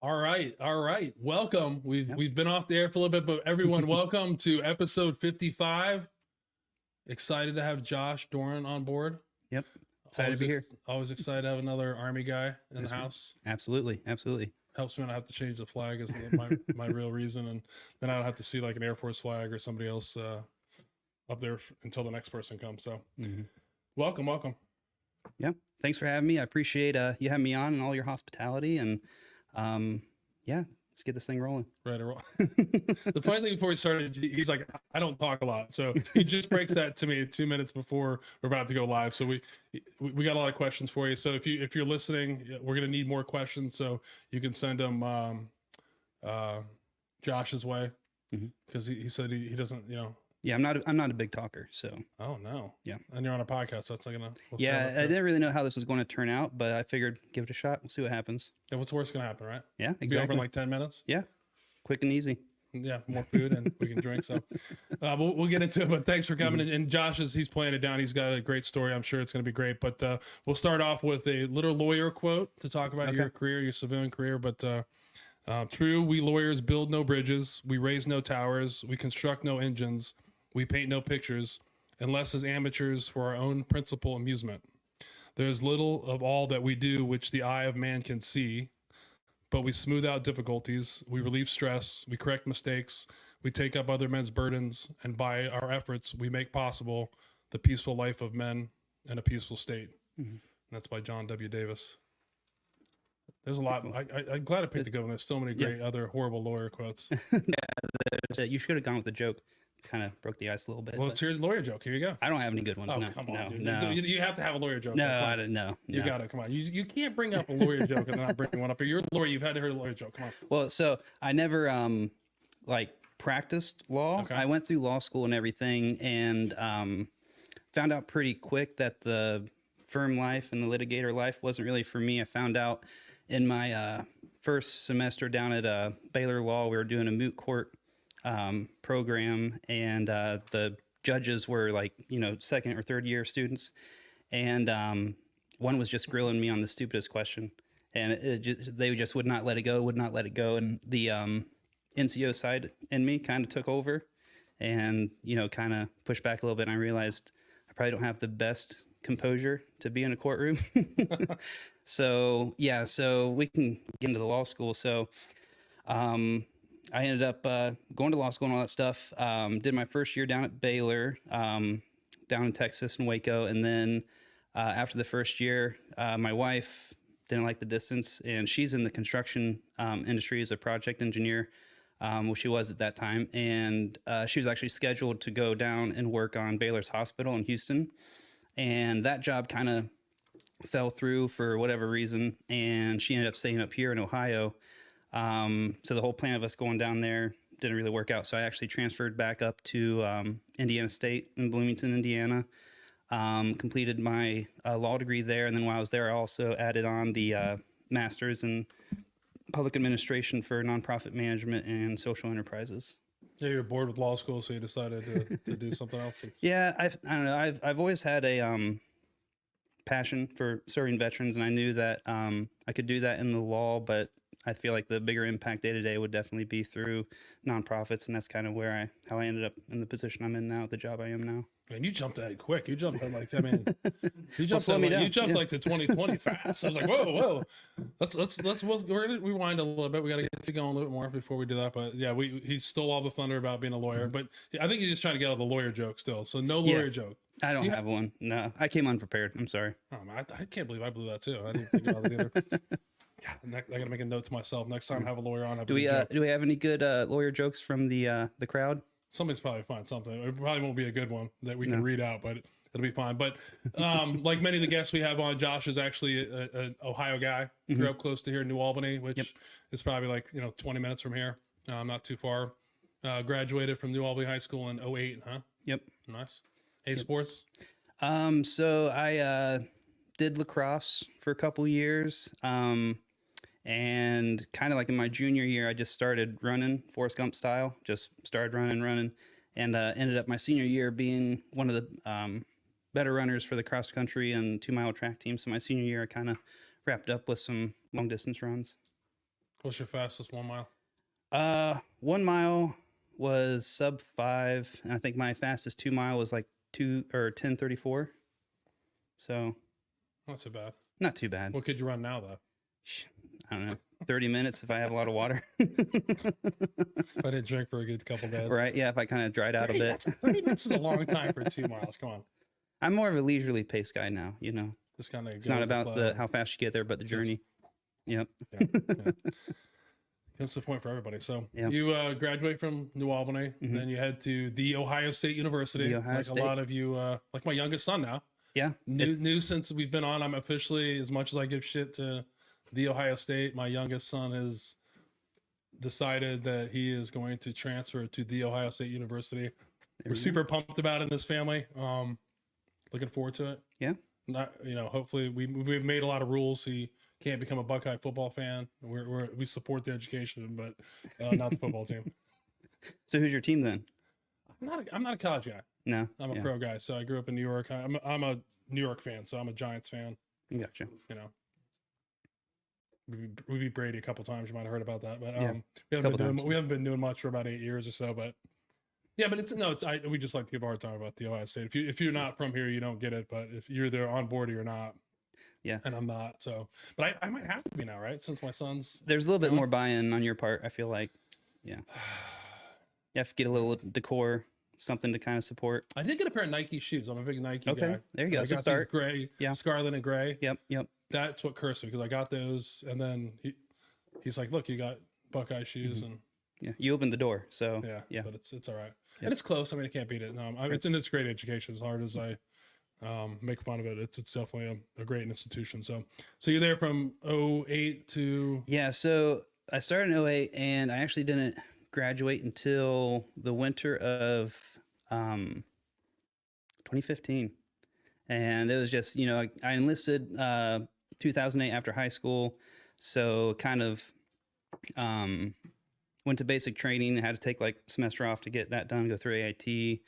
All right, all right. Welcome. We've Yep. we've been off the air for a little bit, but everyone, welcome to episode 55. Excited to have Josh Doran on board. Yep. Excited to be here. Always excited to have another Army guy in Yes, the sir. house. Absolutely. Absolutely. Helps me not have to change the flag is my real reason, and then I don't have to see like an Air Force flag or somebody else up there until the next person comes. So, welcome. Yeah. Thanks for having me. I appreciate you having me on and all your hospitality. And yeah, let's get this thing rolling. Right. The funny thing before we started, he's like, I don't talk a lot. So he just breaks that to me 2 minutes before we're about to go live. So we got a lot of questions for you. So if you're listening, we're going to need more questions. So you can send them Josh's way because he said he doesn't, Yeah, I'm not a big talker, so. Oh no. Yeah. And you're on a podcast, so that's not gonna. Yeah, I didn't really know how this was going to turn out, but I figured give it a shot. We'll see what happens. Yeah, what's worse gonna happen, right? Yeah, Be over exactly. in like 10 minutes. Yeah, quick and easy. Yeah, more food and we can drink. So we'll get into it. But thanks for coming. And Josh he's playing it down. He's got a great story. I'm sure it's going to be great. But we'll start off with a little lawyer quote to talk about your career, your civilian career. But true, we lawyers build no bridges, we raise no towers, we construct no engines, we paint no pictures, unless as amateurs for our own principal amusement. There's little of all that we do which the eye of man can see. But we smooth out difficulties, we relieve stress, we correct mistakes, we take up other men's burdens, and by our efforts, we make possible the peaceful life of men in a peaceful state. And that's by John W. Davis. There's a lot. I'm glad I picked a good one. There's so many great other horrible lawyer quotes. You should have gone with the joke. Kind of broke the ice a little bit. Well, let's hear a lawyer joke. Here you go. I don't have any good ones. Oh, No, come on, no, dude. no. You have to have a lawyer joke. No, I don't know. You got to. Come on. You can't bring up a lawyer joke and not bring one up. You're a lawyer. You've had to hear a lawyer joke. Come on. Well, so I never like practiced law. Okay. I went through law school and everything, and found out pretty quick that the firm life and the litigator life wasn't really for me. I found out in my first semester down at Baylor Law, we were doing a moot court program, and the judges were like, second or third year students, and one was just grilling me on the stupidest question, and they just would not let it go, and the NCO side in me kind of took over, and kind of pushed back a little bit, and I realized I probably don't have the best composure to be in a courtroom. So we can get into the law school. So I ended up going to law school and all that stuff. Did my first year down at Baylor, down in Texas in Waco. And then after the first year, my wife didn't like the distance, and she's in the construction industry as a project engineer. Well, she was at that time. And she was actually scheduled to go down and work on Baylor's hospital in Houston. And that job kind of fell through for whatever reason. And she ended up staying up here in Ohio. So the whole plan of us going down there didn't really work out. So I actually transferred back up to Indiana State in Bloomington, Indiana, completed my law degree there. And then while I was there, I also added on the master's in public administration for nonprofit management and social enterprises. Yeah, you're bored with law school, so you decided to do something else. Yeah, I don't know. I've always had a passion for serving veterans, and I knew that I could do that in the law, but I feel like the bigger impact day to day would definitely be through nonprofits, and that's kind of how I ended up in the position I'm in now, the job I am now. Man, you jumped ahead quick. You jumped like you jumped like to 2020 fast. I was like, whoa. We're gonna rewind a little bit. We got to get you going a little bit more before we do that. But yeah, he stole all the thunder about being a lawyer. But I think he's just trying to get out of the lawyer joke still. So no lawyer joke. I don't have one. No, I came unprepared. I'm sorry. Oh man, I can't believe I blew that too. I didn't think about it either. God, I gotta make a note to myself. Next time I have a lawyer on. Do we have any good lawyer jokes from the crowd? Somebody's probably find something. It probably won't be a good one that we can read out, but it'll be fine. But like many of the guests we have on, Josh is actually an Ohio guy. Grew up close to here in New Albany, which is probably like 20 minutes from here. Not too far. Graduated from New Albany High School in 2008, huh? Yep. Nice. Hey, sports? So I did lacrosse for a couple years. And kind of like in my junior year, I just started running Forrest Gump style, just started running, and ended up my senior year being one of the better runners for the cross country and 2 mile track team. So my senior year, I kind of wrapped up with some long distance runs. What's your fastest 1 mile? 1 mile was sub 5, and I think my fastest 2 mile was like 10:34. So Not too bad. not too bad. What could you run now though? I don't know, 30 minutes if I have a lot of water. If I didn't drink for a good couple days. Right? Yeah, if I kind of dried out a bit. 30 minutes is a long time for 2 miles. Come on. I'm more of a leisurely pace guy now. You know, Just kind of. it's not about how fast you get there, but the journey. Yep. Yeah. That's the point for everybody. So Yep. you graduate from New Albany, then you head to the Ohio State University. The Ohio State. A lot of you, like my youngest son now. Yeah. New since we've been on. I'm officially, as much as I give shit to the Ohio State, my youngest son has decided that he is going to transfer to the Ohio State University. We're super pumped about it in this family. Looking forward to it. Yeah. Not, hopefully we've made a lot of rules. He can't become a Buckeye football fan. We support the education, but not the football team. So who's your team then? I'm not a college guy. No. I'm a pro guy. So I grew up in New York. I'm a New York fan. So I'm a Giants fan. Gotcha. We beat Brady a couple times. You might have heard about that, but Yeah. we haven't been doing much for about 8 years or so. But yeah, but we just like to give a hard time about the Ohio State. If you're not from here, you don't get it. But if you're there on board or you're not, yeah, and I'm not. So, but I might have to be now, right? Since my son's there's a little bit more buy-in on your part. I feel like, yeah, you have to get a little decor, something to kind of support. I did get a pair of Nike shoes. I'm a big Nike guy. There you go. I got these gray, scarlet and gray. Yep. That's what cursed me because I got those, and then he's like, "Look, you got Buckeye shoes," and yeah, you opened the door. So yeah. But it's all right, and it's close. I mean, I can't beat it. It's great education. As hard as I make fun of it, it's definitely a great institution. So you're there from 2008 to So I started in 2008, and I actually didn't graduate until the winter of 2015. And it was just, I enlisted 2008 after high school. So kind of went to basic training, had to take like a semester off to get that done, go through AIT.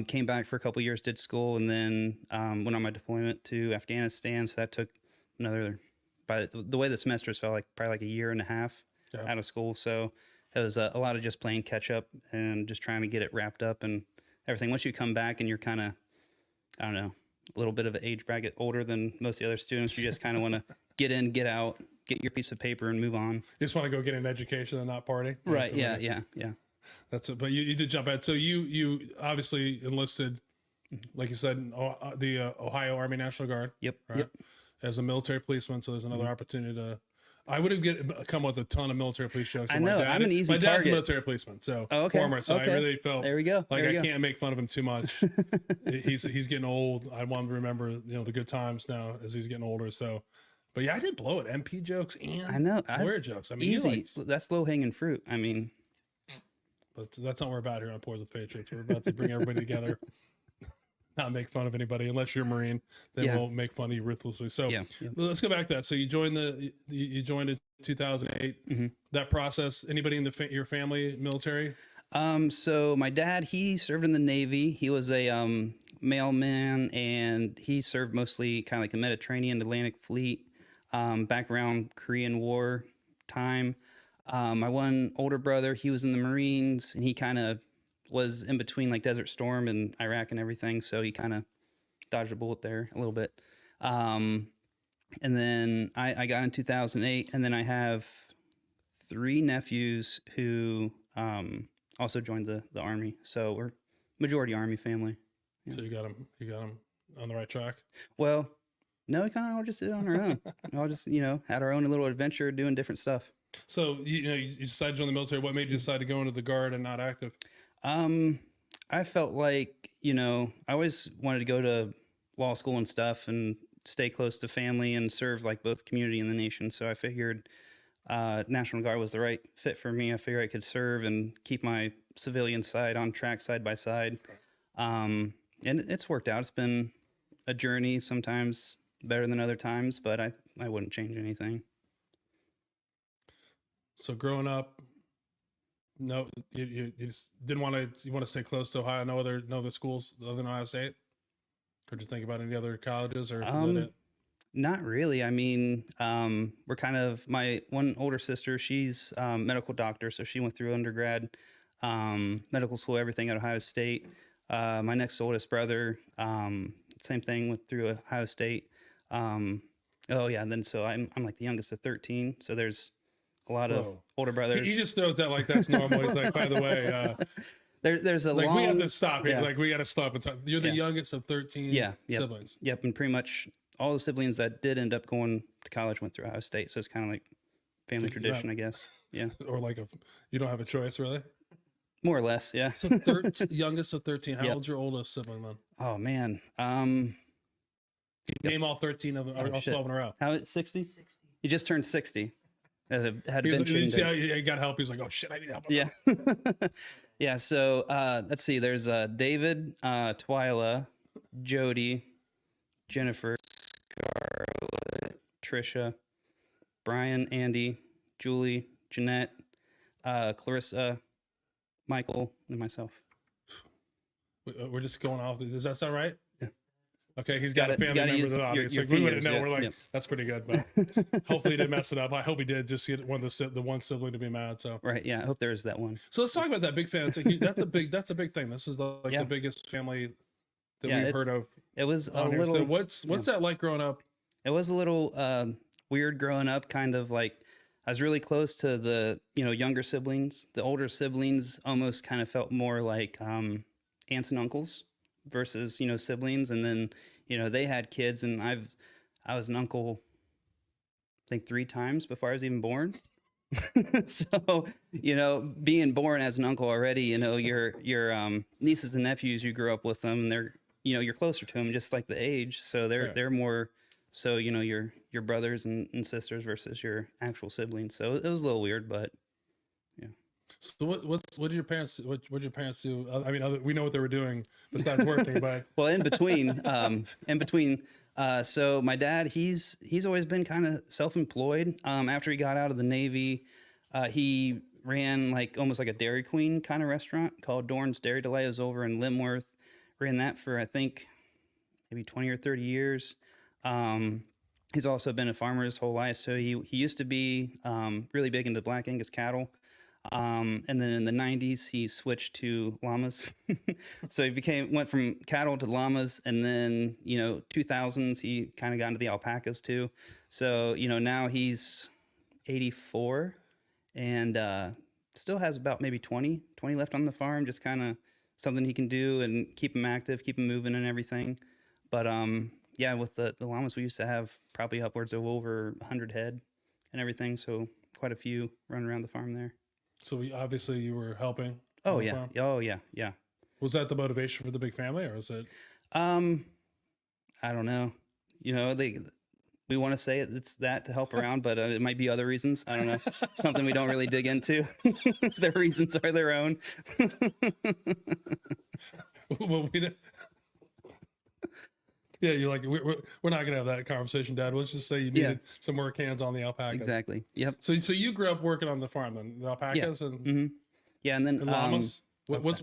Came back for a couple years, did school, and then went on my deployment to Afghanistan. So that took another, by the way the semesters felt like, probably like a year and a half out of school. So it was a lot of just playing catch up and just trying to get it wrapped up and everything. Once you come back and you're kind of, I don't know, a little bit of an age bracket older than most of the other students, you just kind of want to get in, get out, get your piece of paper and move on. You just want to go get an education and not party. Right. Yeah. That's it. But you did jump out. So you obviously enlisted, like you said, the Ohio Army National Guard. Yep. Right? Yep. As a military policeman. So there's another opportunity to. I would have come with a ton of military police jokes. I know. I'm an easy target. My dad's a military policeman, so former. So I really felt there we go. Like I can't make fun of him too much. He's getting old. I want him to remember the good times now as he's getting older. So, but yeah, I did blow it. MP jokes and lawyer jokes. I mean, easy. That's low hanging fruit. I mean, but that's not what we're about here on Pours with Patriots. We're about to bring everybody together. Not make fun of anybody unless you're a Marine. Then we'll make fun of you ruthlessly. So let's go back to that. So you joined in 2008. That process. Anybody in your family military? So my dad, he served in the Navy. He was a mailman, and he served mostly kind of like the Mediterranean, Atlantic Fleet, back around Korean War time. My one older brother, he was in the Marines, and he kind of was in between like Desert Storm and Iraq and everything. So he kind of dodged a bullet there a little bit. And then I got in 2008, and then I have 3 nephews who also joined the Army. So we're majority Army family. Yeah. So you got them on the right track? Well, no, we kind of all just did it on our own. We all just, had our own little adventure doing different stuff. So, you decided to join the military. What made you decide to go into the Guard and not active? I felt like, I always wanted to go to law school and stuff and stay close to family and serve like both community and the nation. So I figured National Guard was the right fit for me. I figured I could serve and keep my civilian side on track side by side. And it's worked out. It's been a journey, sometimes better than other times, but I wouldn't change anything. So growing up, no, you just didn't want to. You want to stay close to Ohio? No other schools other than Ohio State, or just think about any other colleges, or is that it? Not really. I mean, we're kind of, my one older sister, she's medical doctor, so she went through undergrad, medical school, everything at Ohio State. My next oldest brother, same thing, went through Ohio State. Oh yeah, and then so I'm like the youngest of 13, so there's a lot of Whoa. older brothers. He just throws that like that's normal. He's like, by the way, there's a like long, we have to stop. yeah. Like we got to stop and talk. You're the Yeah. youngest of 13 Yeah, yep. siblings. Yep, and pretty much all the siblings that did end up going to college went through Ohio State, so it's kind of like family So, yeah. tradition, I guess. Yeah, Or like you don't have a choice, really. more or less. Yeah. So youngest of 13. How Yep. old's your oldest sibling then? Oh man. Name all 13 of them, or all shit. 12 in a row. How 60? He just turned 60. Had He's, been you see how tuned in. he got help. He's like, oh shit, I need help. Yeah. Yeah. So let's see. There's David, Twyla, Jody, Jennifer, Scarlett, Trisha, Brian, Andy, Julie, Jeanette, Clarissa, Michael, and myself. We're just going off. Does that sound right? Yeah. Okay, he's got a family member in the audience. your Like, we wouldn't fingers, know. yeah, We're like, yep. that's pretty good. But hopefully he didn't mess it up. I hope he did. Just get the one sibling to be mad. So Right. Yeah. I hope there is that one. So let's talk about that big family. That's a big thing. This is Yeah. the biggest family that Yeah, we've heard of. It was a on here. little. So what's that like growing up? It was a little weird growing up, kind of like I was really close to the, younger siblings. The older siblings almost kind of felt more like aunts and uncles versus, siblings. And then, they had kids, and I was an uncle, I think 3 times before I was even born. So, being born as an uncle already, your nieces and nephews, you grew up with them, and they're, you're closer to them just like the age. So they're more so, your brothers and sisters versus your actual siblings. So it was a little weird, but yeah. So what did your parents do? I mean, we know what they were doing besides working, but Well, in between, so my dad, he's always been kind of self-employed. After he got out of the Navy, he ran like almost like a Dairy Queen kind of restaurant called Doran's Dairy Delight. It was over in Limworth. Ran that for, I think, maybe 20 or 30 years. He's also been a farmer his whole life. So he used to be really big into Black Angus cattle. And then in the 90s, he switched to llamas. So he went from cattle to llamas. And then, 2000s, he kind of got into the alpacas too. So, now he's 84 and still has about maybe 20 left on the farm, just kind of something he can do and keep him active, keep him moving and everything. But yeah, with the llamas, we used to have probably upwards of over 100 head and everything. So quite a few running around the farm there. so obviously you were helping. Oh on the yeah. farm. Oh yeah. Yeah. Was that the motivation for the big family, or is it? I don't know. We want to say it's that to help around, but it might be other reasons. I don't know. It's something we don't really dig into. Their reasons are their own. Well, yeah, you're like, we're not gonna have that conversation, Dad. Let's just say you needed some work hands on the alpacas. Exactly. Yep. So you grew up working on the farm, then the alpacas and Mm-hmm. Yeah, and then llamas. What's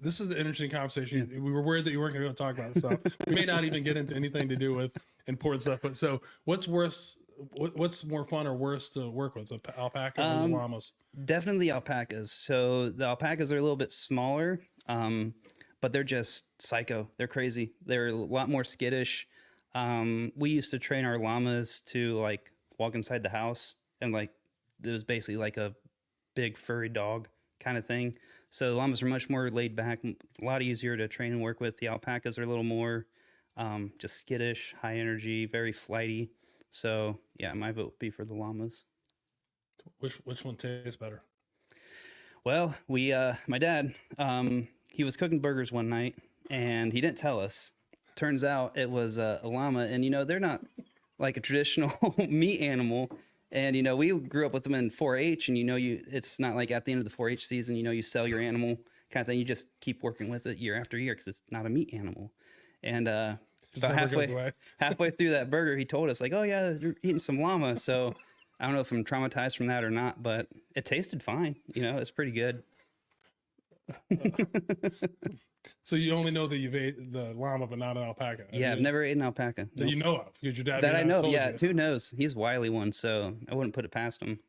this is the interesting conversation. We were worried that you weren't going to talk about stuff. We may not even get into anything to do with important stuff. But so, what's worse? What's more fun or worse to work with, the alpaca or the llamas? Definitely alpacas. So the alpacas are a little bit smaller, but they're just psycho. They're crazy. They're a lot more skittish. We used to train our llamas to like walk inside the house, and like it was basically like a big furry dog kind of thing. So the llamas are much more laid back, a lot easier to train and work with. The alpacas are a little more just skittish, high energy, very flighty. So yeah, my vote would be for the llamas. Which one tastes better? Well, my dad, he was cooking burgers one night and he didn't tell us. Turns out it was a llama, and they're not like a traditional meat animal. And, we grew up with them in 4-H, and, it's not like at the end of the 4-H season, you sell your animal kind of thing. You just keep working with it year after year because it's not a meat animal. And about halfway through that burger, he told us like, oh yeah, you're eating some llama. So I don't know if I'm traumatized from that or not, but it tasted fine. It's pretty good. So you only know that you've ate the llama, but not an alpaca. Yeah, I've never eaten alpaca. That you know of, because your dad That I know. told Yeah, you. who knows? He's a wily one, so I wouldn't put it past him.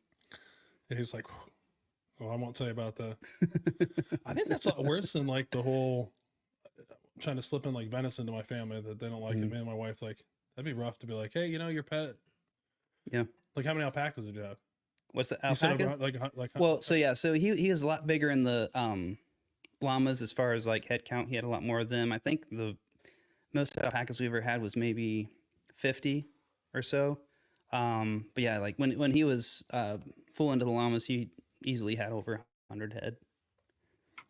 And he's like, well, I won't tell you about that. I think that's worse than like the whole trying to slip in like venison to my family that they don't like it. Me and my wife, like, that'd be rough to be like, hey, you know, your pet. Yeah. Like, how many alpacas did you have? What's the You said alpaca? like Well, so yeah, so he is a lot bigger in the llamas as far as like head count. He had a lot more of them. I think the most alpacas we ever had was maybe 50 or so. But yeah, like when he was full into the llamas, he easily had over 100 head.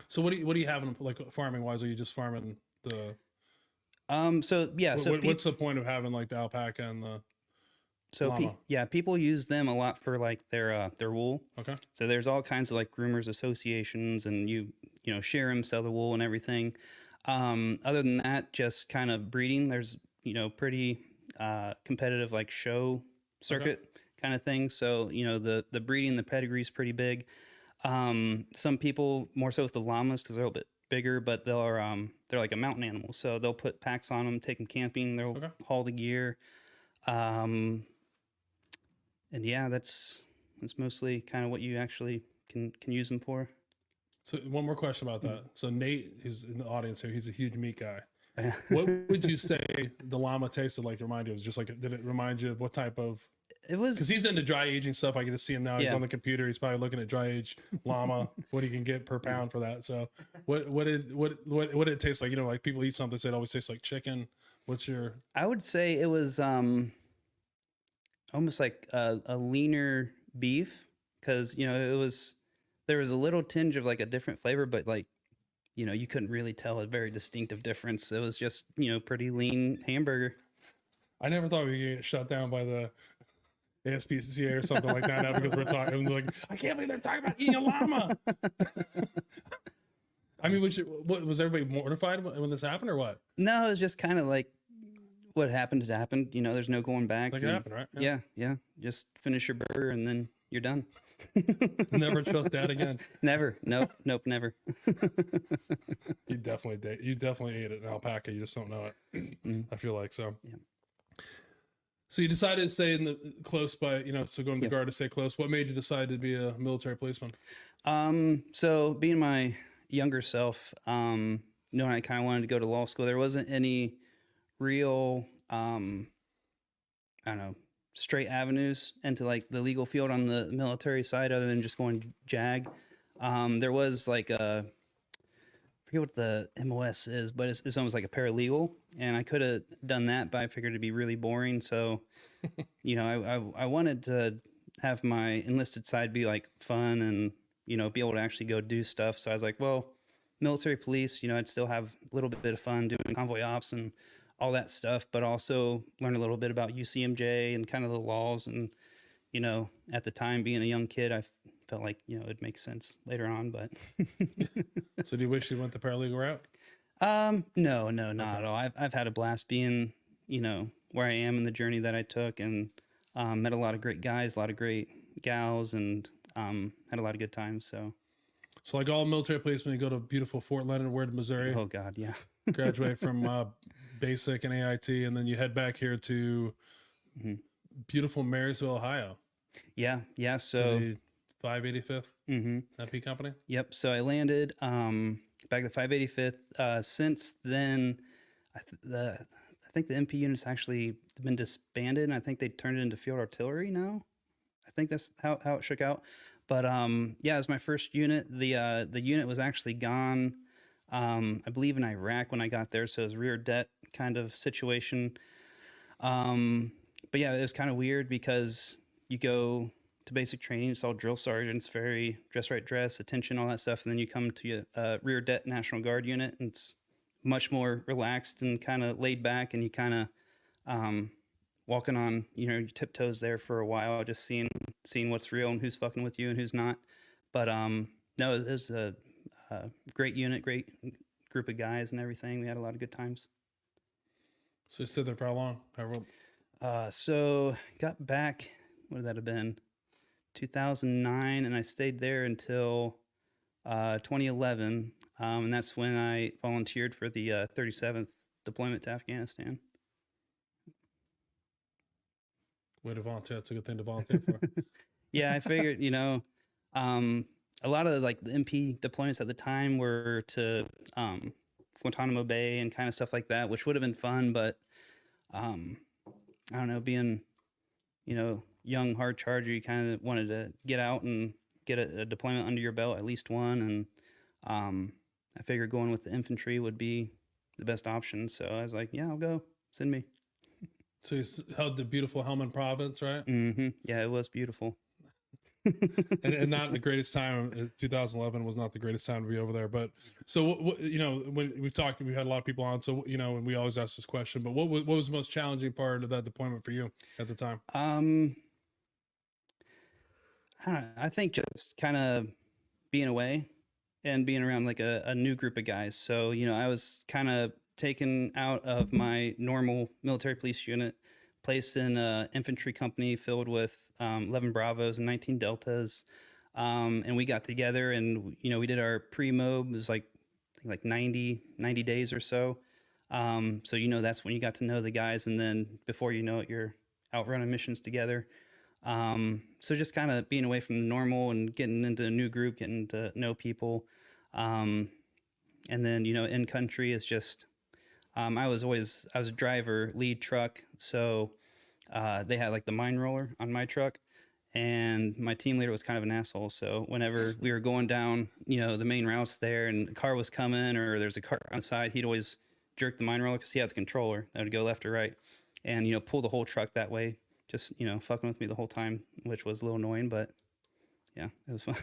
So what do you have in, like, farming wise? Are you just farming the? So yeah, so what's the point of having like the alpaca and the? So people use them a lot for like their wool. Okay. So there's all kinds of like groomers associations, and you know shear them, sell the wool and everything. Other than that, just kind of breeding. There's pretty competitive like show circuit kind of thing. So the breeding, the pedigree is pretty big. Some people more so with the llamas because they're a little bit bigger, but they're like a mountain animal. So they'll put packs on them, take them camping. They'll haul the gear. And yeah, that's mostly kind of what you actually can use them for. So one more question about that. So Nate, who's in the audience here, he's a huge meat guy. What would you say the llama tasted like? Remind you, it was just like, did it remind you of what type of? It was, because he's into dry aging stuff. I get to see him now. He's on the computer. He's probably looking at dry age llama, what he can get per pound for that. So what did it taste like? Like people eat something, say it always tastes like chicken. What's your? I would say it was almost like a leaner beef, because there was a little tinge of like a different flavor, but like you couldn't really tell a very distinctive difference. It was just pretty lean hamburger. I never thought we could get shut down by the ASPCA or something like that now, because we're talking like, I can't believe they're talking about eating a llama. I mean, what was everybody mortified when this happened, or what? No, it was just kind of like what happened to happen. There's no going back. Like it happened, right? Yeah. Just finish your burger and then you're done. Never trust dad again. Never. Nope, never. You definitely ate an alpaca. You just don't know it. I feel like so. Yeah. So you decided to stay in the close by, so going to the guard to stay close. What made you decide to be a military policeman? So being my younger self, I kind of wanted to go to law school. There wasn't any real, I don't know, straight avenues into like the legal field on the military side other than just going JAG. There was like I forget what the MOS is, but it's almost like a paralegal, and I could have done that, but I figured it'd be really boring. So, I wanted to have my enlisted side be like fun and, be able to actually go do stuff. So I was like, well, military police, I'd still have a little bit of fun doing convoy ops and all that stuff, but also learn a little bit about UCMJ and kind of the laws. And, at the time being a young kid, I felt like, it'd make sense later on, but. So do you wish you went the paralegal route? No, not at all. I've had a blast being, where I am in the journey that I took, and met a lot of great guys, a lot of great gals, and had a lot of good times. So like all military policemen, you go to beautiful Fort Leonard Wood, Missouri. Oh God, yeah. Graduate from basic and AIT, and then you head back here to beautiful Marysville, Ohio. Yeah. So the 585th MP company. Yep. So I landed back at the 585th. Since then, I think the MP unit's actually been disbanded, and I think they turned it into field artillery now. I think that's how it shook out. But yeah, it was my first unit. The unit was actually gone, I believe, in Iraq when I got there. So it was rear det kind of situation. But yeah, it was kind of weird because you go to basic training, it's all drill sergeants, very dress right dress, attention, all that stuff. And then you come to a rear det National Guard unit, and it's much more relaxed and kind of laid back, and you kind of walking on your tiptoes there for a while, just seeing what's real and who's fucking with you and who's not. But no, it was a great unit, great group of guys and everything. We had a lot of good times. So you stood there for how long? So got back, what would that have been? 2009, and I stayed there until 2011, and that's when I volunteered for the 37th deployment to Afghanistan. Way to volunteer. That's a good thing to volunteer for. Yeah, I figured, a lot of like the MP deployments at the time were to Guantanamo Bay and kind of stuff like that, which would have been fun, but I don't know, being, young, hard charger, you kind of wanted to get out and get a deployment under your belt, at least one, and I figured going with the infantry would be the best option. So I was like, yeah, I'll go. Send me. So you held the beautiful Helmand province, right? Mm-hmm. Yeah, it was beautiful. and not the greatest time. 2011 was not the greatest time to be over there. But so when we've talked, we've had a lot of people on. So and we always ask this question. But what was the most challenging part of that deployment for you at the time? I don't know. I think just kind of being away and being around like a new group of guys. So I was kind of taken out of my normal military police unit, placed in an infantry company filled with 11 Bravos and 19 Deltas. And we got together and, we did our pre-mob. It was like 90 days or so. So, that's when you got to know the guys. And then before you know it, you're out running missions together. So just kind of being away from the normal and getting into a new group, getting to know people. And then, in country is just, I was a driver, lead truck. So they had like the mine roller on my truck, and my team leader was kind of an asshole. So whenever we were going down, the main routes there and a car was coming or there's a car on the side, he'd always jerk the mine roller because he had the controller that would go left or right and, pull the whole truck that way, just, fucking with me the whole time, which was a little annoying, but yeah, it was fun.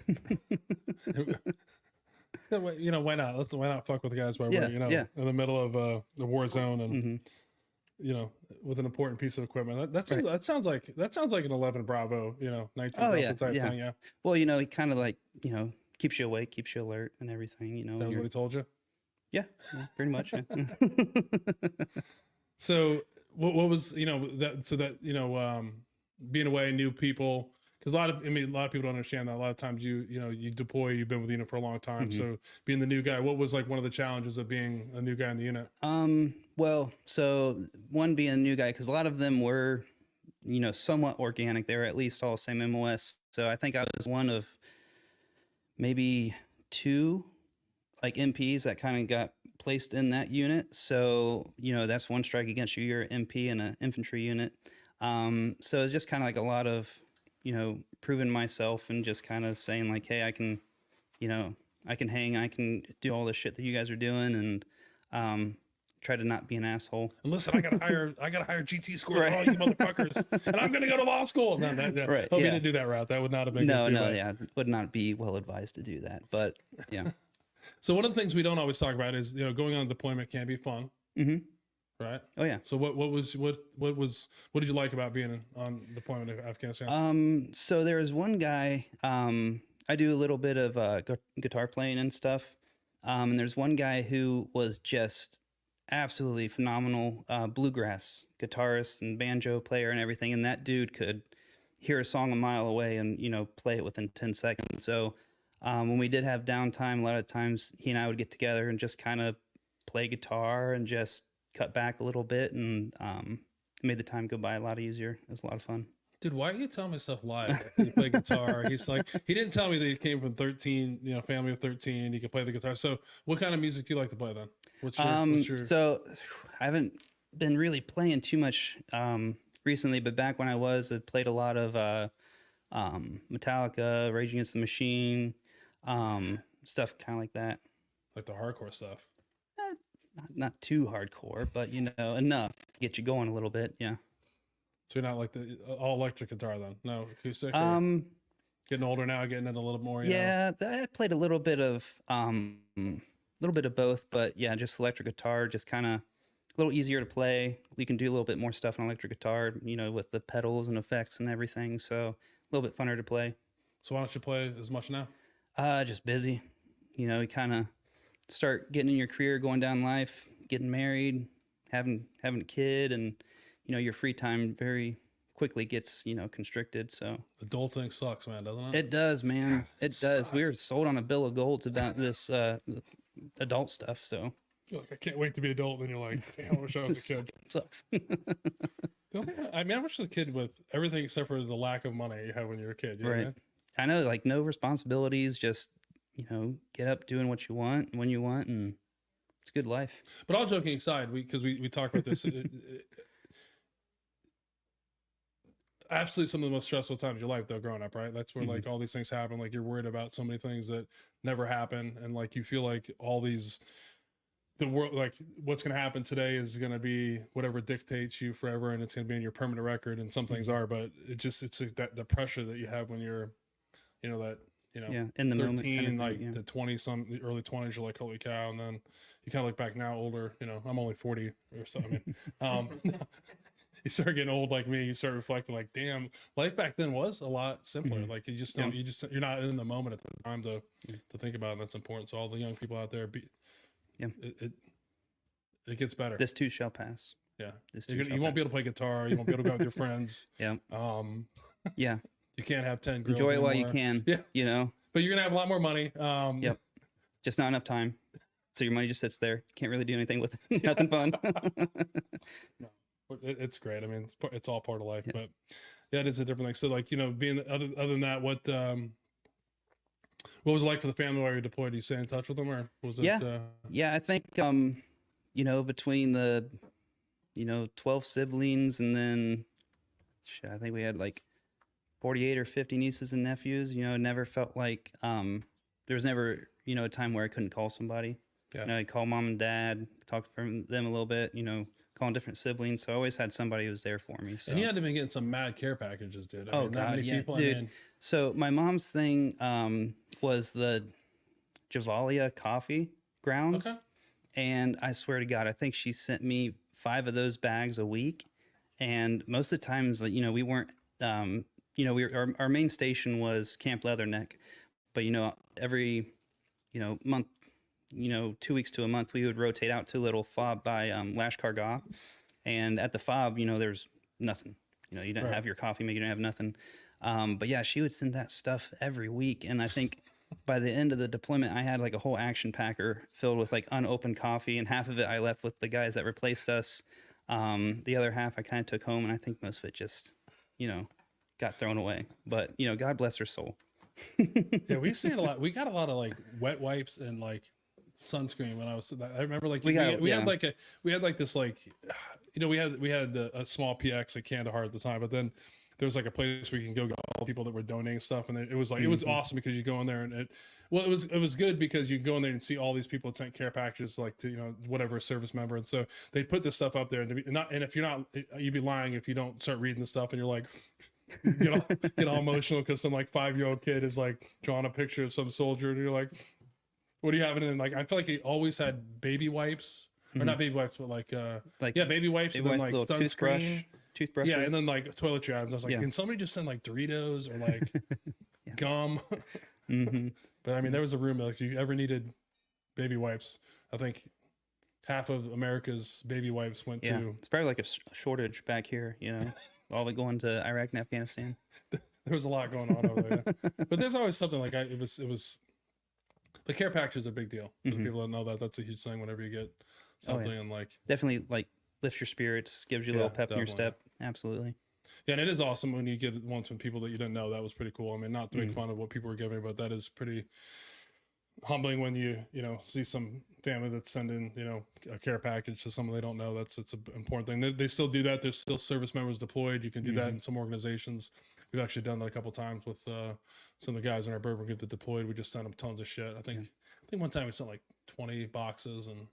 Why not? Why not fuck with the guys while we're, in the middle of the war zone and, with an important piece of equipment. That sounds like an 11 Bravo, 19 type thing. Yeah. Well, he kind of like, keeps you awake, keeps you alert and everything, That was what he told you? Yeah, pretty much. Yeah. So what was, being away, new people, because a lot of people don't understand that. A lot of times you deploy, you've been with the unit for a long time. So being the new guy, what was like one of the challenges of being a new guy in the unit? Well, so one being a new guy, because a lot of them were, somewhat organic. They were at least all same MOS. So I think I was one of maybe two like MPs that kind of got placed in that unit. So, that's one strike against you. You're an MP in an infantry unit. So it's just kind of like a lot of, proving myself and just kind of saying like, hey, I can hang, I can do all this shit that you guys are doing, and try to not be an asshole. And listen, I gotta hire GT score all you motherfuckers, and I'm gonna go to law school. No, right. Hope you didn't do that route. That would not have been would not be well advised to do that. But yeah. So one of the things we don't always talk about is going on deployment can be fun. Mm-hmm. Right. Oh yeah. So what did you like about being on deployment in Afghanistan? So there was one guy. I do a little bit of guitar playing and stuff. And there's one guy who was just absolutely phenomenal bluegrass guitarist and banjo player and everything. And that dude could hear a song a mile away and play it within 10 seconds. So when we did have downtime, a lot of times he and I would get together and just kind of play guitar and just cut back a little bit, and made the time go by a lot easier. It was a lot of fun. Dude, why are you telling me stuff live? You play guitar. He's like, he didn't tell me that he came from 13, family of 13. He could play the guitar. So what kind of music do you like to play then? What's your... So I haven't been really playing too much recently, but back when I played a lot of Metallica, Rage Against the Machine, stuff kind of like that. Like the hardcore stuff. Not too hardcore, but enough to get you going a little bit. Yeah. So you're not like the all electric guitar then? No acoustic? Getting older now, getting into a little more. I played a little bit of both, but yeah, just electric guitar, just kind of a little easier to play. You can do a little bit more stuff on electric guitar, with the pedals and effects and everything. So a little bit funner to play. So why don't you play as much now? Just busy. You kind of start getting in your career, going down life, getting married, having a kid, and your free time very quickly gets, constricted. So Adulting sucks, man, doesn't it? it does, man. It does. sucks. We were sold on a bill of golds about this adult stuff. So You're like, I can't wait to be adult. And then you're like, damn, I wish I was a kid. sucks. I mean, I wish I was a kid with everything except for the lack of money you have when you're a kid. You know what I mean? I know, like no responsibilities, just, get up doing what you want when you want, and it's a good life. But all joking aside, because we talk about this, absolutely some of the most stressful times of your life, though, growing up, right? That's where like all these things happen. Like you're worried about so many things that never happen, and like you feel like all these, the world, like what's going to happen today is going to be whatever dictates you forever, and it's going to be in your permanent record. And some things are, but it's like that the pressure that you have when you're, in the 13, like the 20 some, the early 20s, you're like, holy cow. And then you kind of look back now, older, I'm only 40 or so. I mean, you start getting old like me, you start reflecting like, damn, life back then was a lot simpler. Like you just don't, you're not in the moment at the time to think about it. And that's important. So all the young people out there, it gets better. This too shall pass. Yeah. You won't be able to play guitar. You won't be able to go out with your friends. Yeah. Yeah. You can't have 10 girls Enjoy it anymore. while you can. Yeah. But you're going to have a lot more money. Yep. Just not enough time. So your money just sits there. You can't really do anything with it. Nothing fun. No. It's great. I mean, it's all part of life, but yeah, it is a different thing. So like, being other than that, what was it like for the family while you were deployed? Do you stay in touch with them, or was it? Yeah. I think, between the, 12 siblings, and then I think we had like 48 or 50 nieces and nephews. Never felt like there was never a time where I couldn't call somebody. I'd call mom and dad, talk to them a little bit, calling different siblings. So I always had somebody who was there for me. So. And you had to be getting some mad care packages, dude. I mean, God, people, dude. So my mom's thing was the Javalia coffee grounds. Okay. And I swear to God, I think she sent me 5 of those bags a week. And most of the times, we weren't, our main station was Camp Leatherneck. But, every, month, 2 weeks to a month, we would rotate out to a little fob by Lashkar Gah. And at the fob, there's nothing. You didn't have your coffee, maybe you didn't have nothing. But yeah, she would send that stuff every week. And I think by the end of the deployment, I had like a whole action packer filled with like unopened coffee, and half of it I left with the guys that replaced us. The other half I kind of took home, and I think most of it just, got thrown away. But, God bless her soul. Yeah, we see it a lot. We got a lot of like wet wipes and like sunscreen when I remember like we had this like, we had a small PX at Kandahar at the time, but then there was like a place where you can go get all the people that were donating stuff, and it was like it was awesome because you go in there and it was good because you go in there and see all these people that sent care packages like to whatever service member, and so they put this stuff up there, and if you're not, you'd be lying if you don't start reading the stuff and you're like get all emotional because some like 5-year-old kid is like drawing a picture of some soldier, and you're like, what do you have? And then like I feel like he always had baby wipes, or not baby wipes, but like baby wipes, and then like sunscreen. Toothbrush, yeah, and then like toiletry items. I was like, can somebody just send like Doritos or like gum? But I mean, there was a room that if you ever needed baby wipes, I think half of America's baby wipes went to. It's probably like a shortage back here, all the going to Iraq and Afghanistan. There was a lot going on over there, but there's always something like it was. The care package is a big deal. People don't know that's a huge thing whenever you get something and like definitely like lifts your spirits, gives you a little pep in your step. Absolutely. Yeah, and it is awesome when you get ones from people that you didn't know. That was pretty cool. I mean, not to make fun of what people were giving, but that is pretty humbling when you see some family that's sending a care package to someone they don't know. It's an important thing. They still do that. There's still service members deployed. You can do that in some organizations. We've actually done that a couple of times with some of the guys in our bourbon group that deployed. We just sent them tons of shit. I think one time we sent like 20 boxes, and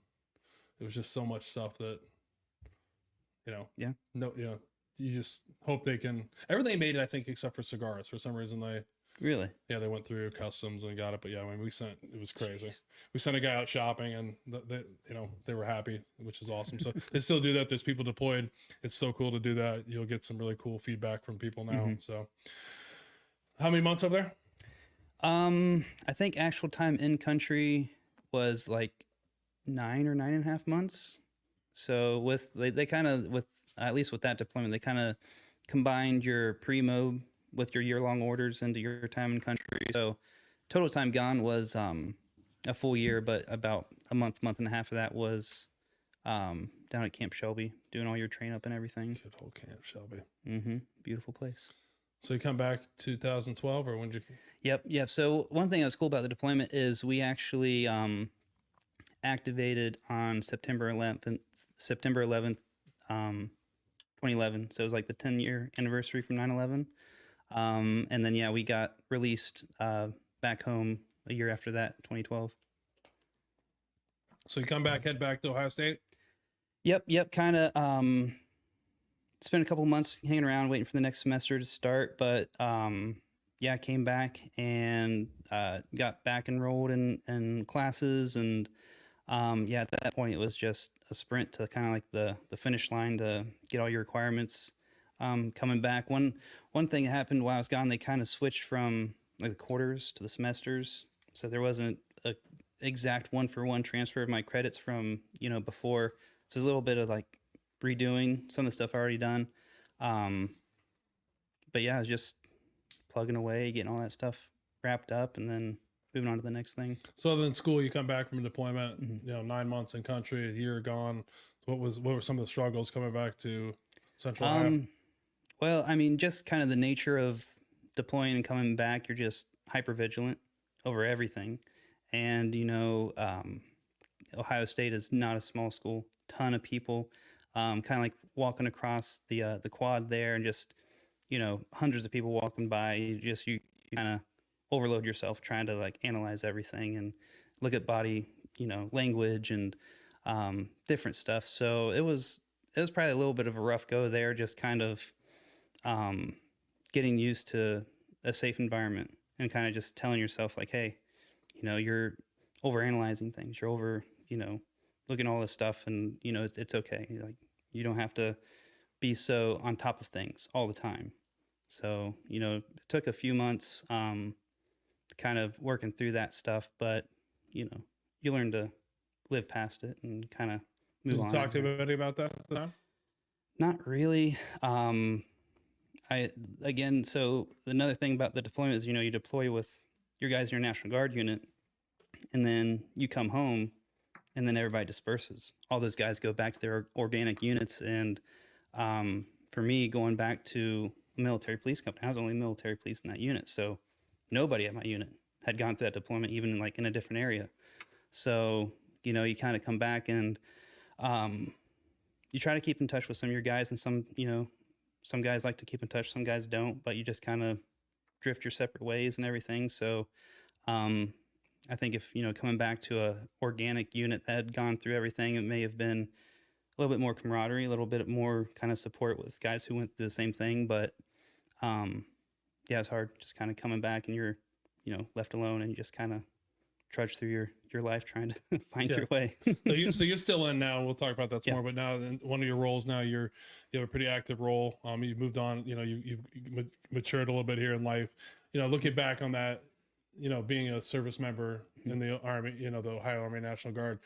it was just so much stuff that you just hope they can. Everything made it, I think, except for cigars. For some reason, they went through customs and got it. But yeah, I mean, it was crazy. We sent a guy out shopping, and they were happy, which is awesome. So they still do that. There's people deployed. It's so cool to do that. You'll get some really cool feedback from people now. So how many months over there? I think actual time in country was like 9 or 9.5 months. So they kind of, with at least with that deployment, they kind of combined your pre-mob with your year-long orders into your time in country. So total time gone was a full year, but about a month and a half of that was down at Camp Shelby, doing all your train up and everything. Good old Camp Shelby. Beautiful place. So you come back 2012, or when did you? Yep. So one thing that was cool about the deployment is we actually activated on September 11th, 2011. So it was like the 10-year anniversary from 9/11. And then, yeah, we got released back home a year after that, 2012. So you come back, head back to Ohio State? Yep. Kind of spent a couple months hanging around waiting for the next semester to start. But yeah, I came back and got back enrolled in classes. And yeah, at that point, it was just a sprint to kind of like the finish line to get all your requirements coming back. One thing that happened while I was gone, they kind of switched from like the quarters to the semesters. So there wasn't a exact 1-for-1 transfer of my credits from, before. So there's a little bit of like redoing some of the stuff already done. But yeah, I was just plugging away, getting all that stuff wrapped up, and then moving on to the next thing. So other than school, you come back from a deployment, 9 months in country, a year gone. What were some of the struggles coming back to Central Ohio? Well, I mean, just kind of the nature of deploying and coming back, you're just hyper vigilant over everything. And, Ohio State is not a small school, ton of people, kind of like walking across the quad there and just, hundreds of people walking by. You kind of overload yourself trying to like analyze everything and look at body, language and different stuff. So it was probably a little bit of a rough go there, just kind of getting used to a safe environment and kind of just telling yourself like, hey, you're overanalyzing things. You're over, looking at all this stuff and, it's okay. Like, you don't have to be so on top of things all the time. So, it took a few months kind of working through that stuff, but, you learn to live past it and kind of move on. Talk to anybody about that at the time? Not really. So another thing about the deployment is, you deploy with your guys in your National Guard unit, and then you come home, and then everybody disperses. All those guys go back to their organic units. And for me, going back to a military police company, I was only military police in that unit. So nobody at my unit had gone through that deployment, even like in a different area. So, you kind of come back and you try to keep in touch with some of your guys, and some guys like to keep in touch, some guys don't, but you just kind of drift your separate ways and everything. So I think if, coming back to a organic unit that had gone through everything, it may have been a little bit more camaraderie, a little bit more kind of support with guys who went through the same thing. But yeah, it's hard just kind of coming back and you're, left alone and you just kind of trudge through your life trying to find your way. So you're still in now. We'll talk about that some more. But now, in one of your roles now, you have a pretty active role. You've moved on. You've matured a little bit here in life. Looking back on that, being a service member in the Army, the Ohio Army National Guard.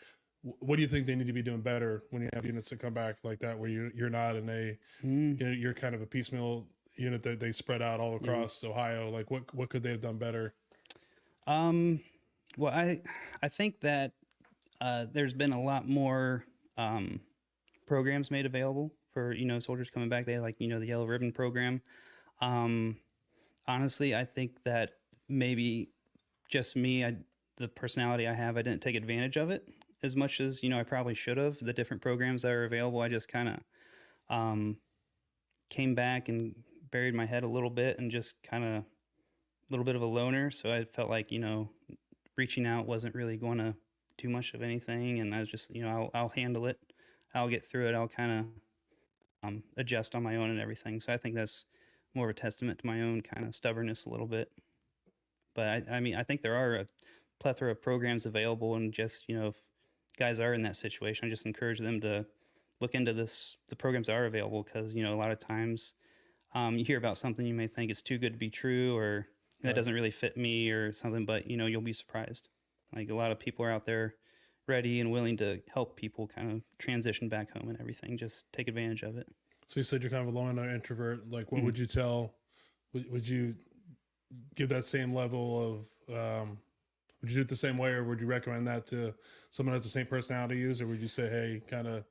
What do you think they need to be doing better when you have units that come back like that, where you're not in you're kind of a piecemeal unit that they spread out all across Ohio? Like what could they have done better? Well, I think that there's been a lot more programs made available for, soldiers coming back. They had like, the Yellow Ribbon program. Honestly, I think that maybe just me, the personality I have, I didn't take advantage of it as much as, I probably should have. The different programs that are available, I just kind of came back and buried my head a little bit and just kind of a little bit of a loner. So I felt like, reaching out wasn't really going to do much of anything. And I was just, I'll handle it. I'll get through it. I'll kind of adjust on my own and everything. So I think that's more of a testament to my own kind of stubbornness a little bit. But I mean, I think there are a plethora of programs available, and just, if guys are in that situation, I just encourage them to look into the programs that are available, because, a lot of times you hear about something, you may think it's too good to be true, or that doesn't really fit me or something, but, you'll be surprised. Like, a lot of people are out there ready and willing to help people kind of transition back home and everything. Just take advantage of it. So you said you're kind of a loner introvert. Like, what would you tell? Would you give that same level of? Would you do it the same way, or would you recommend that to someone who has the same personality you use, or would you say, hey, kind of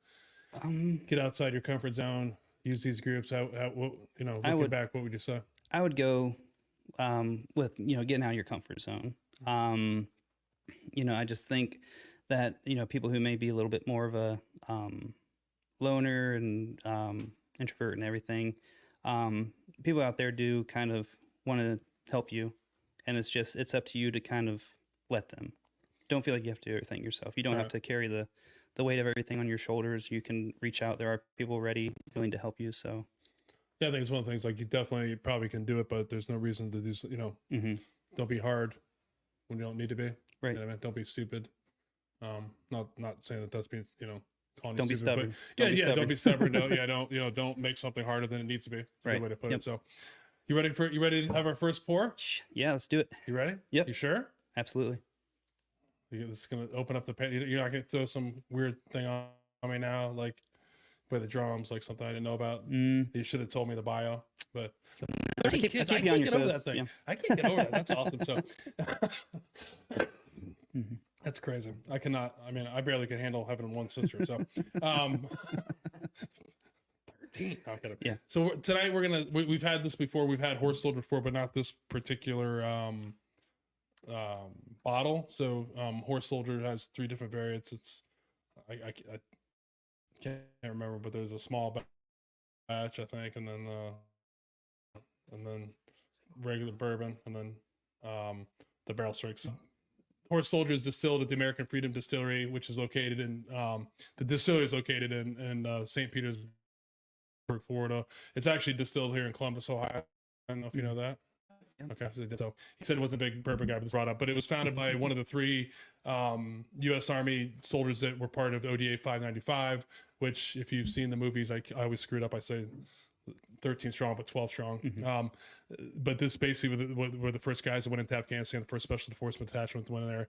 get outside your comfort zone, use these groups? What, looking back, what would you say? I would go with getting out of your comfort zone. I just think that people who may be a little bit more of a loner and introvert and everything, people out there do kind of want to help you, and it's up to you to kind of let them. Don't feel like you have to do everything yourself. You don't have to carry the weight of everything on your shoulders. You can reach out. There are people ready, willing to help you. So yeah, I think it's one of the things, like, you definitely probably can do it, but there's no reason to do, don't be hard when you don't need to be. Right. You know what I mean? Don't be stupid. Not saying that that's being, calling don't you be stupid, stubborn. but don't be stubborn. Don't make something harder than it needs to be. That's a good way to put it. So you ready to have our first pour? Yeah, let's do it. You ready? Yep. You sure? Absolutely. This is going to open up the pan. You're not going to throw some weird thing on me now, like play the drums, like something I didn't know about. You should have told me the bio, but I can't get over that thing. Yeah. I can't get over that. That's awesome. So that's crazy. I cannot. I mean, I barely can handle having one sister. So 13. No, I'm kidding. Yeah. So tonight we've had this before. We've had horse soldier before, but not this particular bottle. So horse soldier has 3 different variants. It's I can't remember, but there's a small batch, I think, and then regular bourbon, and then the barrel strength. Horse Soldier is distilled at the American Freedom Distillery, which is located in the distillery is located in St. Petersburg, Florida. It's actually distilled here in Columbus, Ohio. I don't know if you know that. Okay, so he said it wasn't a big bourbon guy, but it's brought up. But it was founded by one of the 3 U.S. Army soldiers that were part of ODA 595, which, if you've seen the movies, I always screw it up. I say 13 strong, but 12 strong. But this basically were the first guys that went into Afghanistan, the first special enforcement detachment that went in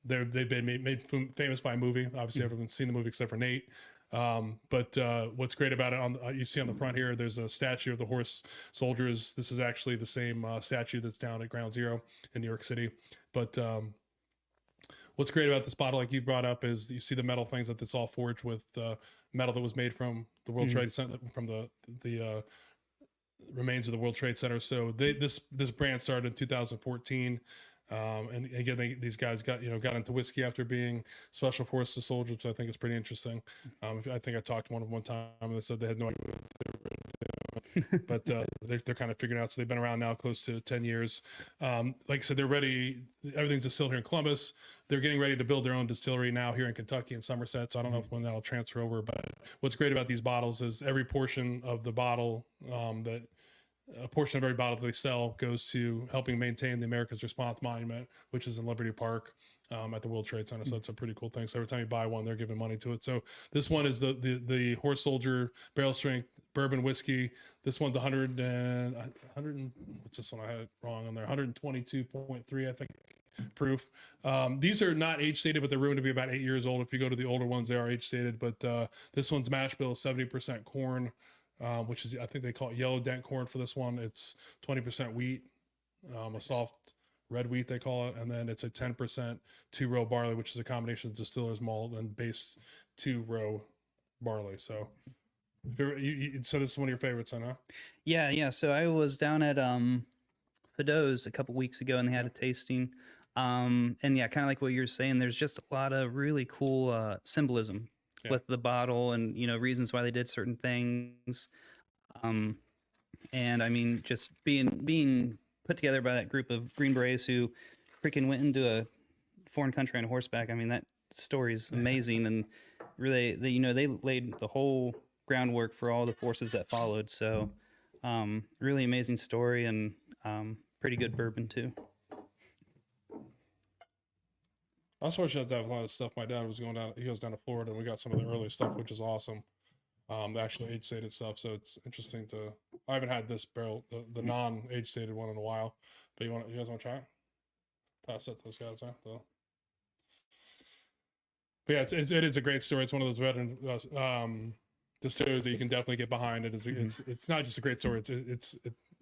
there. They've been made famous by a movie. Obviously, everyone's seen the movie except for Nate. But what's great about it, you see on the front here, there's a statue of the horse soldiers. This is actually the same statue that's down at Ground Zero in New York City. But what's great about this bottle, like you brought up, is you see the metal things that it's all forged with metal that was made from the World Trade Center, from the remains of the World Trade Center. So this brand started in 2014. And again, these guys got into whiskey after being special forces soldiers, which I think is pretty interesting. I think I talked to one of them one time, and they said they had no idea what they were doing, but they're kind of figuring out. So they've been around now close to 10 years. Like I said, they're ready. Everything's distilled here in Columbus. They're getting ready to build their own distillery now here in Kentucky and Somerset. So I don't know when that'll transfer over. But what's great about these bottles is every portion of the bottle a portion of every bottle they sell goes to helping maintain the America's Response Monument, which is in Liberty Park at the World Trade Center. So it's a pretty cool thing. So every time you buy one, they're giving money to it. So this one is the Horse Soldier barrel strength bourbon whiskey. This one's 100 what's this one? I had it wrong on there. 122.3, I think, proof. These are not age stated, but they're rumored to be about 8 years old. If you go to the older ones, they are age stated. But this one's mash bill 70% corn. Which is, I think they call it yellow dent corn for this one. It's 20% wheat, a soft red wheat they call it, and then it's a 10% 2-row barley, which is a combination of distiller's malt and base 2-row barley. So, so this is one of your favorites, then, huh? Yeah. So I was down at Fido's a couple weeks ago, and they had a tasting. And yeah, kind of like what you're saying, there's just a lot of really cool symbolism with the bottle, and reasons why they did certain things. And I mean, just being put together by that group of Green Berets who freaking went into a foreign country on horseback. I mean, that story is amazing, and really, they laid the whole groundwork for all the forces that followed. So, really amazing story, and pretty good bourbon too. I was fortunate to have a lot of stuff. My dad was he goes down to Florida, and we got some of the early stuff, which is awesome. The actual age stated stuff. So it's interesting I haven't had this barrel, the non-age stated one in a while, but you guys want to try it? Pass it to those guys, huh? So. But yeah, it is a great story. It's one of those veteran just shows that you can definitely get behind it. It's not just a great story. It's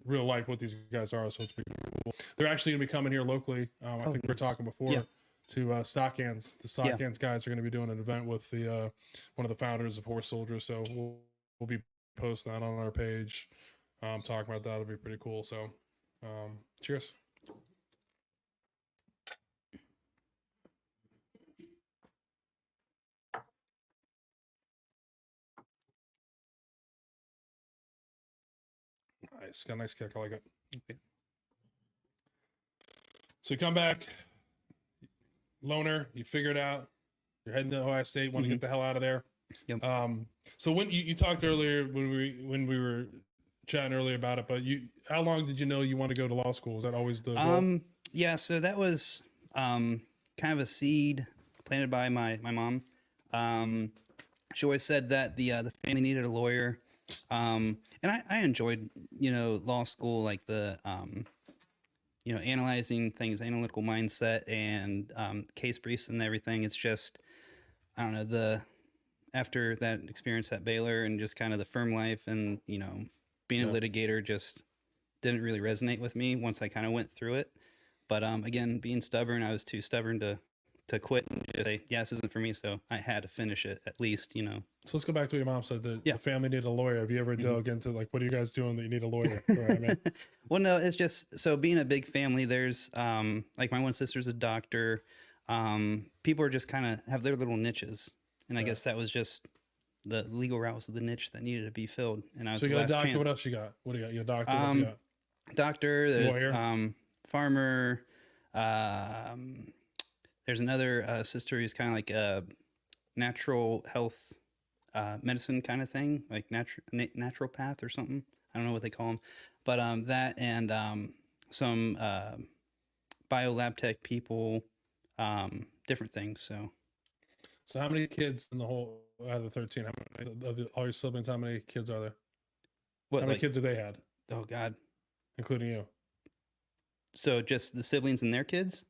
real life what these guys are. So it's pretty cool. They're actually going to be coming here locally. I think we were talking before to Stock Hands. The Stock Hands guys are going to be doing an event with the one of the founders of Horse Soldiers. So we'll be posting that on our page. Talking about that. It'll be pretty cool. So cheers. Nice. Got a nice kick. I like it. Okay. So you come back, loner, you figure it out. You're heading to Ohio State, want to get the hell out of there. Yep. So when you talked earlier when we were chatting earlier about it, but how long did you know you want to go to law school? Was that always the goal? Yeah, so that was kind of a seed planted by my mom. She always said that the family needed a lawyer. And I enjoyed, law school, like the, analyzing things, analytical mindset and case briefs and everything. It's just, I don't know, after that experience at Baylor and just kind of the firm life and, being a litigator just didn't really resonate with me once I kind of went through it. But again, being stubborn, I was too stubborn to quit and just say, yeah, this isn't for me. So I had to finish it at least, So let's go back to what your mom said. The family needed a lawyer. Have you ever dug into what are you guys doing that you need a lawyer? Well, no, it's just, so being a big family, there's like my one sister's a doctor. People are just kind of have their little niches. And I guess that was just the legal route was the niche that needed to be filled. And I was so you got a doctor. Chance. What else you got? What do you got? You got a doctor? What else you got? Doctor, there's lawyer, farmer, there's another sister who's kind of like a natural health medicine kind of thing, like naturopath or something. I don't know what they call them, but that and some biolab tech people, different things. So how many kids in the whole out of the 13? How many of all your siblings? How many kids are there? How many kids have they had? Oh God, including you. So just the siblings and their kids.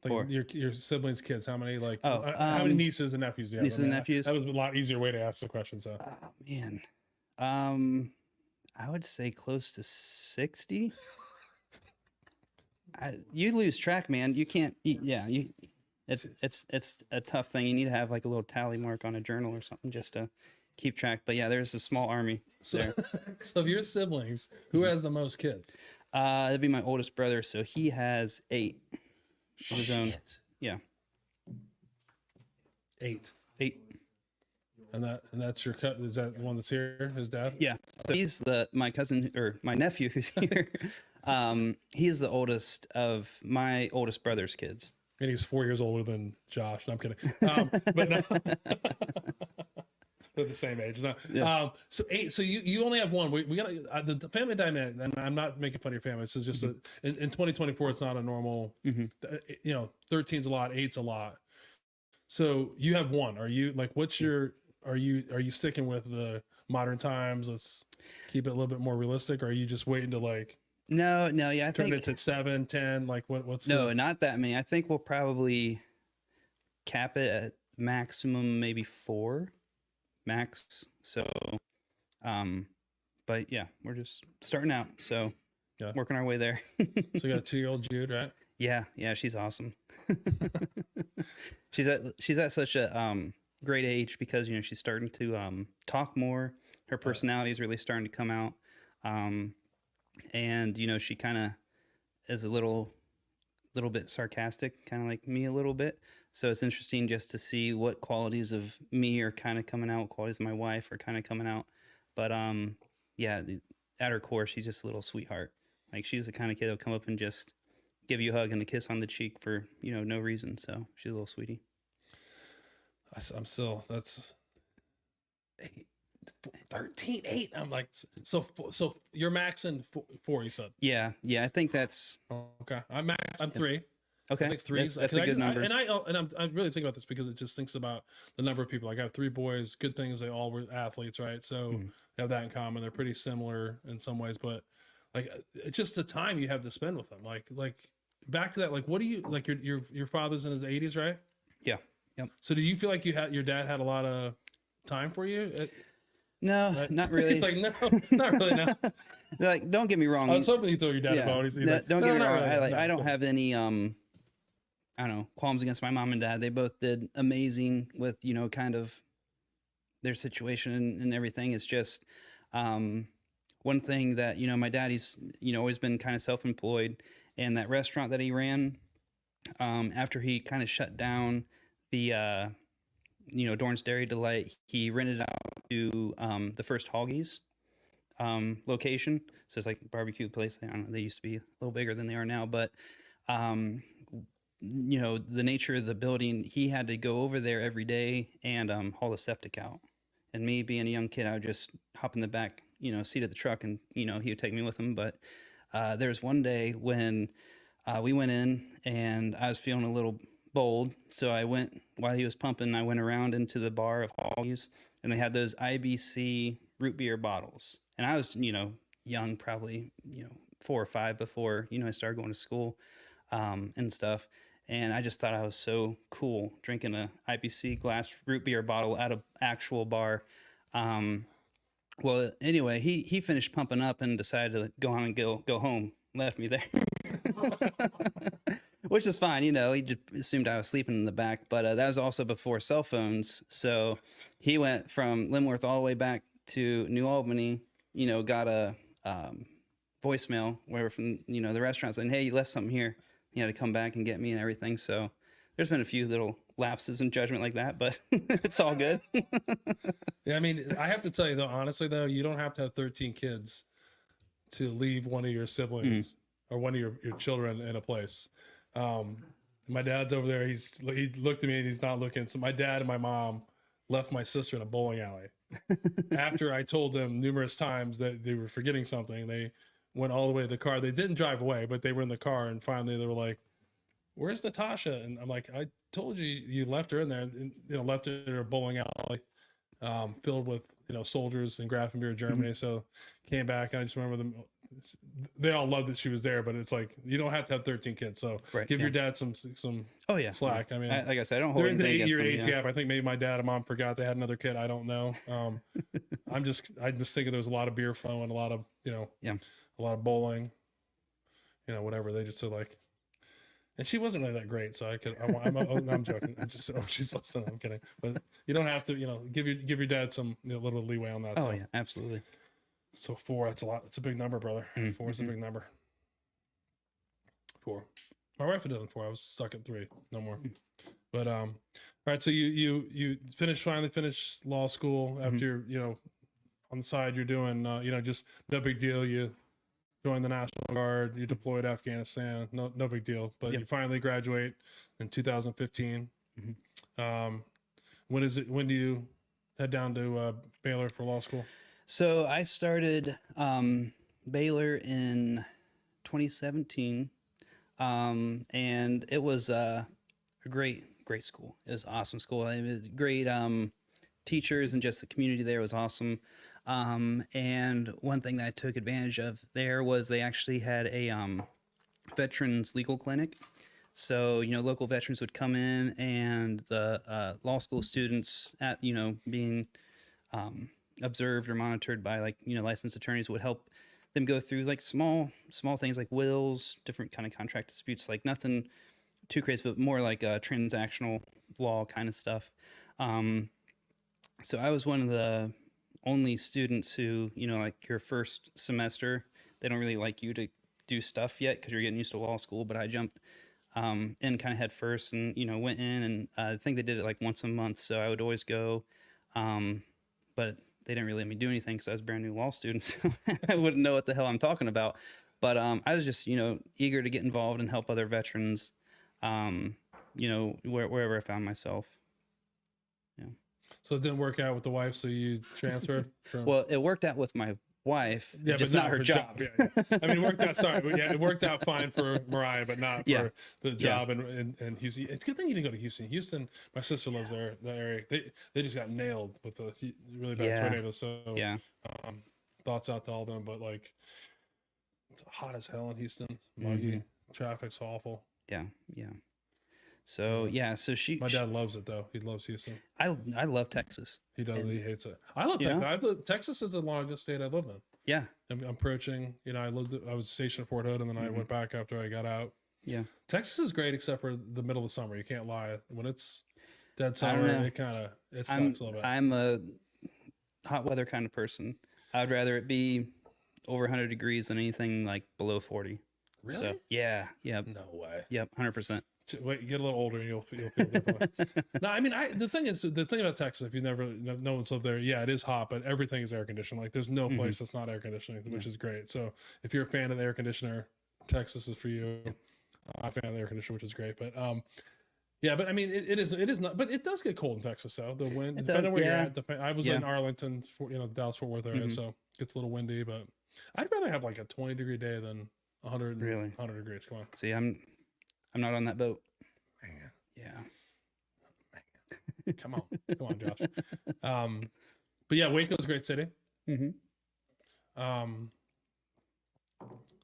Like your siblings' kids, how many how many nieces and nephews do you have? Nieces and nephews. That was a lot easier way to ask the question. So, oh man, I would say close to 60. You lose track, man. You can't. It's a tough thing. You need to have like a little tally mark on a journal or something just to keep track. But yeah, there's a small army there. So of your siblings, who has the most kids? That'd be my oldest brother. So he has 8. Of his own. Yeah. 8. And that's your cut. Is that the one that's here? His dad? Yeah. So he's my cousin or my nephew who's here. He's the oldest of my oldest brother's kids. And he's 4 years older than Josh. No, I'm kidding. But no. They're the same age. No. Yeah. So 8. So you only have one. We got the family dynamic. And I'm not making fun of your family. This is just in 2024. It's not a normal. 13's a lot. 8's a lot. So you have one. Are you like? What's your? Are you sticking with the modern times? Let's keep it a little bit more realistic. Or are you just waiting to like? No. Yeah, I turn think it to 7, 10. Like what's? No, not that many. I think we'll probably cap it at maximum maybe 4. Max. So but yeah, we're just starting out, so working our way there. So you got a 2-year-old Jude, right? Yeah, she's awesome. she's at such a great age because she's starting to talk more. Her personality is really starting to come out, and she kind of is a little bit sarcastic, kind of like me a little bit. So it's interesting just to see what qualities of me are kind of coming out, what qualities of my wife are kind of coming out. But at her core, she's just a little sweetheart. Like she's the kind of kid that'll come up and just give you a hug and a kiss on the cheek for no reason. So she's a little sweetie. I'm still that's 8, 13, 8. I'm like so you're maxing 4. You said. Yeah. I think that's okay. I'm 3. Okay, I think 3 that's a good number. I'm really thinking about this because it just thinks about the number of people. Like I have 3 boys. Good things they all were athletes, right? So they have that in common. They're pretty similar in some ways, but like it's just the time you have to spend with them. Like back to that. Like what do you like? Your father's in his 80s, right? Yeah. Yep. So do you feel like your dad had a lot of time for you? No, Right? not really. He's like, no, not really. No. Like, don't get me wrong. I was hoping you throw your dad a Yeah. bone. He's No, like, don't no, get me not wrong. really. No, I don't cool. have any I don't know, qualms against my mom and dad. They both did amazing with, you know, kind of their situation and everything. It's just one thing that, you know, my dad, he's, you know, always been kind of self-employed, and that restaurant that he ran, after he kind of shut down the you know, Doran's Dairy Delight, he rented it out to the First Hoggies location. So it's like a barbecue place. I don't know, they used to be a little bigger than they are now, but you know, the nature of the building, he had to go over there every day and haul the septic out. And me being a young kid, I would just hop in the back, you know, seat of the truck, and, you know, he would take me with him. But there was one day when we went in and I was feeling a little bold. So I went, while he was pumping, I went around into the bar of Hoggies, and they had those IBC root beer bottles. And I was, you know, young, probably, you know, 4 or 5 before, you know, I started going to school and stuff. And I just thought I was so cool drinking a IBC glass root beer bottle at an actual bar. Well, anyway, he finished pumping up and decided to go on and go home. Left me there, which is fine. You know, he just assumed I was sleeping in the back. But that was also before cell phones, so he went from Limworth all the way back to New Albany. You know, got a voicemail where from, you know, the restaurant saying, "Hey, you left something here." He had to come back and get me and everything. So there's been a few little lapses in judgment like that, but it's all good. Yeah, I mean, I have to tell you though, honestly though, you don't have to have 13 kids to leave one of your siblings or one of your children in a place. My dad's over there. He looked at me and he's not looking. So my dad and my mom left my sister in a bowling alley. After I told them numerous times that they were forgetting something, they went all the way to the car. They didn't drive away, but they were in the car, and finally they were like, "Where's Natasha?" And I'm like, "I told you you left her in there, and, you know, left her in a bowling alley, filled with, you know, soldiers in Grafenbeer, Germany." So came back, and I just remember them. They all loved that she was there, but it's like, you don't have to have 13 kids. So Right, give yeah. your dad some Oh yeah, slack. yeah. I mean, Like I said, I don't hold there is an anything against 8-year them, age yeah. gap. I think maybe my dad and mom forgot they had another kid. I don't know. I'm just thinking there was a lot of beer flowing, a lot of, you know, Yeah. a lot of bowling, you know, whatever. They just said like, and she wasn't really that great. So I'm joking. I'm just, oh, she's listening. I'm kidding. But you don't have to, you know, give your dad some, you know, little leeway on that. Oh so. yeah, absolutely. So 4, that's a lot. It's a big number, brother. 4 is a big number. 4. My wife had done 4. I was stuck at 3. No more. But all right. So you finally finished law school after you're, you know, on the side you're doing, you know, just no big deal. You joined the National Guard. You deployed to Afghanistan. No big deal. But you finally graduate in 2015. When do you head down to Baylor for law school? So I started Baylor in 2017, and it was a great school. It was an awesome school. It was great teachers, and just the community there was awesome. And one thing that I took advantage of there was they actually had a veterans legal clinic. So, you know, local veterans would come in, and the law school students, at, you know, being observed or monitored by, like, you know, licensed attorneys, would help them go through like small things like wills, different kind of contract disputes, like nothing too crazy, but more like transactional law kind of stuff. So I was one of the only students who, you know, like your first semester, they don't really like you to do stuff yet because you're getting used to law school. But I jumped in kind of head first, and, you know, went in, and I think they did it like once a month. So I would always go, but they didn't really let me do anything because I was a brand new law student. So I wouldn't know what the hell I'm talking about. But I was just, you know, eager to get involved and help other veterans, you know, wherever I found myself. Yeah. So it didn't work out with the wife, so you transferred? Well, it worked out with my wife, Yeah, just but not her job. Yeah. I mean, it worked out. Sorry, yeah, it worked out fine for Mariah, but not for the job in Houston. It's a good thing you didn't go to Houston. Houston, my sister lives there, that area. They just got nailed with a really bad tornado. So thoughts out to all of them. But like, it's hot as hell in Houston. Muggy, traffic's awful. Yeah. So yeah, so My dad loves it though. He loves Houston. I love Texas. He does. And, He hates it. I love Texas. Texas is the longest state I lived in. Yeah. I'm approaching. You know, I was stationed at Fort Hood, and then I went back after I got out. Yeah. Texas is great except for the middle of summer. You can't lie. When it's dead summer, it sucks a little bit. I'm a hot weather kind of person. I'd rather it be over 100 degrees than anything like below 40. Really? So, yeah. Yep. No way. Yep. 100%. Wait, get a little older and you'll feel differently. No, I mean, the thing about Texas, if you no one's lived there, yeah, it is hot, but everything is air conditioned. Like there's no place that's not air conditioning, which is great. So if you're a fan of the air conditioner, Texas is for you. I'm a fan of the air conditioner, which is great. But yeah, but I mean, it is not, but it does get cold in Texas. So the wind, depending on where you're at. I was in Arlington, Dallas Fort Worth area, so it gets a little windy. But I'd rather have like a 20-degree day than 100 degrees. Come on. See, I'm not on that boat. Man. Yeah. Man. Come on, Josh. But yeah, Waco's a great city.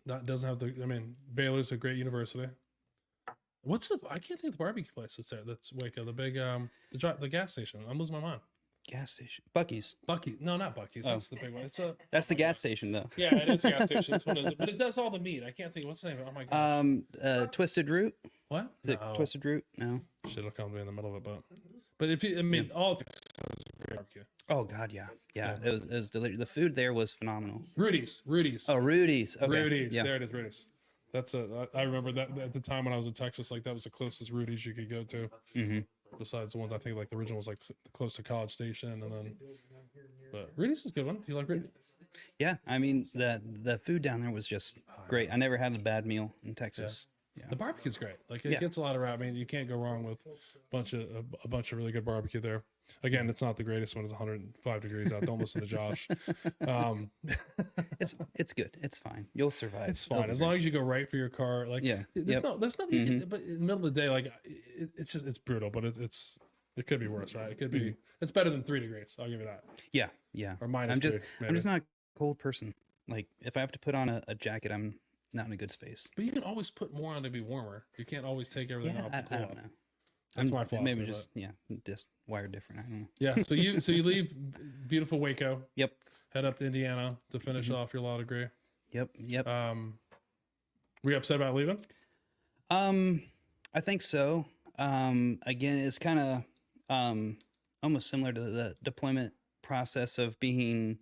That doesn't have Baylor's a great university. I can't think of the barbecue place that's there. That's Waco. The big, the gas station. I'm losing my mind. Gas station. Buc-ee's. No, not Buc-ee's. That's the big one. That's the gas station though. Yeah, it is a gas station. It's one of but it does all the meat. I can't think. What's the name of it? Oh my god. Twisted Root. What? Is it Twisted Root? No. Shit'll come to me in the middle of it, but if you, all barbecue. Oh god, yeah. It was delicious. The food there was phenomenal. Rudy's. Oh, Rudy's. Okay. Rudy's. Yeah. There it is. Rudy's. I remember that at the time when I was in Texas, like that was the closest Rudy's you could go to. Besides the ones I think like the original was like close to College Station, and then. But Rudy's is a good one. Do you like Rudy's? Yeah, I mean the food down there was just great. I never had a bad meal in Texas. Yeah. The barbecue's great. Like it gets a lot of rap. I mean, you can't go wrong with a bunch of really good barbecue there. Again, it's not the greatest when it's 105 degrees out. Don't listen to Josh. It's good. It's fine. You'll survive. It's fine as long as you go right for your car. Like there's nothing. But in the middle of the day, like it's brutal. But it could be worse, right? It could be. It's better than 3 degrees. I'll give you that. Yeah. Or minus I'm just 3, maybe. I'm just not a cold person. Like if I have to put on a jacket, I'm not in a good space. But you can always put more on to be warmer. You can't always take everything off. I don't know. That's my philosophy. Maybe just wired different. I don't know. Yeah. So you leave beautiful Waco. Yep. Head up to Indiana to finish off your law degree. Yep. Were you upset about leaving? I think so. Again, it's kind of almost similar to the deployment process of being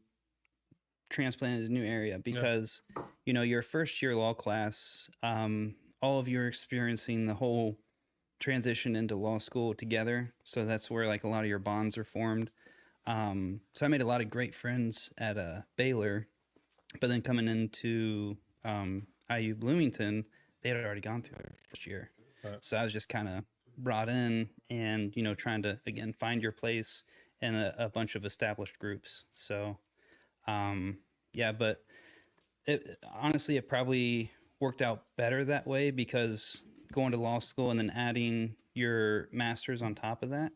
transplanted to a new area because your first year law class, all of you are experiencing the whole transition into law school together. So that's where like a lot of your bonds are formed. So I made a lot of great friends at Baylor, but then coming into IU Bloomington, they had already gone through their first year. Right. So I was just kind of brought in and, trying to, again, find your place in a bunch of established groups. So, but honestly, it probably worked out better that way because going to law school and then adding your master's on top of that,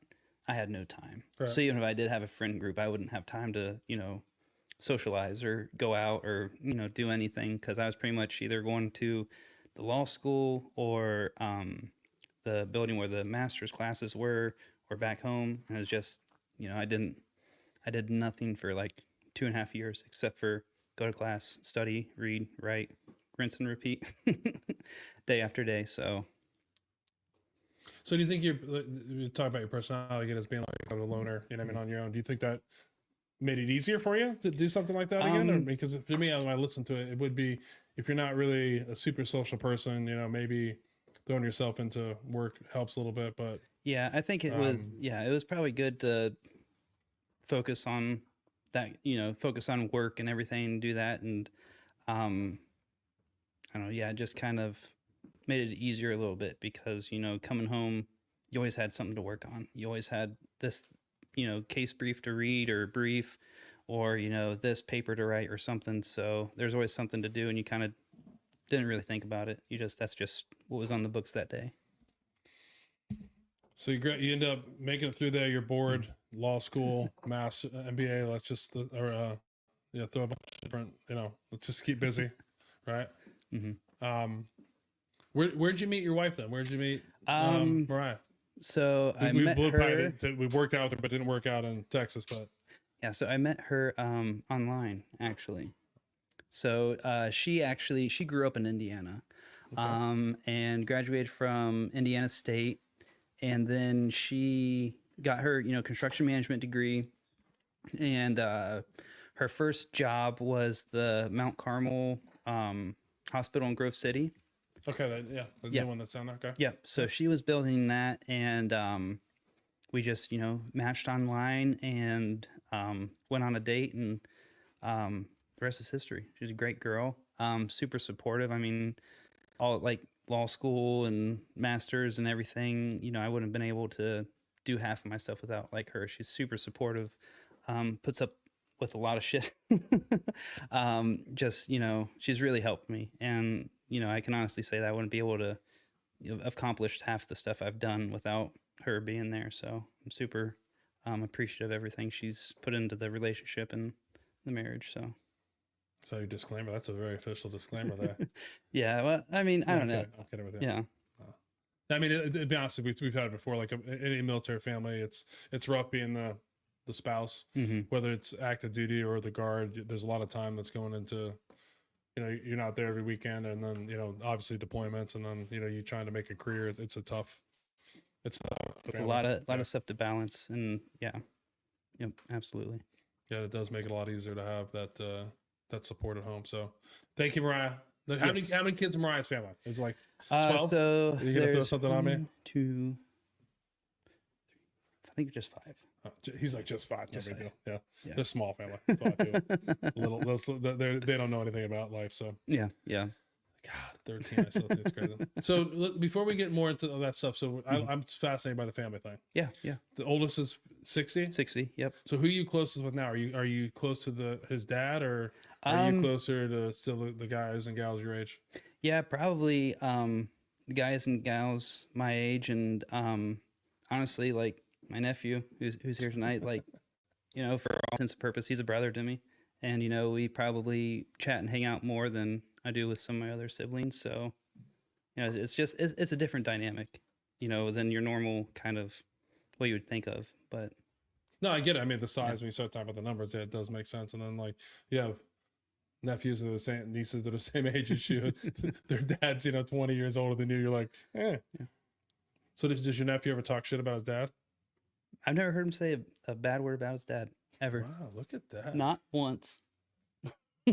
I had no time. Right. So even if I did have a friend group, I wouldn't have time to, socialize or go out or, do anything because I was pretty much either going to the law school or the building where the master's classes were or back home. And it was just, I did nothing for like 2.5 years except for go to class, study, read, write, rinse and repeat day after day. So do you think you talk about your personality again as being like a loner, on your own? Do you think that made it easier for you to do something like that again? Or because for me, when I listen to it, it would be if you're not really a super social person, maybe throwing yourself into work helps a little bit. But yeah, I think it was probably good to focus on that, focus on work and everything, do that. And I don't know. Yeah, it just kind of made it easier a little bit because, coming home, you always had something to work on. You always had this, case brief to read or brief or, this paper to write or something. So there's always something to do and you kind of didn't really think about it. That's just what was on the books that day. So you end up making it through there. You're bored, law school, mass, MBA. Let's just, throw a bunch of different, let's just keep busy. Right. Mm-hmm. Where'd you meet your wife then? Where'd you meet? Mariah? So I We met blew by her. it. We worked out with her, but didn't work out in Texas. But Yeah, so I met her online actually. So she grew up in Indiana, and graduated from Indiana State, and then she got her construction management degree, and her first job was the Mount Carmel Hospital in Grove City. okay, yeah, the Yeah. new one that's down there. Okay. Yep. So she was building that, and we just matched online and went on a date, and the rest is history. She's a great girl, super supportive. I mean, all like law school and masters and everything. I wouldn't have been able to do half of my stuff without like her. She's super supportive, puts up with a lot of shit. Just she's really helped me, and I can honestly say that I wouldn't be able to accomplish half the stuff I've done without her being there. So I'm super appreciative of everything she's put into the relationship and the marriage. So your disclaimer. That's a very official disclaimer there. Yeah, well, I mean, I don't know. I'm kidding with you. Yeah. I mean, to be honest, we've had it before. Like any military family, it's rough being the spouse, whether it's active duty or the guard. There's a lot of time that's going into, you're not there every weekend, and then obviously deployments, and then you trying to make a career. It's a tough. It's a lot of stuff to balance, and yeah, yep, absolutely. Yeah, it does make it a lot easier to have that support at home. So, thank you, Mariah. How many kids in Mariah's family? It's like 12. So are you gonna throw something on me? 1, 2, 3, I think just 5. Oh, he's like just 5. Just 5. Deal. Yeah, Yeah. they're a small family. They don't know anything about life. So yeah. God, 13. I still think it's crazy. So before we get more into all that stuff, so I'm fascinated by the family thing. Yeah. The oldest is 60. 60. Yep. So who are you closest with now? Are you close to his dad, or are you closer to still the guys and gals your age? Yeah, probably the guys and gals my age, and honestly, like my nephew who's here tonight, like for all intents and purposes, he's a brother to me, and we probably chat and hang out more than I do with some of my other siblings. So it's just it's a different dynamic, than your normal kind of what you would think of. But no, I get it. I mean, the size when you start talking about the numbers, yeah, it does make sense. And then like you have nephews that are the same, nieces that are the same age as you. Their dad's 20 years older than you. You're like, eh. Yeah. So does your nephew ever talk shit about his dad? I've never heard him say a bad word about his dad ever. Wow, look at that. Not once.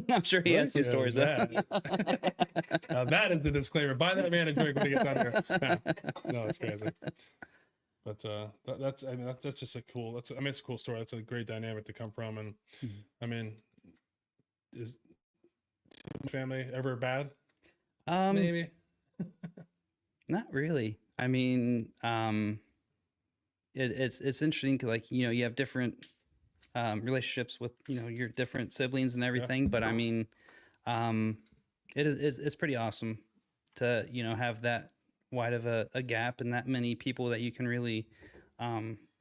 I'm sure he has some stories. Now that is a disclaimer. Buy that man a drink when he gets out here. No, it's crazy. But that's just a cool. It's a cool story. That's a great dynamic to come from. And I mean, is family ever bad? Maybe. Not really. I mean, it's interesting. Like you have different relationships with your different siblings and everything. Yeah. But I mean, it's pretty awesome to have that wide of a gap and that many people that you can really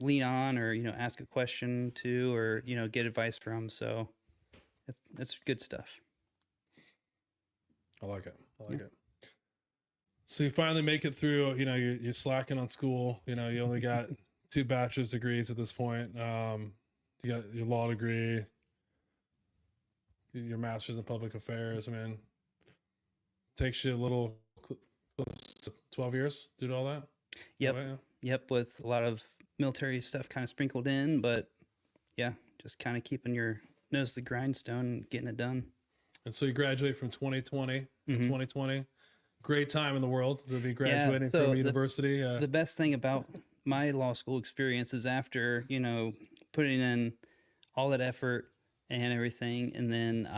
lean on, or ask a question to, or get advice from. So it's good stuff. I like it. It. So you finally make it through. You're slacking on school. You only got 2 bachelor's degrees at this point. You got your law degree, your master's in public affairs. I mean, takes you a little 12 years to do all that. Yep. With a lot of military stuff kind of sprinkled in, but yeah, just kind of keeping your nose to the grindstone and getting it done. And so you graduate from 2020. 2020, great time in the world to be graduating from university. The best thing about my law school experience is after putting in all that effort and everything, and then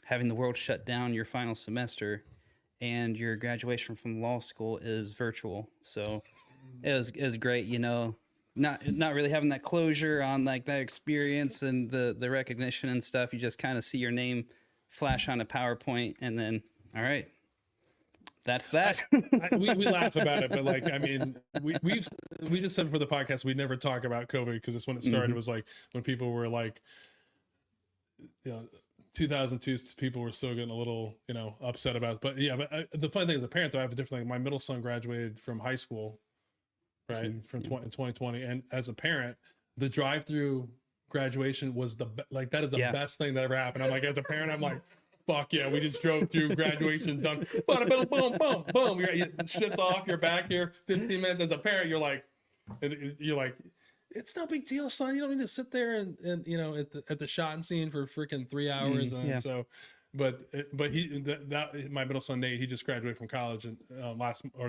having the world shut down your final semester, and your graduation from law school is virtual. So it was great, not really having that closure on like that experience and the recognition and stuff. You just kind of see your name flash on a PowerPoint, and then all right, that's that. we laugh about it, but like, I mean, we just said for the podcast, we never talk about COVID because it's when it started. It was like when people were like, 2002 people were still getting a little, upset about it. But yeah, but the funny thing as a parent, though, I have a different thing. My middle son graduated from high school, right, from 2020. And as a parent, the drive-through graduation was like, that is the best thing that ever happened. I'm like, as a parent, I'm like, fuck yeah, we just drove through graduation, done. Boom, boom, boom, boom, boom. Shit's off, you're back here 15 minutes. As a parent, you're like, it's no big deal, son. You don't need to sit there and at the shot scene for freaking 3 hours. So, but my middle son Nate, he just graduated from college and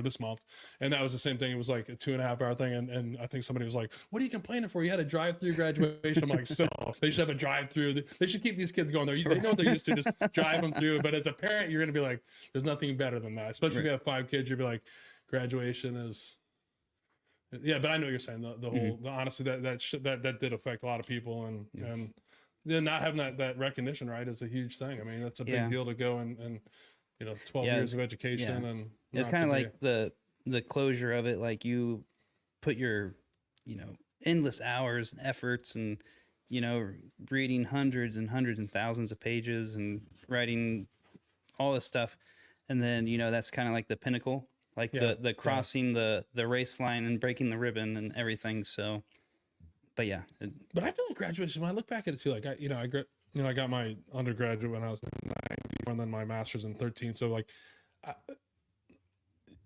this month, and that was the same thing. It was like a 2.5 hour thing, and I think somebody was like, "What are you complaining for? You had a drive-through graduation." I'm like, "So they should have a drive-through. They should keep these kids going there. They know what they're used to. Just drive them through." But as a parent, you're gonna be like, "There's nothing better than that." Especially if you have 5 kids, you'll be like, "Graduation is." Yeah, but I know what you're saying. The whole, honestly, that did affect a lot of people, and then not having that recognition, right, is a huge thing. I mean, that's a big deal to go and 12 years of education, and it's kind of like the closure of it. Like, you put your endless hours and efforts and reading hundreds and hundreds and thousands of pages and writing all this stuff, and then that's kind of like the pinnacle. Like the crossing the race line and breaking the ribbon and everything. So, but yeah. But I feel like graduation, when I look back at it too, like I got my undergraduate when I was 9, and then my master's in 13. So like, I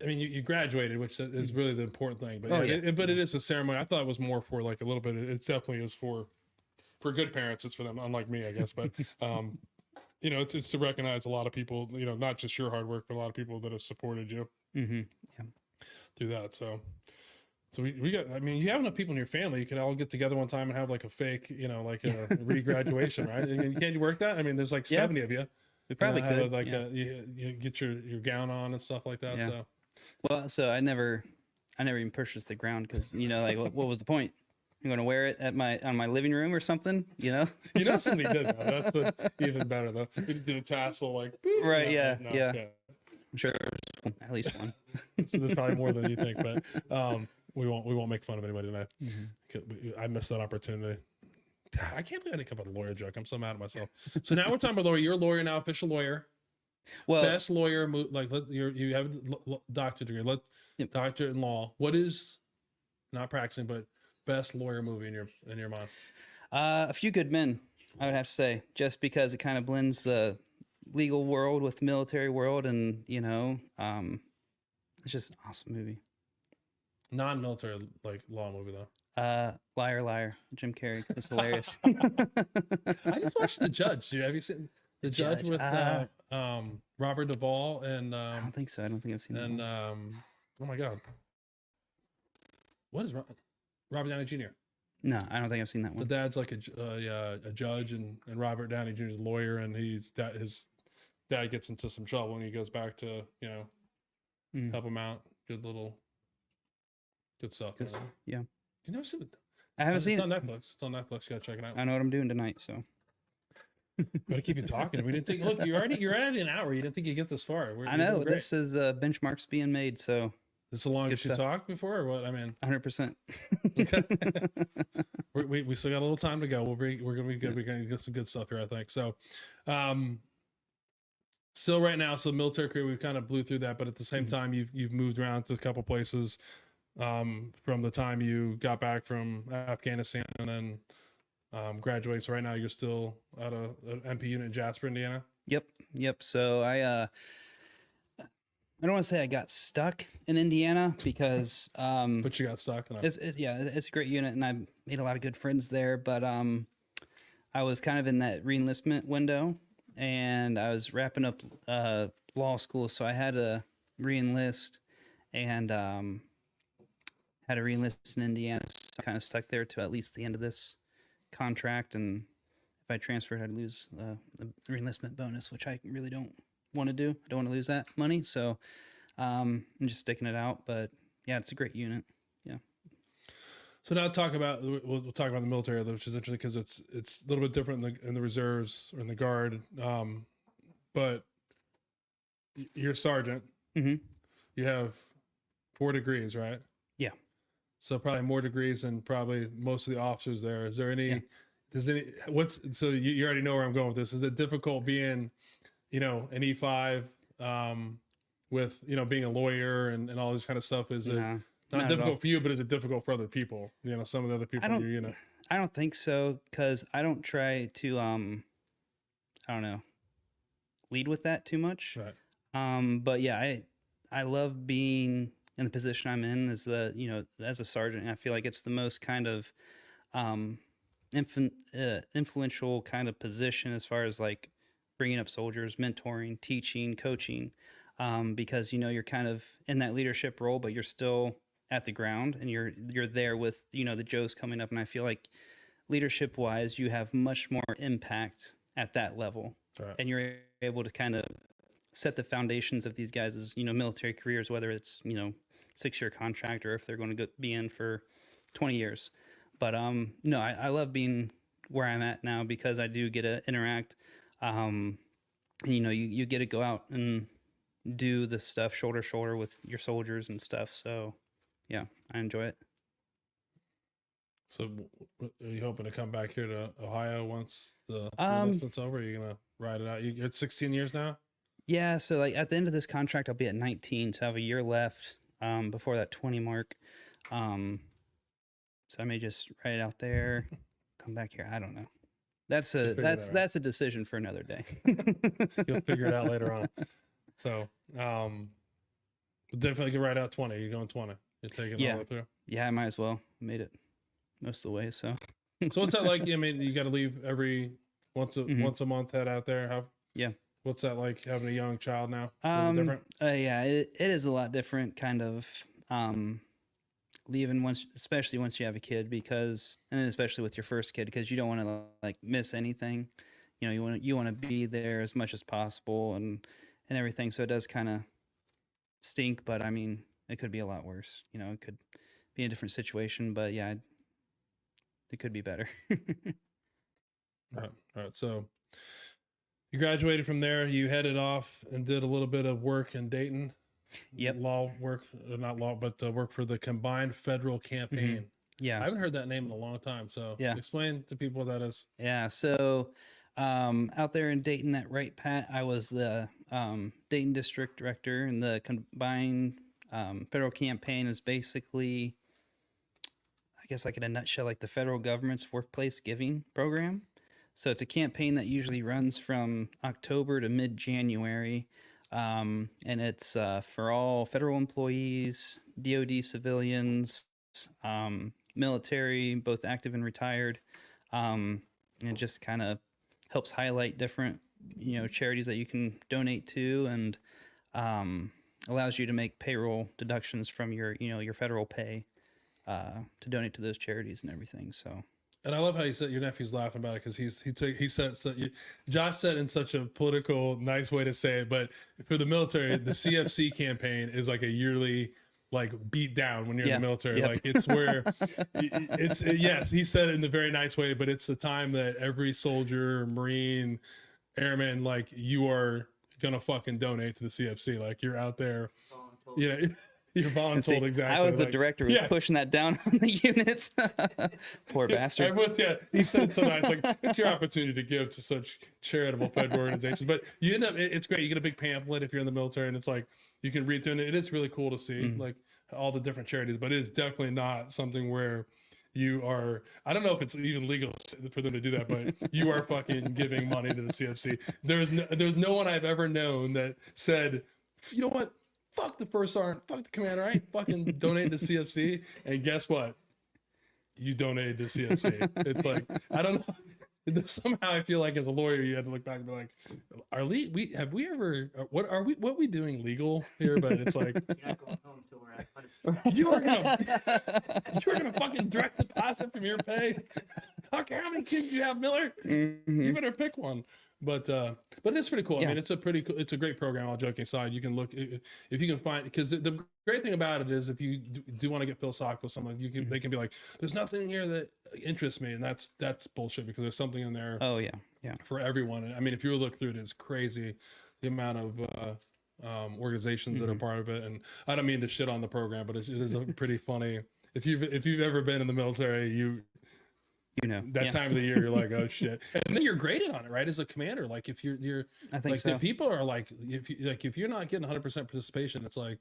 mean, you graduated, which is really the important thing. But but it is a ceremony. I thought it was more for like a little bit. It definitely is for good parents. It's for them, unlike me, I guess. But it's to recognize a lot of people. Not just your hard work, but a lot of people that have supported you. Through that. So we got, I mean, you have enough people in your family, you can all get together one time and have like a fake, like a re-graduation, right? I mean, can't you work that? I mean, there's like 70 of you. We probably could. Have like you get your gown on and stuff like that. So so I never even purchased the ground because like what was the point? I'm going to wear it on my living room or something, somebody did that. That's what's even better though. You did a tassel like boop, right. Yeah. I'm sure there's at least one. There's probably more than you think, but we won't make fun of anybody tonight. I missed that opportunity. I can't believe I didn't come up with a lawyer joke. I'm so mad at myself. So now we're talking about lawyer. You're a lawyer now, official lawyer. Well, best lawyer, like you have a doctorate degree. Doctorate in law. What is, not practicing, but best lawyer movie in your mind? A Few Good Men, I would have to say, just because it kind of blends the legal world with military world, and it's just an awesome movie. Non-military like law movie though. Liar Liar, Jim Carrey. It's hilarious. I just watched The Judge. Have you seen The Judge with Robert Duvall and I don't think so. I don't think I've seen and that. Oh my god, what is Robert Downey Jr.? No, I don't think I've seen that one. The dad's like a judge, and Robert Downey Jr. is a lawyer, and his dad gets into some trouble, and he goes back to help him out. Good stuff. Yeah. You never seen it? I haven't seen it. It's on Netflix. It's on Netflix. You gotta check it out. I know what I'm doing tonight, so. Gotta keep you talking. We didn't think. Look, you're already an hour. You didn't think you'd get this far. I know this is benchmarks being made, so. This is the longest you talked before, or what? I mean, 100%. Okay. we still got a little time to go. We're gonna be good. We're gonna get some good stuff here, I think. So, still right now, so the military career, we've kind of blew through that, but at the same time, you've moved around to a couple places. From the time you got back from Afghanistan and then graduated. So right now you're still at an MP unit in Jasper, Indiana. Yep. So I don't want to say I got stuck in Indiana because but you got stuck. It's a great unit, and I made a lot of good friends there. But I was kind of in that reenlistment window, and I was wrapping up law school, so I had to reenlist, and had to reenlist in Indiana. So I kind of stuck there to at least the end of this contract, and if I transferred, I'd lose the reenlistment bonus, which I really don't want to do. I don't want to lose that money, so I'm just sticking it out. But yeah, it's a great unit. Yeah. So now we'll talk about the military, which is interesting because it's a little bit different in the reserves or in the guard. But you're a sergeant. Mm-hmm. You have 4 degrees, right? Yeah. So probably more degrees than probably most of the officers there. Is there any so you already know where I'm going with this. Is it difficult being, an E5, with, being a lawyer and all this kind of stuff? Is it not difficult for you, but is it difficult for other people? Some of the other people in your unit. I don't think so, because I don't try to, I don't know, lead with that too much. Right. But yeah, I love being in the position I'm in as as a sergeant. I feel like it's the most kind of influential kind of position as far as like bringing up soldiers, mentoring, teaching, coaching, because you're kind of in that leadership role, but you're still at the ground and you're there with the Joes coming up, and I feel like leadership wise you have much more impact at that level. Right. And you're able to kind of set the foundations of these guys' military careers, whether it's 6-year contract or if they're going to be in for 20 years. But no, I love being where I'm at now because I do get to interact. And, you get to go out and do the stuff shoulder to shoulder with your soldiers and stuff. So yeah, I enjoy it. So are you hoping to come back here to Ohio once the enlistment's over? Are you going to ride it out? You're at 16 years now? Yeah. So like at the end of this contract, I'll be at 19. So I have a year left before that 20 mark. So I may just ride it out there, come back here. I don't know. That's a decision for another day. You'll figure it out later on. So definitely can ride out 20. You're going 20. You're taking all the way through. Yeah, I might as well. Made it most of the way. So what's that like? I mean, you got to leave every once a month, head out there. What's that like having a young child now? Different? Yeah, it is a lot different kind of leaving especially once you have a kid, and especially with your first kid, because you don't want to like miss anything. You want to be there as much as possible and everything. So it does kind of stink, but I mean, it could be a lot worse. It could be a different situation, but yeah, it could be better. All right. So you graduated from there. You headed off and did a little bit of work in Dayton. Yep. Law work, not law, but work for the Combined Federal Campaign. Mm-hmm. Yeah. I haven't heard that name in a long time. So explain to people what that is. Yeah. So out there in Dayton at Wright Pat, I was the Dayton District Director, and the Combined Federal Campaign is basically, I guess like in a nutshell, like the federal government's workplace giving program. So it's a campaign that usually runs from October to mid-January. And it's for all federal employees, DoD civilians, military, both active and retired. And it just kind of helps highlight different, charities that you can donate to, and allows you to make payroll deductions from your federal pay to donate to those charities and everything. So. And I love how you said your nephew's laughing about it, because he said Josh said in such a political, nice way to say it, but for the military, the CFC campaign is like a yearly like beat down when you're in the military. Yep. Like it's where yes, he said it in a very nice way, but it's the time that every soldier, Marine, airman, like you are gonna fucking donate to the CFC. Like you're out there, You're voluntold, exactly. I was the director who was pushing that down on the units. Poor bastard. He said so nice. Like, it's your opportunity to give to such charitable federal organizations. But you end up, it's great. You get a big pamphlet if you're in the military, and it's like, you can read through it. It is really cool to see, like, all the different charities. But it is definitely not something where you are, I don't know if it's even legal for them to do that, but you are fucking giving money to the CFC. There's no one I've ever known that said, you know what? Fuck the first sergeant, fuck the commander. I ain't fucking donating to CFC. And guess what? You donated to CFC. It's like, I don't know. Somehow I feel like as a lawyer, you had to look back and be like, what we doing legal here? But it's like, you're not going home until we're at 100%. You are gonna fucking direct deposit from your pay. I don't care how many kids you have, Miller. You better pick one. But it's pretty cool. I mean, it's a great program. All joking aside, you can look if you can find, because the great thing about it is if you do want to get philosophical with someone, they can be like, there's nothing here that interests me, and that's bullshit, because there's something in there. Oh yeah, for everyone. And I mean, if you look through it, it's crazy the amount of organizations that are part of it. And I don't mean to shit on the program, but it is a pretty funny. If you've ever been in the military, you that time of the year, you're like, oh shit. And then you're graded on it, right? As a commander, like if you're I think like so. the people are like, if you're not getting 100% participation, it's like,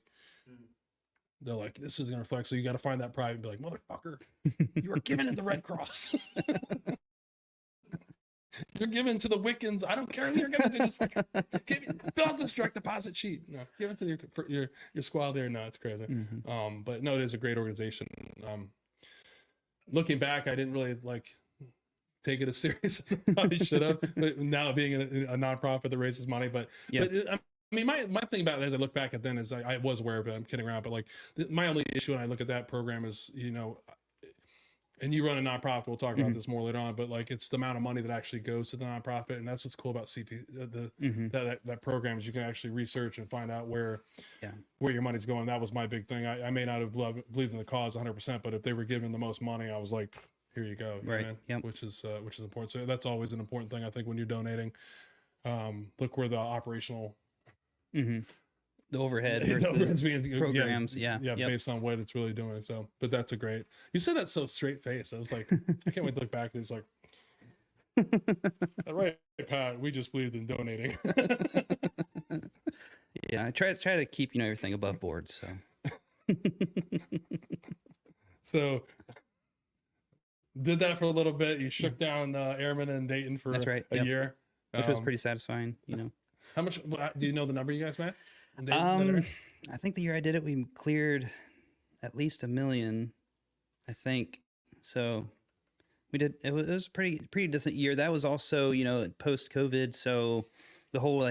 they're like, this is going to reflect. So you got to find that private and be like, motherfucker, you are given to the Red Cross. You're given to the Wiccans. I don't care who you're giving to. Just fucking fill out this direct deposit sheet. No, give it to your squad there. No, it's crazy. But no, it is a great organization. Looking back, I didn't really like take it as serious as I probably should have. But now being a nonprofit that raises money, but I mean, my thing about it as I look back at then is I was aware of it. I'm kidding around, but like my only issue when I look at that program is, and you run a nonprofit. We'll talk about this more later on, but like it's the amount of money that actually goes to the nonprofit, and that's what's cool about CP. That program is you can actually research and find out where your money's going. That was my big thing. I may not have believed in the cause 100%, but if they were giving the most money, I was like, here you go, which is important. So that's always an important thing, I think, when you're donating. Look where the operational. The overhead versus programs, based on what it's really doing. So, but that's a great. You said that so straight face. I was like, I can't wait to look back. It's like, right, Pat. We just believed in donating. Yeah, I try to keep everything above board. So did that for a little bit. You shook down Airmen in Dayton for a year, which was pretty satisfying. How much do you know the number you guys made? I think the year I did it, we cleared at least $1 million, I think. So we did. It was a pretty decent year. That was also post COVID, so the whole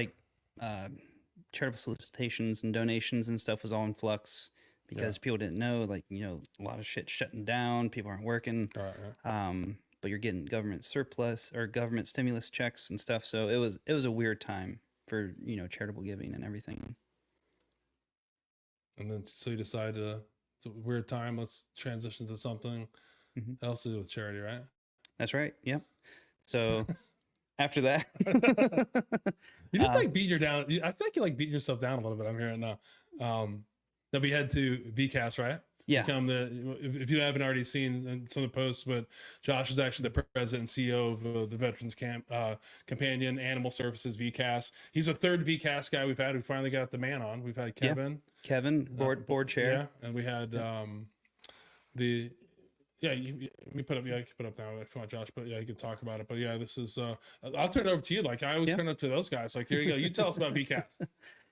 charitable solicitations and donations and stuff was all in flux because people didn't know, a lot of shit shutting down. People aren't working. But you're getting government surplus or government stimulus checks and stuff. So it was a weird time for charitable giving and everything. And then so you decide it's a weird time, let's transition to something else to do with charity, right? That's right. Yep. So after that, you just beat your down. I think you beating yourself down a little bit. I'm hearing now. That we head to VCAS, right? Yeah. If you haven't already seen some of the posts, but Josh is actually the president and CEO of the Veterans Companion Animal Services VCAS. He's the third VCAS guy we've had. We finally got the man on. We've had Kevin. Board chair. Yeah, and we had you can put up now if you want, Josh, but you can talk about it. But this is I'll turn it over to you. Like I always turn it up to those guys. Like here you go. You tell us about VCAS.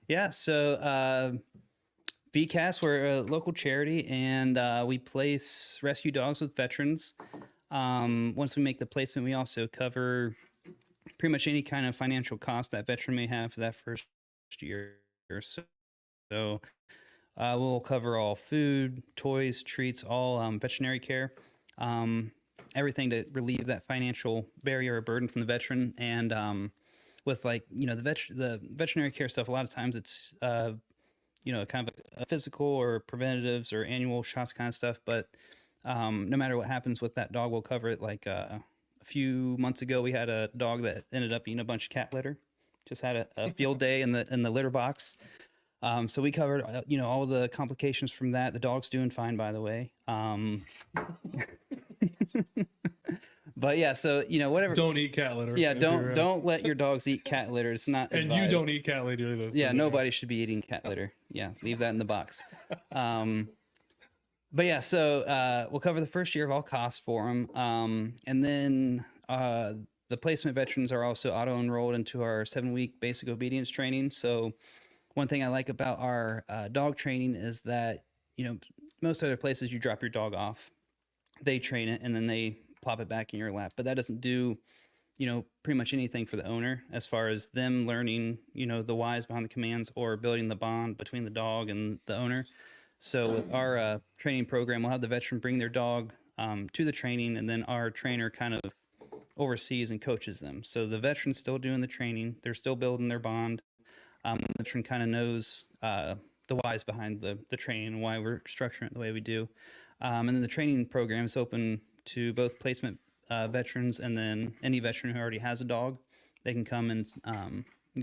Yeah, so VCAS, we're a local charity, and we place rescue dogs with veterans. Once we make the placement, we also cover pretty much any kind of financial cost that veteran may have for that first year or so. So we'll cover all food, toys, treats, all veterinary care, everything to relieve that financial barrier or burden from the veteran. And with the veterinary care stuff, a lot of times it's kind of a physical or preventatives or annual shots kind of stuff. But no matter what happens with that dog, we'll cover it. Like a few months ago, we had a dog that ended up eating a bunch of cat litter. Just had a field day in the litter box. So we covered, all the complications from that. The dog's doing fine, by the way. But yeah, so whatever. Don't eat cat litter. Yeah, don't let your dogs eat cat litter. It's not. And advised. You don't eat cat litter either. Yeah, nobody should be eating cat litter. Yeah, leave that in the box. But yeah, so we'll cover the first year of all costs for them, and then the placement veterans are also auto enrolled into our 7-week basic obedience training. So one thing I like about our dog training is that most other places you drop your dog off, they train it, and then they plop it back in your lap. But that doesn't do, pretty much anything for the owner as far as them learning, the whys behind the commands or building the bond between the dog and the owner. So with our training program, we'll have the veteran bring their dog to the training, and then our trainer kind of oversees and coaches them. So the veteran's still doing the training. They're still building their bond. The veteran kind of knows the whys behind the training and why we're structuring it the way we do. And then the training program is open to both placement veterans and then any veteran who already has a dog. They can come and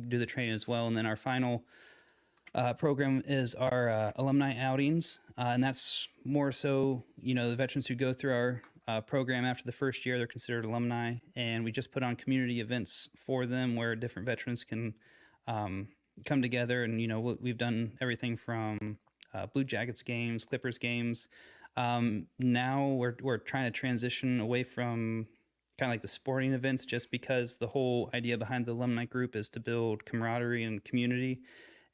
do the training as well. And then our final program is our alumni outings. And that's more so, the veterans who go through program after the first year. They're considered alumni, and we just put on community events for them where different veterans can come together. And we've done everything from Blue Jackets games, Clippers games. Now we're trying to transition away from kind of like the sporting events, just because the whole idea behind the alumni group is to build camaraderie and community.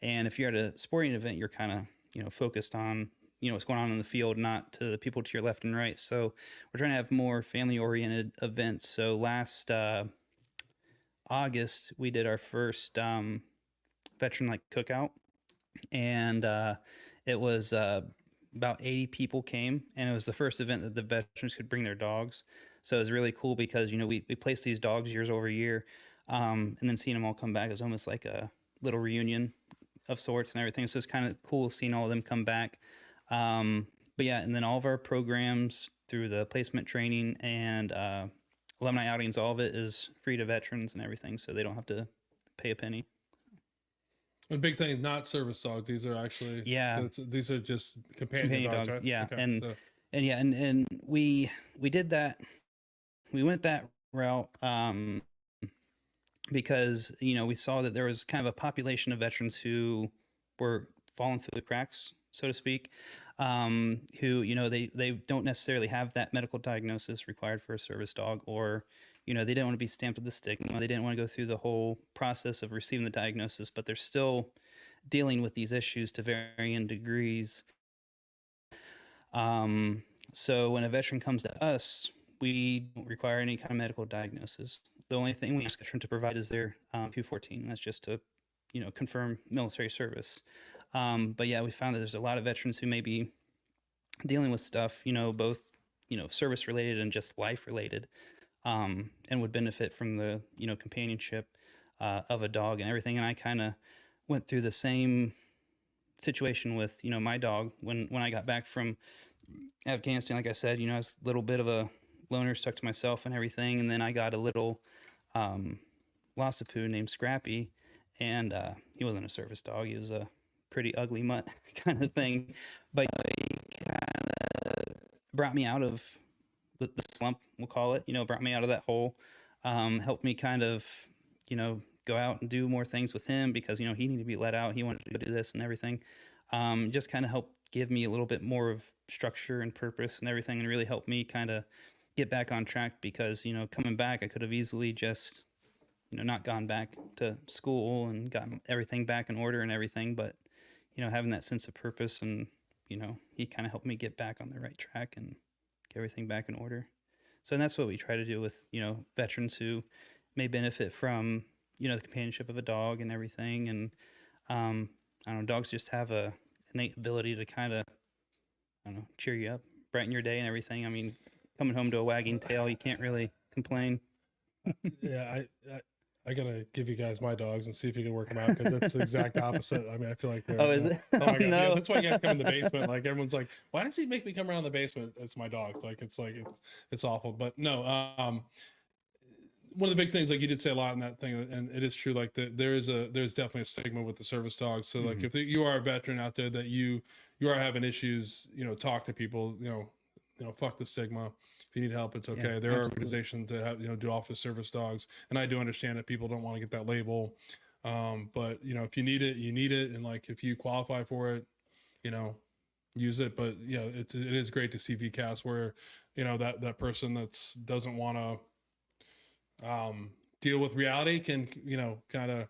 And if you're at a sporting event, you're kind of focused on what's going on in the field, not to the people to your left and right. So we're trying to have more family oriented events. So last August we did our first veteran like cookout, and it was about 80 people came, and it was the first event that the veterans could bring their dogs. So it was really cool because we placed these dogs years over year, and then seeing them all come back, it was almost like a little reunion of sorts and everything. So it's kind of cool seeing all of them come back. But yeah, and then all of our programs through the placement training and alumni outings, all of it is free to veterans and everything, so they don't have to pay a penny. A big thing, not service dogs. These are actually these are just companion dogs, right? Yeah, okay, and we did that. We went that route because we saw that there was kind of a population of veterans who were falling through the cracks, so to speak, who they don't necessarily have that medical diagnosis required for a service dog, or they didn't want to be stamped with the stigma. They didn't want to go through the whole process of receiving the diagnosis, but they're still dealing with these issues to varying degrees. So when a veteran comes to us, we don't require any kind of medical diagnosis. The only thing we ask a veteran to provide is their Q14. That's just to, confirm military service. But yeah, we found that there's a lot of veterans who may be dealing with stuff, both, service related and just life related, and would benefit from the, companionship of a dog and everything. And I kind of went through the same situation with, my dog when I got back from Afghanistan. Like I said, I was a little bit of a loner, stuck to myself and everything. And then I got a little Lossapoo named Scrappy, and he wasn't a service dog. He was a pretty ugly mutt kind of thing, but he kind of brought me out of the slump, we'll call it. Brought me out of that hole. Helped me kind of go out and do more things with him, because he needed to be let out. He wanted to do this and everything. Just kind of helped give me a little bit more of structure and purpose and everything, and really helped me kind of get back on track, because coming back, I could have easily just not gone back to school and gotten everything back in order and everything. But having that sense of purpose, and he kind of helped me get back on the right track and get everything back in order. So, and that's what we try to do with veterans who may benefit from the companionship of a dog and everything. And I don't know, dogs just have a innate ability to kind of cheer you up, brighten your day and everything. I mean, coming home to a wagging tail, you can't really complain. Yeah, I gotta give you guys my dogs and see if you can work them out, because it's the exact opposite. I mean, I feel like they're. Oh, is it? Oh my god! No. Yeah, that's why you guys come in the basement. Like, everyone's like, "Why does he make me come around the basement?" It's my dog. It's awful. But no, one of the big things, like you did say a lot in that thing, and it is true. Like there's definitely a stigma with the service dogs. So like if you are a veteran out there that you are having issues, talk to people. Fuck the stigma. If you need help, it's okay. Yeah, there are absolutely. organizations that have, do offer service dogs, and I do understand that people don't want to get that label. But if you need it, you need it, and like if you qualify for it, use it. But yeah, it is great to see VCAS where that person that's doesn't want to deal with reality can kind of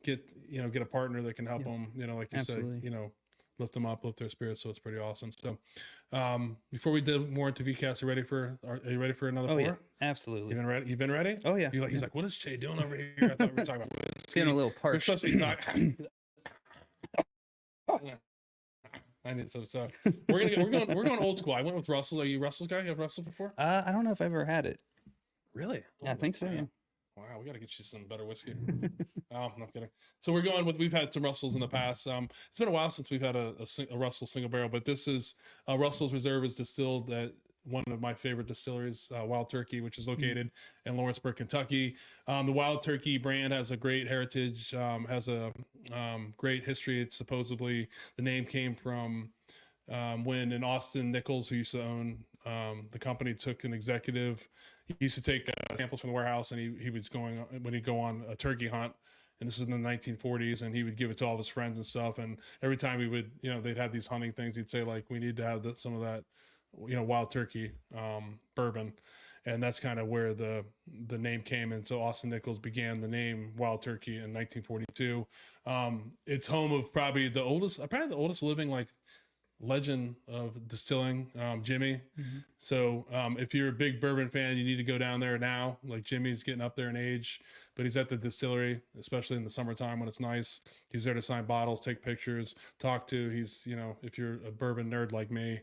get a partner that can help them. Like you Absolutely. said, lift them up, lift their spirits. So it's pretty awesome. So before we dive more into VCAS, are you ready for another pour? Yeah, absolutely. You've been ready? Oh yeah. He's like, what is Che doing over here? I thought we were talking about It's getting a little we're parched. supposed to be talking. I need some. So we're going old school. I went with Russell. Are you Russell's guy? You have Russell before? I don't know if I've ever had it. Really? Yeah, I think so. Yeah. Wow, we got to get you some better whiskey. Oh, I'm not kidding. So we've had some Russells in the past. It's been a while since we've had a Russell single barrel, but this is Russell's Reserve is distilled at one of my favorite distilleries, Wild Turkey, which is located in Lawrenceburg, Kentucky. The Wild Turkey brand has a great heritage, has a great history. It's supposedly the name came from when in Austin Nichols, who used to own The company took an executive. He used to take samples from the warehouse, and he was going when he'd go on a turkey hunt. And this was in the 1940s, and he would give it to all of his friends and stuff. And every time he would, they'd have these hunting things. He'd say like, "We need to have some of that, wild turkey bourbon." And that's kind of where the name came. And so Austin Nichols began the name Wild Turkey in 1942. It's home of probably the oldest living like legend of distilling, Jimmy. Mm-hmm. So if you're a big bourbon fan, you need to go down there now. Like Jimmy's getting up there in age, but he's at the distillery, especially in the summertime when it's nice. He's there to sign bottles, take pictures, talk to. He's, if you're a bourbon nerd like me,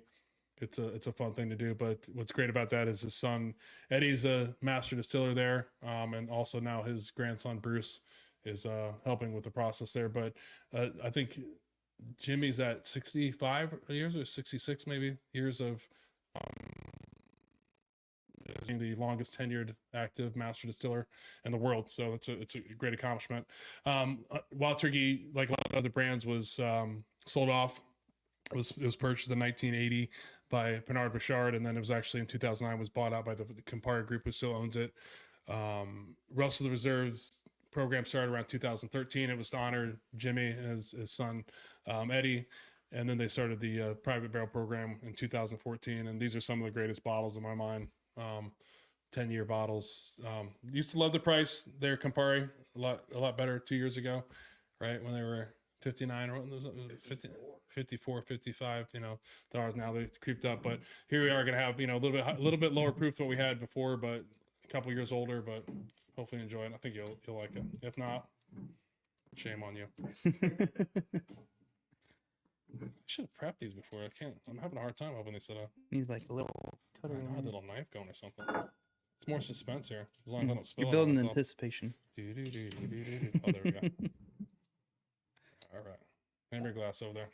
it's a fun thing to do. But what's great about that is his son Eddie's a master distiller there, and also now his grandson Bruce is helping with the process there. But I think Jimmy's at 65 years or 66 maybe years of being the longest tenured active master distiller in the world. So it's a great accomplishment. Wild Turkey, like a lot of other brands, was sold off. It was purchased in 1980 by Bernard Bouchard, and then it was actually in 2009 was bought out by the Campari Group, who still owns it. Russell the Reserves program started around 2013. It was to honor Jimmy and his son Eddie, and then they started the private barrel program in 2014. And these are some of the greatest bottles in my mind. 10-year bottles. Used to love the price. They're Campari a lot better 2 years ago, right, when they were 59 or 50, 54, 55, dollars. Now they creeped up, but here we are going to have, a little bit lower proof than what we had before, but a couple years older, but hopefully enjoy it. I think you'll like it. If not, shame on you. I should have prepped these before. I'm having a hard time opening this up. Need like a little I cutter. know, a little knife going or something. It's more suspense here. As long as I don't spill You're it building on myself. anticipation. Oh, there we go. All right. Hand your glass over there.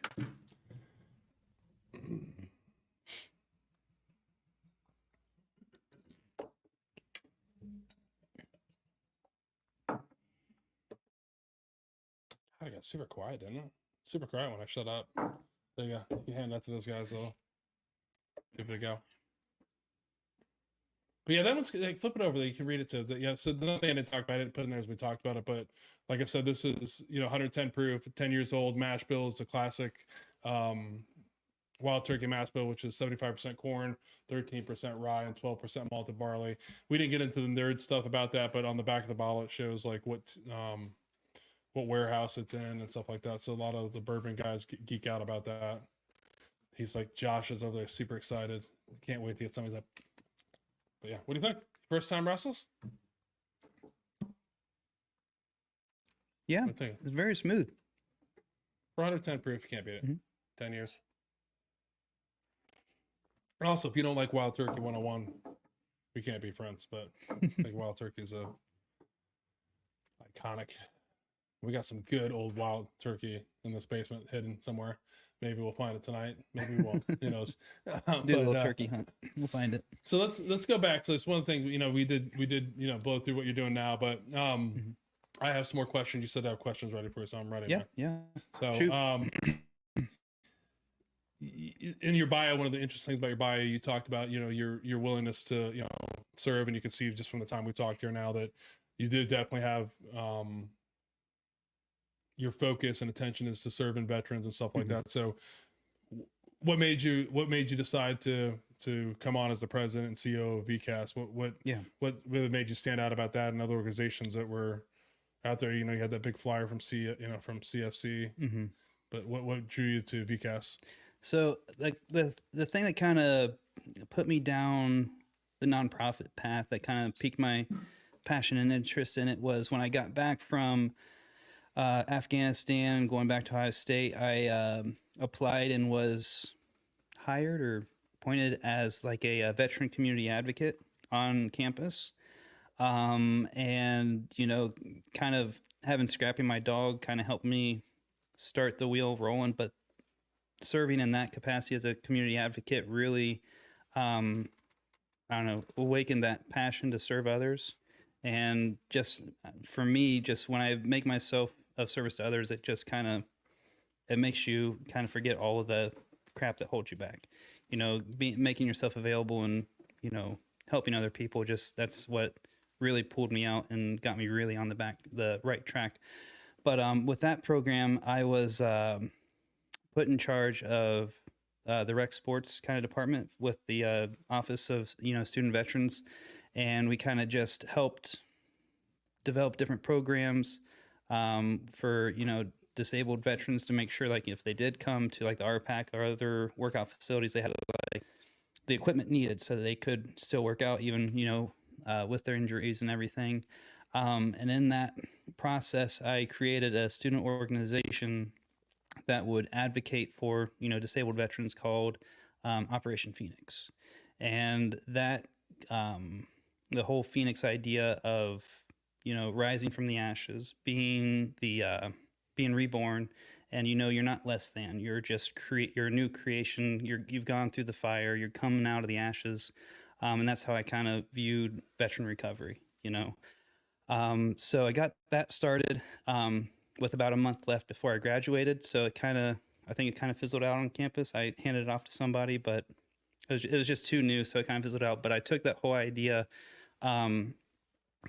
I got super quiet, didn't it? Super quiet when I shut up. There you go. You hand that to those guys, they'll give it a go. But yeah, that one's like, flip it over there. You can read it too. Yeah. So the other thing I didn't talk about, I didn't put in there as we talked about it, but like I said, this is 110 proof, 10 years old. Mash bill is a classic Wild Turkey mash bill, which is 75% corn, 13% rye, and 12% malted barley. We didn't get into the nerd stuff about that, but on the back of the bottle it shows like what warehouse it's in and stuff like that. So a lot of the bourbon guys geek out about that. He's like, Josh is over there super excited. Can't wait to get somebody's up. But yeah, what do you think? First time Brussels? Yeah, it's very smooth. 410 proof, you can't beat it. 10 years. And also, if you don't like Wild Turkey 101, we can't be friends, but I think Wild Turkey is iconic. We got some good old Wild Turkey in this basement hidden somewhere. Maybe we'll find it tonight. Maybe we won't. Who knows? Do a little turkey hunt. We'll find it. So let's go back. So it's one thing, we did blow through what you're doing now, but I have some more questions. You said I have questions ready for you, so I'm ready. Yeah. So in your bio, one of the interesting things about your bio, you talked about your willingness to serve, and you can see just from the time we talked here now that you did definitely have your focus and attention is to serving veterans and stuff like that. So what made you decide to come on as the president and CEO of VCAS? What really made you stand out about that and other organizations that were out there? You had that big flyer from CFC, but what drew you to VCAS? So like the thing that kind of put me down the nonprofit path, that kind of piqued my passion and interest in it, was when I got back from Afghanistan, going back to Ohio State. I applied and was hired or appointed as like a veteran community advocate on campus. And kind of having Scrappy, my dog, kind of helped me start the wheel rolling. But serving in that capacity as a community advocate really, awakened that passion to serve others. And just for me, just when I make myself of service to others, it just it makes you kind of forget all of the crap that holds you back. making yourself available and, helping other people. Just that's what really pulled me out and got me really on the right track. But with that program, I was put in charge of the rec sports kind of department with the Office of Student Veterans, and we kind of just helped develop different programs for disabled veterans to make sure, like, if they did come to like the RPAC or other workout facilities, they had like the equipment needed so that they could still work out even with their injuries and everything. And in that process, I created a student organization that would advocate for disabled veterans called Operation Phoenix, and that the whole Phoenix idea of rising from the ashes, being reborn, and you're not less than, you're just you're a new creation, you've gone through the fire, you're coming out of the ashes, and that's how I kind of viewed veteran recovery. So I got that started with about a month left before I graduated. So I think it kind of fizzled out on campus. I handed it off to somebody, but it was just too new, so it kind of fizzled out. But I took that whole idea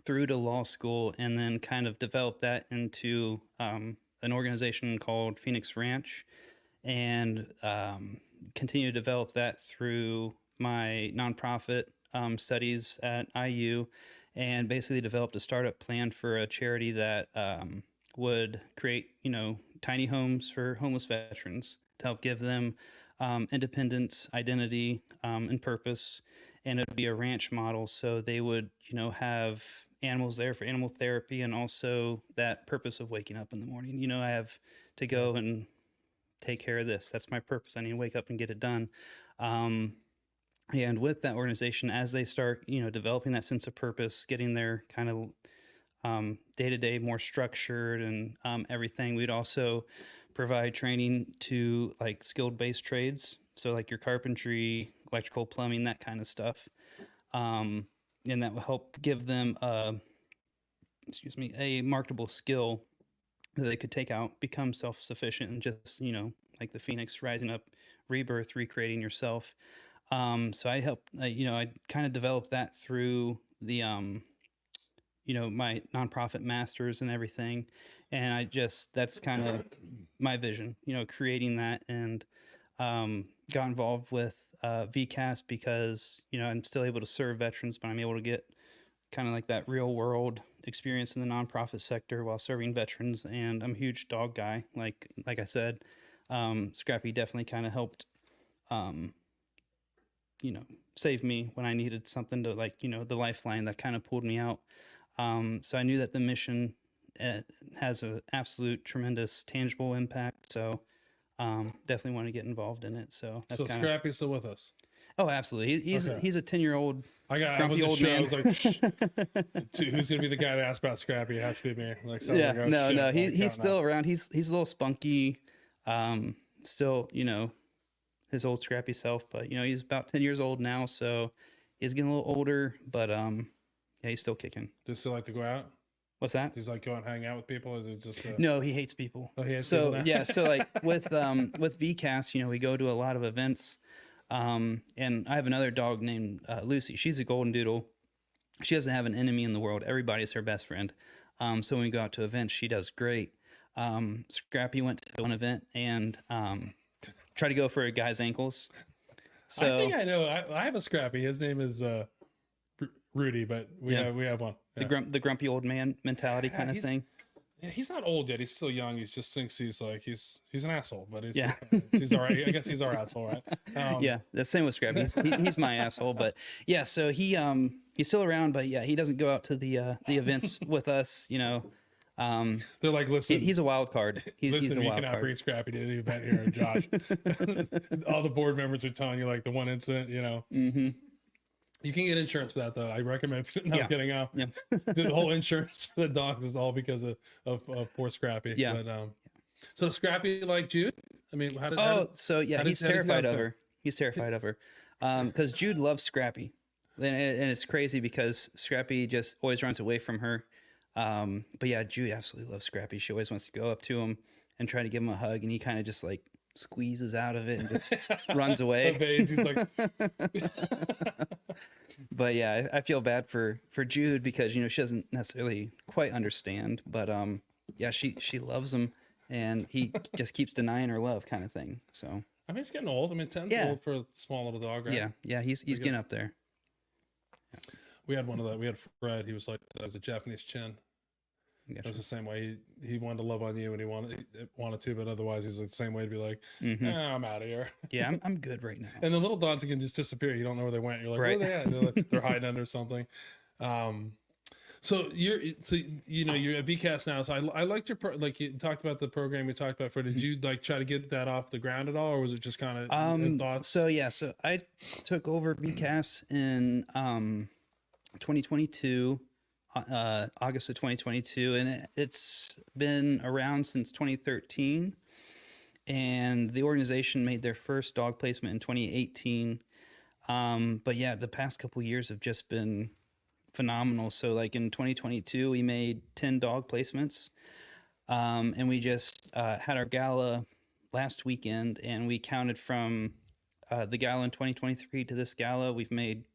through to law school, and then kind of developed that into an organization called Phoenix Ranch, and continue to develop that through my nonprofit studies at IU, and basically developed a startup plan for a charity that would create, tiny homes for homeless veterans to help give them independence, identity, and purpose. And it would be a ranch model, so they would, have animals there for animal therapy, and also that purpose of waking up in the morning. I have to go and take care of this. That's my purpose. I need to wake up and get it done. And with that organization, as they start, developing that sense of purpose, getting their kind of day-to-day more structured and everything, we'd also provide training to like skilled-based trades. So like your carpentry, electrical, plumbing, that kind of stuff. And that will help give them a marketable skill that they could take out, become self-sufficient, and just, like the Phoenix rising up, rebirth, recreating yourself. So I helped, I kind of developed that through the, my nonprofit masters and everything. And that's kind of my vision, creating that, and got involved with VCAS because, I'm still able to serve veterans, but I'm able to get kind of like that real world experience in the nonprofit sector while serving veterans. And I'm a huge dog guy. Like I said, Scrappy definitely kind of helped, save me when I needed something to, like, the lifeline that kind of pulled me out. So I knew that the mission has an absolute tremendous tangible impact. So definitely want to get involved in it. So that's Scrappy's still with us. Oh, absolutely. He's a 10-year-old. I was old sure. man. I was like, Shh. Who's gonna be the guy to ask about Scrappy? It has to be me. Like, yeah, like, oh, no, shit. he's still around. He's a little spunky, still, his old Scrappy self, but he's about 10 years old now, so he's getting a little older, but yeah, he's still kicking. Does he still like to go out? What's that? He's like go and hang out with people? Is it just No, he hates people. Oh, he hates so people now? yeah, so like with VCAS, we go to a lot of events. And I have another dog named Lucy. She's a golden doodle. She doesn't have an enemy in the world. Everybody's her best friend. So when we go out to events, she does great. Scrappy went to one event and tried to go for a guy's ankles. So I think I know. I have a Scrappy. His name is Rudy, but we have one. Yeah. The grumpy old man mentality kind of thing. Yeah, he's not old yet. He's still young. He just thinks he's like he's an asshole, but he's all right. I guess he's our asshole, right? Yeah, the same with Scrappy. He's my asshole, but yeah. So he's still around, but yeah, he doesn't go out to the events with us. They're like, listen, he's a wild card. He's a you wild cannot card. bring Scrappy to any event here, Josh. All the board members are telling you like the one incident, Mm-hmm. You can get insurance for that, though. I recommend not getting out. Yeah. The whole insurance for the dogs is all because of poor Scrappy. Yeah. But, so does Scrappy like Jude? I mean, he's terrified of her. He's terrified of her because Jude loves Scrappy. And it's crazy because Scrappy just always runs away from her. But yeah, Jude absolutely loves Scrappy. She always wants to go up to him and try to give him a hug. And he kind of just like squeezes out of it and just runs away. Evades. He's like, But yeah, I feel bad for Jude because, you know, she doesn't necessarily quite understand, but yeah, she loves him, and he just keeps denying her love, kind of thing. So I mean, he's getting old. I mean, 10's Yeah. old for a small little dog, right? yeah, he's getting up there. We had one of that. We had Fred. He was like, that was a Japanese chin. It Gotcha. was the same way. He wanted to love on you, and he wanted to, but otherwise he's like the same way to be like, I'm out of here. Yeah, I'm good right now. And the little dogs can just disappear. You don't know where they went. You're like, Right. where are they at? They're, like, they're hiding under something. So you're at VCAS now. So I liked your like you talked about the program we talked about. Did you like try to get that off the ground at all, or was it just kind of thoughts? So yeah, so I took over BCAS in 2022, August of 2022, and it's been around since 2013. And the organization made their first dog placement in 2018. But yeah, the past couple years have just been phenomenal. So like in 2022, we made 10 dog placements, and we just had our gala last weekend, and we counted from the gala in 2023 to this gala, we've made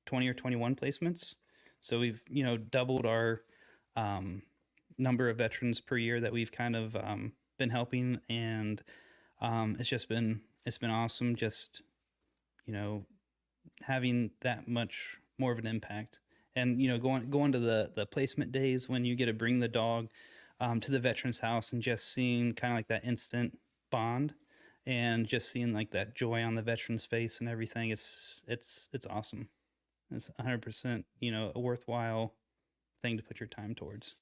20 or 21 placements. So we've, you know, doubled our number of veterans per year that we've kind of been helping, and it's been awesome, just, you know, having that much more of an impact. And, you know, going to the placement days when you get to bring the dog to the veterans house and just seeing kind of like that instant bond, and just seeing like that joy on the veteran's face and everything, it's awesome. It's 100%, you know, a worthwhile thing to put your time towards.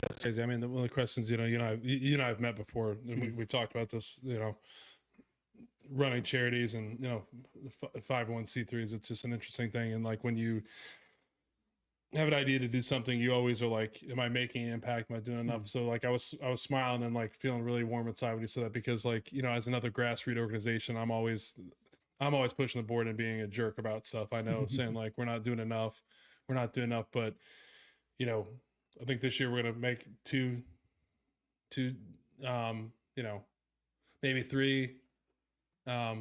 That's crazy. I mean, one of the questions, you and I have met before, and we talked about this, you know, running charities and, you know, 501c3s. It's just an interesting thing. And like when you have an idea to do something, you always are like, am I making an impact? Am I doing enough? So like I was smiling and like feeling really warm inside when you said that, because like, you know, as another grassroots organization, I'm always pushing the board and being a jerk about stuff. I know, saying like, we're not doing enough, but you know, I think this year we're going to make two, you know, maybe 3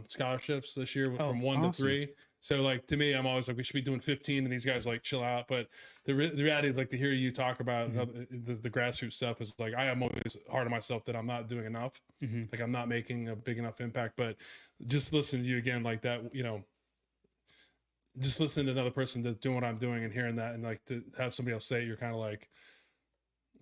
scholarships this year, from 1 to 3. So like, to me, I'm always like, we should be doing 15, and these guys like chill out. But the reality is, like, to hear you talk about the grassroots stuff is like, I am always hard on myself that I'm not doing enough. Like I'm not making a big enough impact. But just listening to you again like that, you know, just listening to another person that's doing what I'm doing and hearing that, and like to have somebody else say it, you're kind of like,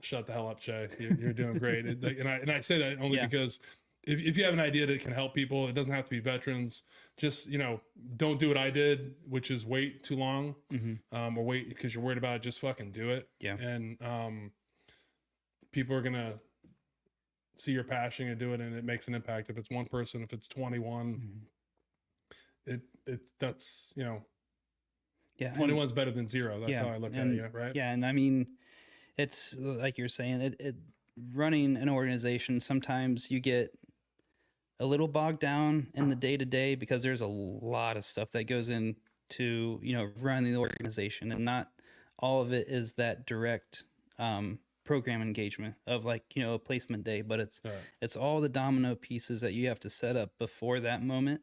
shut the hell up, Jay. You're doing great. And I say that only because if you have an idea that can help people, it doesn't have to be veterans. Just, you know, don't do what I did, which is wait too long, or wait because you're worried about it. Just fucking do it. Yeah. And people are gonna see your passion and do it, and it makes an impact. If it's one person, if it's 21, that's, you know, 21's better than 0. That's how I look at it, right? Yeah, and I mean, it's like you're saying, it running an organization, sometimes you get a little bogged down in the day-to-day because there's a lot of stuff that goes into, you know, running the organization, and not all of it is that direct program engagement of like, you know, a placement day, but it's all the domino pieces that you have to set up before that moment.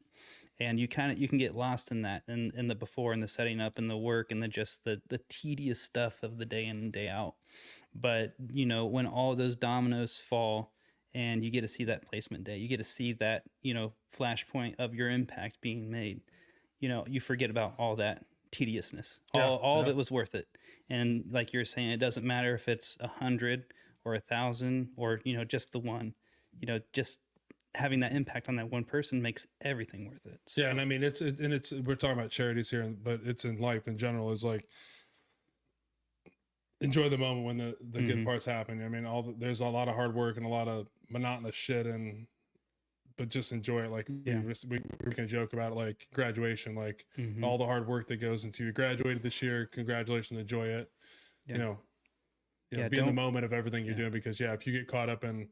And you can get lost in that, in the before, and the setting up, and the work, and the tedious stuff of the day in and day out. But, you know, when all those dominoes fall and you get to see that placement day, you get to see that, you know, flashpoint of your impact being made, you know, you forget about all that tediousness. All of it was worth it. And like you're saying, it doesn't matter if it's 100 or 1,000 or, you know, just the one, you know, just having that impact on that one person makes everything worth it. So. Yeah. And I mean, we're talking about charities here, but it's in life in general, is like, enjoy the moment when the good parts happen. I mean, there's a lot of hard work and a lot of monotonous shit, but just enjoy it. Like we can joke about it, like graduation, like all the hard work that goes into, you graduated this year, congratulations, enjoy it. You know, be in the moment of everything you're doing, because if you get caught up in,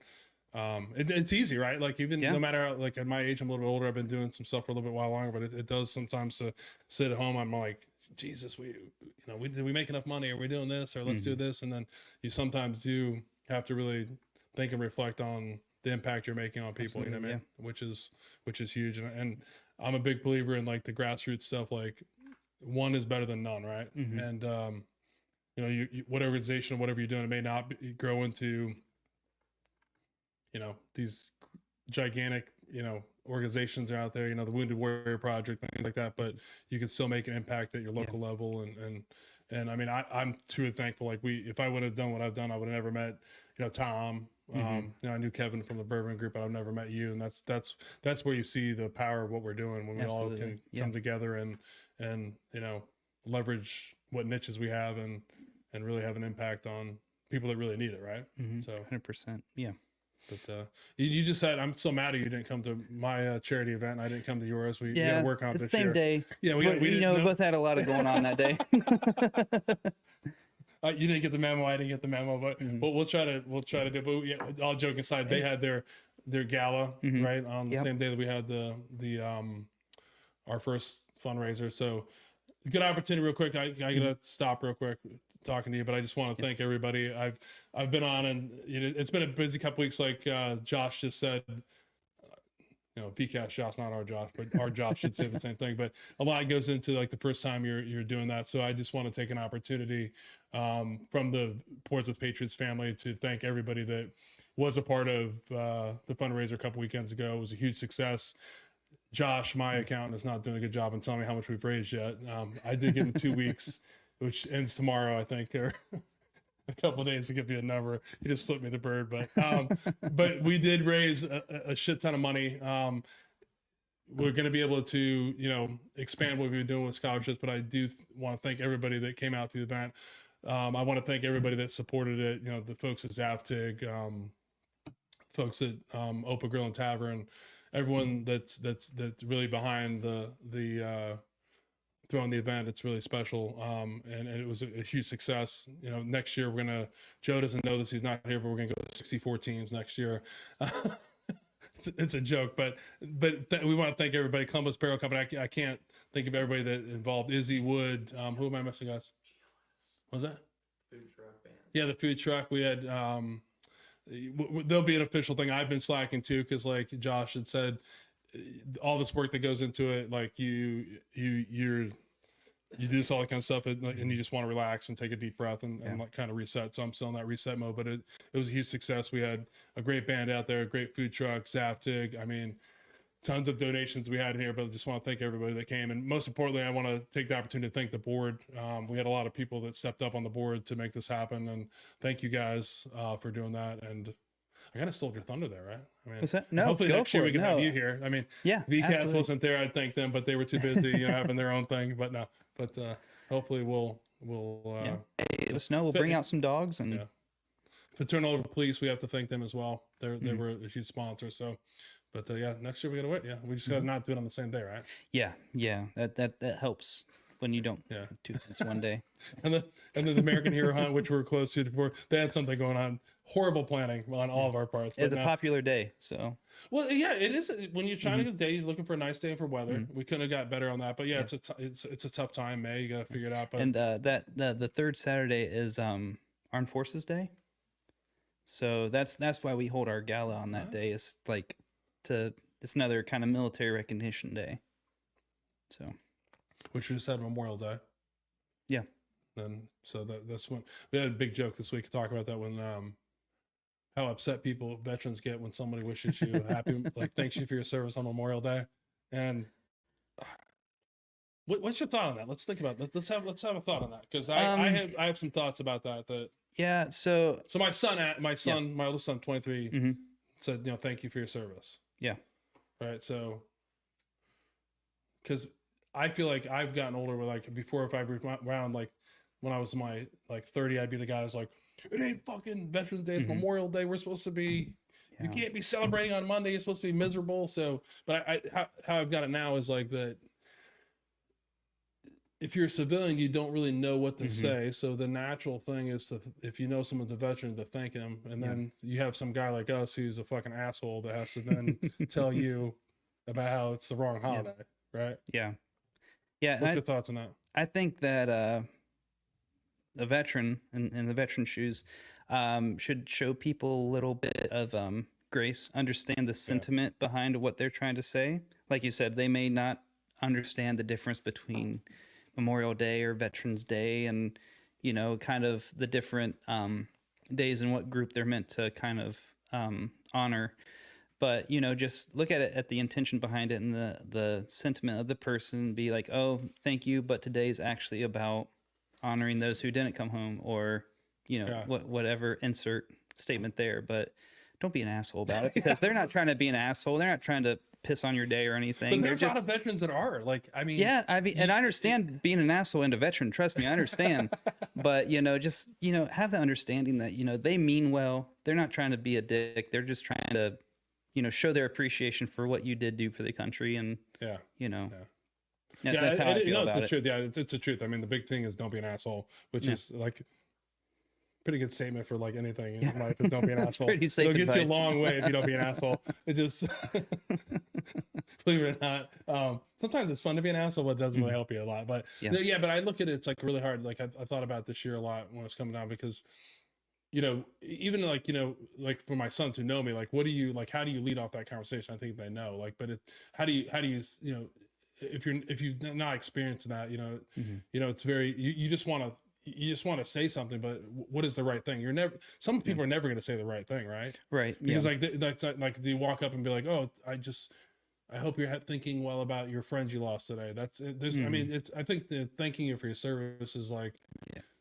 it's easy, right? Like even no matter, like at my age, I'm a little bit older, I've been doing some stuff for a little bit while longer, but it does sometimes to sit at home. I'm like, Jesus, did we make enough money? Are we doing this? Or let's do this. And then you sometimes do have to really think and reflect on the impact you're making on people. Absolutely, You know what I mean? Which is huge. And I'm a big believer in like the grassroots stuff. Like one is better than none, right? And you know, what organization, whatever you're doing, it may not grow into, you know, these gigantic, you know, organizations are out there, you know, the Wounded Warrior Project, things like that, but you can still make an impact at your local level. And I mean, I'm truly thankful. Like if I would have done what I've done, I would have never met, you know, Tom. You know, I knew Kevin from the Bourbon Group, but I've never met you. And that's where you see the power of what we're doing when we all can come together and, you know, leverage what niches we have and really have an impact on people that really need it. Right. So 100%. Yeah. But you just said, I'm so mad at you didn't come to my charity event. And I didn't come to yours. We got to work on it this same year. day. Yeah, we both had a lot of going on that day. You didn't get the memo. I didn't get the memo, but we'll try to do. But yeah, all joking aside, they had their gala right on the same day that we had the our first fundraiser. So good opportunity. Real quick, I gotta stop real quick talking to you, but I just want to thank everybody. I've been on, and you know, it's been a busy couple weeks. Like Josh just said, you know, VCAS Josh, not our Josh, but our Josh should say the same thing. But a lot goes into like the first time you're doing that. So I just want to take an opportunity from the Boards with Patriots family to thank everybody that was a part of the fundraiser a couple weekends ago. It was a huge success. Josh, my accountant, is not doing a good job in telling me how much we've raised yet. I did give him 2 weeks, which ends tomorrow, I think, or a couple of days to give you a number. He just slipped me the bird, but we did raise a shit ton of money. We're going to be able to, you know, expand what we've been doing with scholarships, but I do want to thank everybody that came out to the event. I want to thank everybody that supported it. You know, the folks at Zaftig, folks at Opa Grill and Tavern, everyone that's really behind the throwing the event. It's really special. And it was a huge success. You know, next year Joe doesn't know this, he's not here, but we're gonna go to 64 teams next year. It's a joke, but we want to thank everybody. Columbus Barrel Company. I can't think of everybody that involved. Izzy Wood. Who am I missing, guys? What was that? Food truck band. Yeah, the food truck. We had there'll be an official thing. I've been slacking too, because like Josh had said, all this work that goes into it, like you do this all that kind of stuff, and you just want to relax and take a deep breath and like kind of reset. So I'm still in that reset mode, but it was a huge success. We had a great band out there, a great food truck, Zaftig. I mean, tons of donations we had in here, but I just want to thank everybody that came. And most importantly, I want to take the opportunity to thank the board. We had a lot of people that stepped up on the board to make this happen. And thank you guys for doing that. And I kind of stole your thunder there, right? I mean, What's that? No, hopefully next year we can have you here. I mean, VCAS absolutely. wasn't there. I'd thank them, but they were too busy, you know, having their own thing. But no, hopefully we'll let us know. We'll bring out some dogs and Fraternal Police. We have to thank them as well. They were a huge sponsor. So, but next year we gotta wait. Yeah, we just gotta not do it on the same day, right? Yeah. That helps when you don't do two things one day. And then the American Hero Hunt, which we were close to before, they had something going on. Horrible planning on all of our parts. It's a popular day, so. Well, yeah, it is. When you're trying to get a day, you're looking for a nice day for weather. We couldn't have got better on that, but it's a tough time. May, you gotta figure it out. But and the third Saturday is Armed Forces Day, so that's why we hold our gala on that day. Is like it's another kind of military recognition day. So, which we just had Memorial Day. Yeah. And so that's when we had a big joke this week talking about that, when how upset veterans get when somebody wishes you happy, like thanks you for your service on Memorial Day. And what's your thought on that? Let's think about that. Let's have a thought on that, because I have some thoughts about that. Yeah. So my oldest son, 23, said, you know, thank you for your service. Yeah. Right. So, because I feel like I've gotten older, where like before, if I around like when I was my like 30, I'd be the guy who's like, it ain't fucking Veterans Day, it's Memorial Day. We're supposed to be, you can't be celebrating on Monday. You're supposed to be miserable. So, but how I've got it now is like that. If you're a civilian, you don't really know what to say. So the natural thing is to, if you know someone's a veteran, to thank him. And then you have some guy like us who's a fucking asshole that has to then tell you about how it's the wrong holiday. Right. Yeah. What's your thoughts on that? I think that a veteran in the veteran shoes should show people a little bit of grace, understand the sentiment behind what they're trying to say. Like you said, they may not understand the difference between Memorial Day or Veterans Day, and kind of the different days and what group they're meant to kind of honor. But just look at it at the intention behind it and the sentiment of the person. Be like, oh, thank you, but today's actually about honoring those who didn't come home, or whatever, insert statement there. But don't be an asshole about it, because they're not trying to be an asshole. They're not trying to piss on your day or anything. But there's a lot of veterans that are like, I mean, and I understand being an asshole into veteran. Trust me, I understand. But just have the understanding that they mean well. They're not trying to be a dick. They're just trying to show their appreciation for what you did do for the country. And that's how I feel about it. Truth. Yeah, it's the truth. I mean, the big thing is don't be an asshole, which is like pretty good statement for like anything in life, is don't be an asshole. It'll get you a long way if you don't be an asshole. It just believe it or not, sometimes it's fun to be an asshole, but it doesn't really help you a lot. But but I look at it, it's like really hard. Like I thought about this year a lot when it was coming down, because even like like for my sons who know me, like what do you like, how do you lead off that conversation? I think they know, like, but how do you if you're not experiencing that, it's very, you just want to say something, but what is the right thing? Some people are never going to say the right thing, right? Because that's like you walk up and be like, oh, I hope you're thinking well about your friends you lost today. I mean, I think the thanking you for your service is like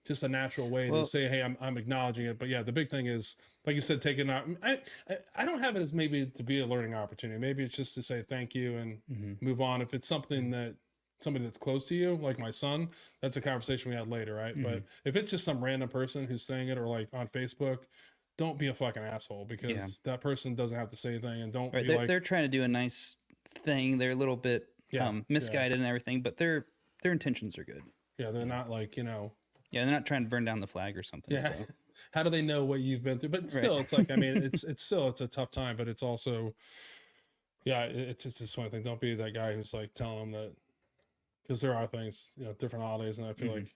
just a natural way to say, hey, I'm acknowledging it. But the big thing is, like you said, taking out. I don't have it as maybe to be a learning opportunity. Maybe it's just to say thank you and move on. If it's something that somebody that's close to you, like my son, that's a conversation we had later, right? But if it's just some random person who's saying it, or like on Facebook, don't be a fucking asshole, because that person doesn't have to say anything, and don't be they're trying to do a nice thing. They're a little bit misguided and everything, but their intentions are good. Yeah, they're not like they're not trying to burn down the flag or something. Yeah. So. How do they know what you've been through? But still, it's like, I mean, it's a tough time, but it's also, it's just one thing. Don't be that guy who's like telling them that, because there are things, different holidays, and I feel like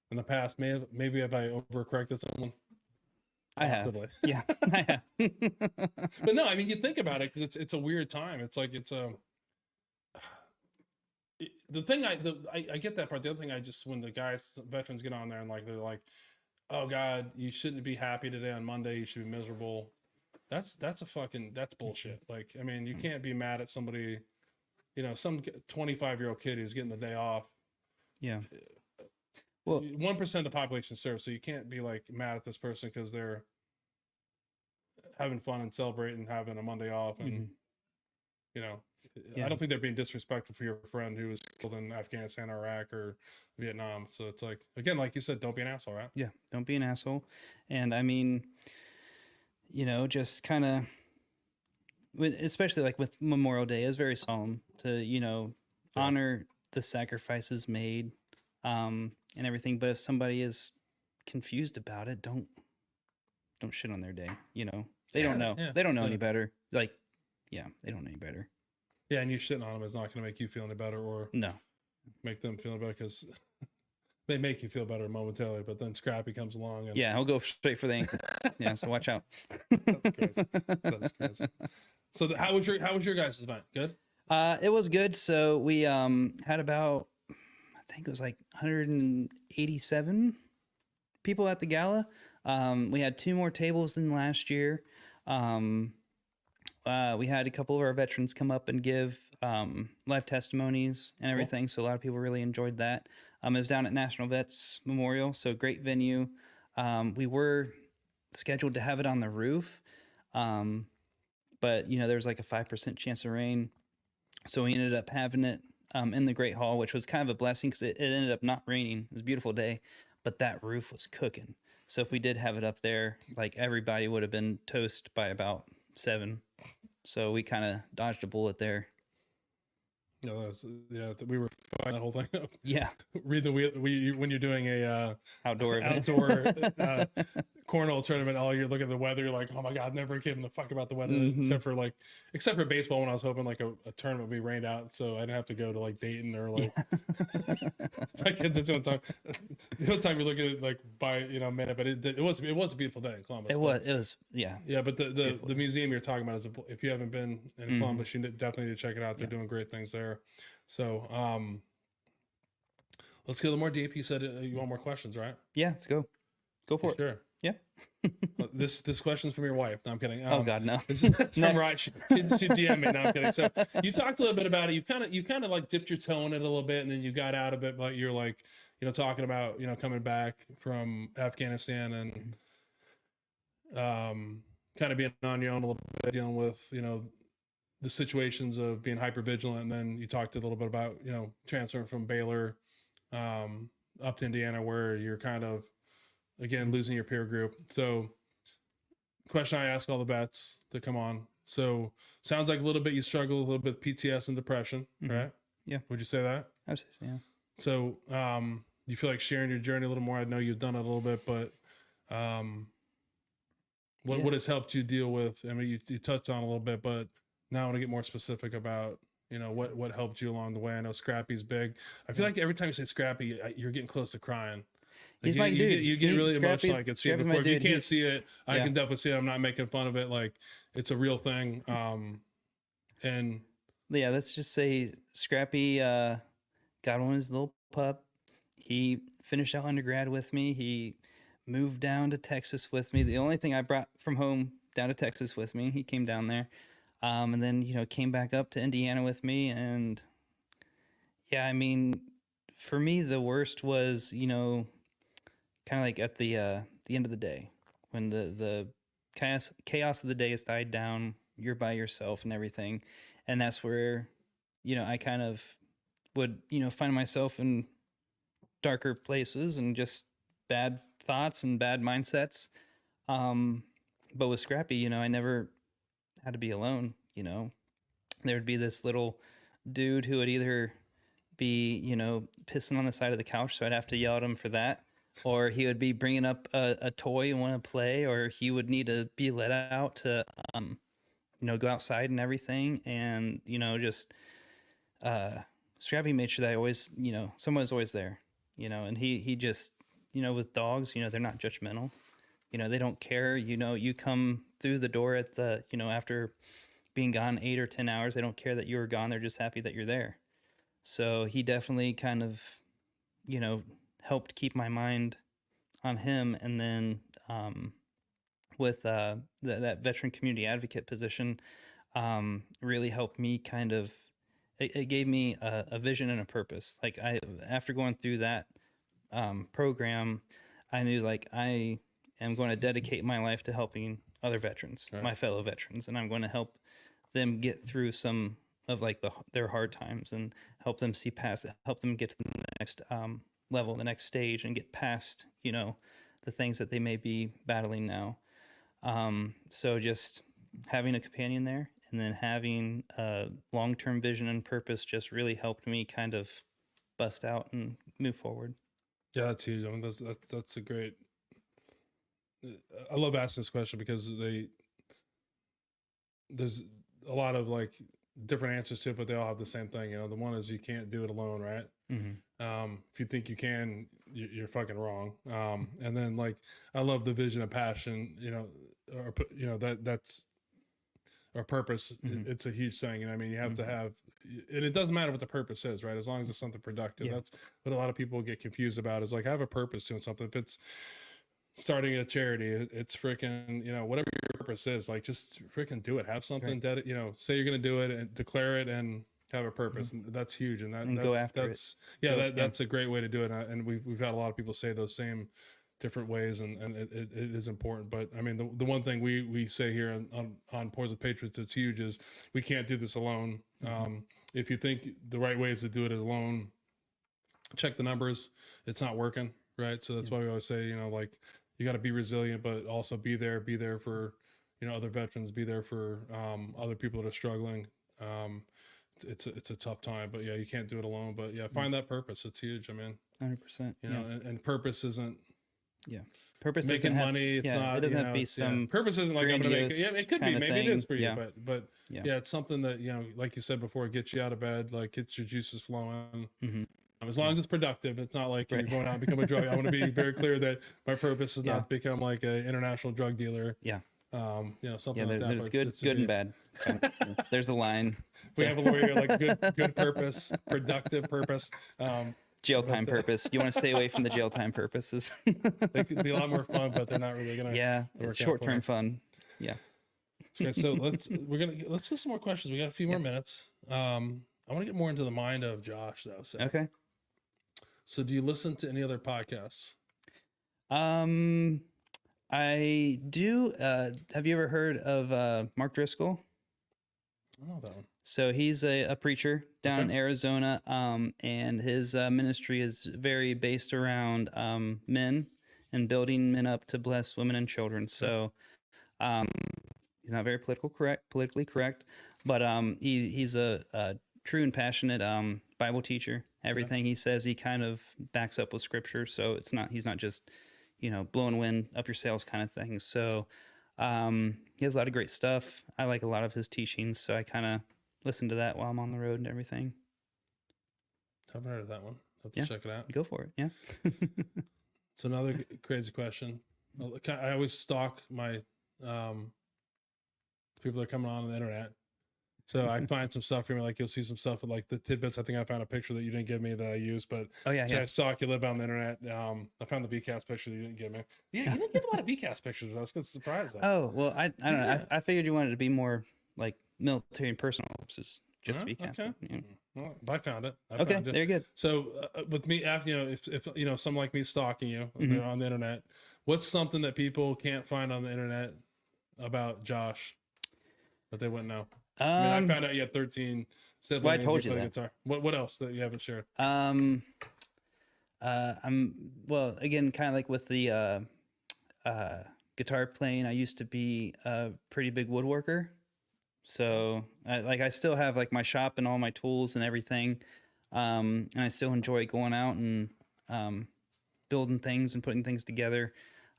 in the past, maybe have I overcorrected someone? Possibly. I have. Yeah, I have. But no, I mean, you think about it, because it's a weird time. It's like, the thing I get that part. The other thing, when the veterans get on there and like, they're like, oh God, you shouldn't be happy today on Monday, you should be miserable. That's bullshit. Like, I mean, you can't be mad at somebody, some 25-year-old kid who's getting the day off. Yeah. Well, 1% of the population serves, so you can't be like mad at this person because they're having fun and celebrating, having a Monday off, and I don't think they're being disrespectful for your friend who was killed in Afghanistan, Iraq, or Vietnam. So it's like, again, like you said, don't be an asshole, right? Yeah, don't be an asshole. And I mean, just kind of, especially like with Memorial Day, is very solemn to, honor the sacrifices made and everything. But if somebody is confused about it, don't shit on their day. They don't know. Yeah. They don't know any better. Like, they don't know any better. Yeah, and you shitting on them is not going to make you feel any better, or make them feel better, because they make you feel better momentarily, but then Scrappy comes along and he'll go straight for the ankle. So watch out. That's crazy. So how was your guys' event? Good. It was good. So we had about, I think it was like 187 people at the gala. We had 2 more tables than last year. We had a couple of our veterans come up and give live testimonies and everything. Cool. So a lot of people really enjoyed that. It was down at National Vets Memorial, so great venue. We were scheduled to have it on the roof, but there was like a 5% chance of rain, so we ended up having it in the Great Hall, which was kind of a blessing, because it ended up not raining. It was a beautiful day, but that roof was cooking. So if we did have it up there, like, everybody would have been toast by about 7. So we kind of dodged a bullet there. We were that whole thing up. Yeah. Read the wheel when you're doing a outdoor cornhole tournament all year, look at the weather, you're like, oh my God, never giving a fuck about the weather, Mm-hmm. except for baseball, when I was hoping like a tournament would be rained out, so I didn't have to go to like Dayton or like my kids. It's the only time you're looking at like by a minute, but it was a beautiful day in Columbus. It was, yeah. Yeah, but the museum you're talking about is if you haven't been in Columbus, you definitely need to check it out. They're doing great things there. So let's get a little more deep. You said you want more questions, right? Yeah, let's go. Go for it. Sure. Yeah. This question's from your wife. No, I'm kidding. Oh God, no. This is from right. She DM me. No, I'm kidding. So you talked a little bit about it. You kind of like dipped your toe in it a little bit, and then you got out of it. But you're like, talking about coming back from Afghanistan and kind of being on your own a little bit, dealing with the situations of being hyper vigilant. And then you talked a little bit about transferring from Baylor up to Indiana, where you're kind of again losing your peer group. So question I ask all the vets that come on. So sounds like a little bit you struggle a little bit with PTS and depression, right? Yeah. Would you say that? I would say so, yeah. So you feel like sharing your journey a little more? I know you've done it a little bit, but what has helped you deal with? I mean, you touched on a little bit, but now I want to get more specific about what helped you along the way. I know Scrappy's big. I feel like every time you say Scrappy, you're getting close to crying. He's my dude. You get really emotional. I can see it before. If you can't see it, I Yeah. can definitely see it. I'm not making fun of it. Like, it's a real thing. And Yeah, let's just say Scrappy got on his little pup. He finished out undergrad with me. He moved down to Texas with me. The only thing I brought from home down to Texas with me, he came down there. And then, came back up to Indiana with me. And yeah, I mean, for me, the worst was, kind of like at the end of the day, when the chaos of the day has died down, you're by yourself and everything. And that's where, I kind of would, find myself in darker places and just bad thoughts and bad mindsets. But with Scrappy, I never had to be alone. There would be this little dude who would either be, pissing on the side of the couch, so I'd have to yell at him for that, or he would be bringing up a toy and want to play, or he would need to be let out to, go outside and everything. And, just Scrappy made sure that I always, someone was always there, and he just, with dogs, they're not judgmental. They don't care. You come through the door at the, after being gone 8 or 10 hours, they don't care that you were gone. They're just happy that you're there. So he definitely kind of, helped keep my mind on him. And then with that veteran community advocate position, really helped me kind of, it gave me a vision and a purpose. Like after going through that program, I knew like I am going to dedicate my life to helping other veterans, right, my fellow veterans, and I'm going to help them get through some of like their hard times and help them see past it, help them get to the next level, the next stage, and get past, the things that they may be battling now. So just having a companion there and then having a long-term vision and purpose just really helped me kind of bust out and move forward. Yeah, that's huge. I mean, that's a great. I love asking this question because there's a lot of like different answers to it, but they all have the same thing. The one is you can't do it alone, right? Mm-hmm. If you think you can, you're fucking wrong. And then like I love the vision and passion. Or that's our purpose. Mm-hmm. It's a huge thing, and I mean you have to have, and it doesn't matter what the purpose is, right? As long as it's something productive. Yeah. That's what a lot of people get confused about. Is like I have a purpose doing something. If it's starting a charity, it's freaking, whatever your purpose is, like just freaking do it. Have something that, say you're going to do it and declare it and have a purpose. Mm-hmm. And that's huge. And go after that's, it. That's a great way to do it. And we've had a lot of people say those same different ways, and it is important. But I mean, the one thing we say here on Pours with Patriots, it's huge, is we can't do this alone. Mm-hmm. If you think the right way is to do it alone, check the numbers. It's not working. Right. So that's why we always say, like, you got to be resilient, but also be there for, other veterans, be there for other people that are struggling. It's a tough time, but yeah, you can't do it alone. But yeah, find that purpose. It's huge. I mean, 100%. and purpose isn't Yeah. Purpose making doesn't have, money. It's yeah, not, it doesn't have to be it's, some purpose isn't like I'm gonna make it. Yeah, it could be, kinda maybe it thing. is for you, Yeah. but Yeah. yeah, it's something that, like you said before, gets you out of bed, like gets your juices flowing. Mm-hmm. As long as it's productive, it's not like Right. you're going out and become a drug. I want to be very clear that my purpose is Yeah. not to become like an international drug dealer. Yeah. Something Yeah, like that. there's but good and bad. There's a line. We have a lawyer here, like good purpose, productive purpose. Jail time purpose. You want to stay away from the jail time purposes. They could be a lot more fun, but they're not really gonna. Yeah, work out short term for fun. Yeah. you. Okay, so let's do some more questions. We got a few more minutes. I want to get more into the mind of Josh though. So. Okay. So do you listen to any other podcasts? I do. Have you ever heard of Mark Driscoll? I don't know that one. So he's a preacher down in Arizona, and his ministry is very based around men and building men up to bless women and children. So he's not very politically correct, but he's a true and passionate Bible teacher. Everything he says, he kind of backs up with scripture. So he's not just blowing wind up your sails kind of thing. So he has a lot of great stuff. I like a lot of his teachings, so I kind of listen to that while I'm on the road and everything. Haven't heard of that one. Have to check it out. Go for it. Yeah. So another crazy question. I always stalk my people that are coming on the internet. So I find some stuff from you, like you'll see some stuff with like the tidbits. I think I found a picture that you didn't give me that I used, but I stalk you, live on the internet. I found the VCast picture that you didn't give me. Yeah, you didn't give a lot of VCast pictures. I was surprised. Oh, well, I don't know. I figured you wanted to be more like military and personal purposes, just VCast. Okay. Yeah. Well, I found it. They're good. So with me, if someone like me stalking you on the internet, what's something that people can't find on the internet about Josh that they wouldn't know? I found out you had 13 siblings. Well, I told you that. Guitar. What else that you haven't shared? I'm again kind of like with the guitar playing. I used to be a pretty big woodworker, so I still have like my shop and all my tools and everything, and I still enjoy going out and building things and putting things together.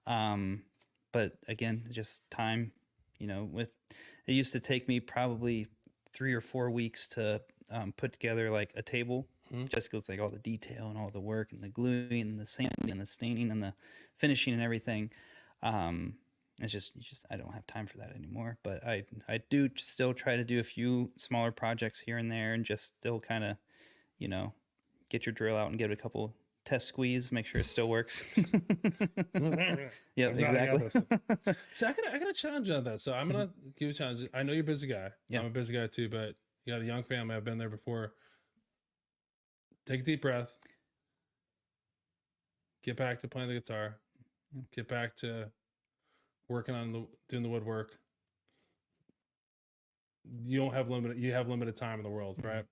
But again, just time. It used to take me probably 3 or 4 weeks to put together like a table, just because like all the detail and all the work and the gluing and the sanding and the staining and the finishing and everything. It's just I don't have time for that anymore. But I do still try to do a few smaller projects here and there, and just still kind of get your drill out and give it a couple test squeeze, make sure it still works. Yeah, exactly. So I gotta challenge you on that. So I'm gonna give you a challenge. I know you're a busy guy. Yeah. I'm a busy guy too, but you got a young family. I've been there before. Take a deep breath. Get back to playing the guitar. Get back to working on doing the woodwork. You have limited time in the world, right?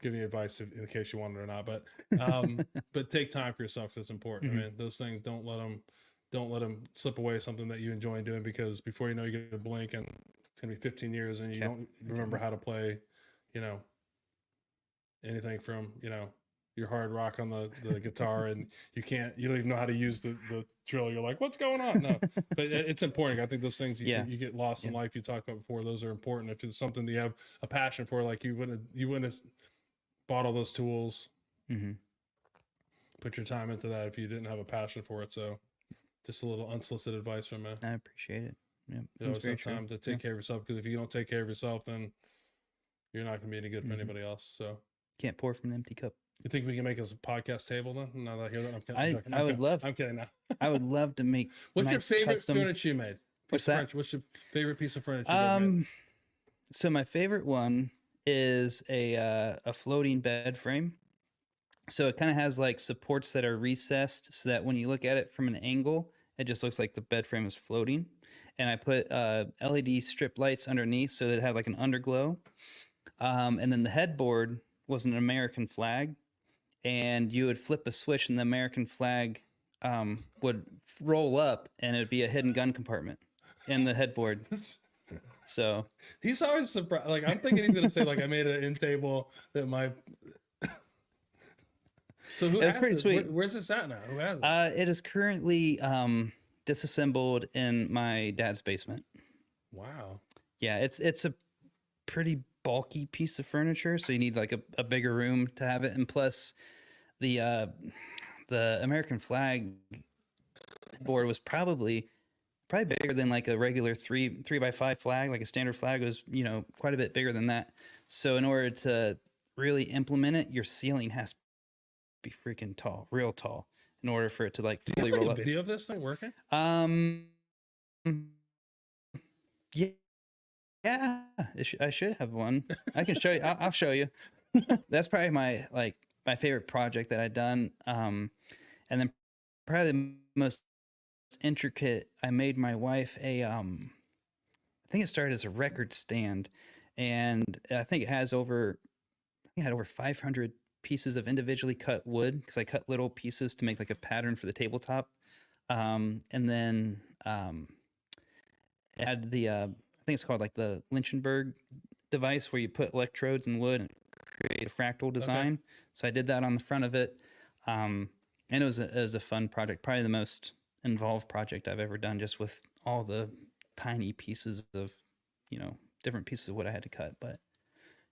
Giving you advice in case you want it or not, but take time for yourself because it's important. I mean, those things, don't let them slip away. Something that you enjoy doing, because before you know, you're gonna blink and it's gonna be 15 years and you don't remember how to play, anything from your hard rock on the guitar, and you don't even know how to use the drill. You're like, what's going on? No, but it's important. I think those things you get lost in life. You talked about before; those are important. If it's something that you have a passion for, like you wouldn't have bought all those tools, put your time into that if you didn't have a passion for it. So just a little unsolicited advice from me. I appreciate it. Yeah, you always have time to take care of yourself, because if you don't take care of yourself, then you're not going to be any good for anybody else. So can't pour from an empty cup. You think we can make us a podcast table then? Now that I hear that, I'm kidding. I would love. I'm kidding now. I would love to make. What's your favorite furniture you made? What's that? What's your favorite piece of furniture you made? So my favorite one is a floating bed frame. So it kind of has like supports that are recessed, so that when you look at it from an angle, it just looks like the bed frame is floating. And I put LED strip lights underneath, so that it had like an underglow. And then the headboard was an American flag, and you would flip a switch, and the American flag would roll up, and it would be a hidden gun compartment in the headboard. So he's always surprised. Like, I'm thinking he's gonna say like, I made an end table that my So who It was has pretty this? sweet. Where's this at now? Who has it? It is currently disassembled in my dad's basement. Wow. Yeah, it's a pretty bulky piece of furniture, so you need like a bigger room to have it. And plus, the American flag board was probably bigger than like a regular 3x5 flag. Like a standard flag was, quite a bit bigger than that. So in order to really implement it, your ceiling has to be freaking tall, real tall, in order for it to like fully roll up. Video of this thing working? Yeah, yeah. I should have one. I can show you. I'll show you. That's probably my favorite project that I've done. And then probably the most intricate, I made my wife I think it started as a record stand, and I think it had over 500 pieces of individually cut wood, because I cut little pieces to make like a pattern for the tabletop. And then it had the I think it's called like the Lynchburg device, where you put electrodes in wood and create a fractal design. Okay. So I did that on the front of it, and it was a fun project, probably the most involved project I've ever done, just with all the tiny pieces of, different pieces of wood I had to cut. But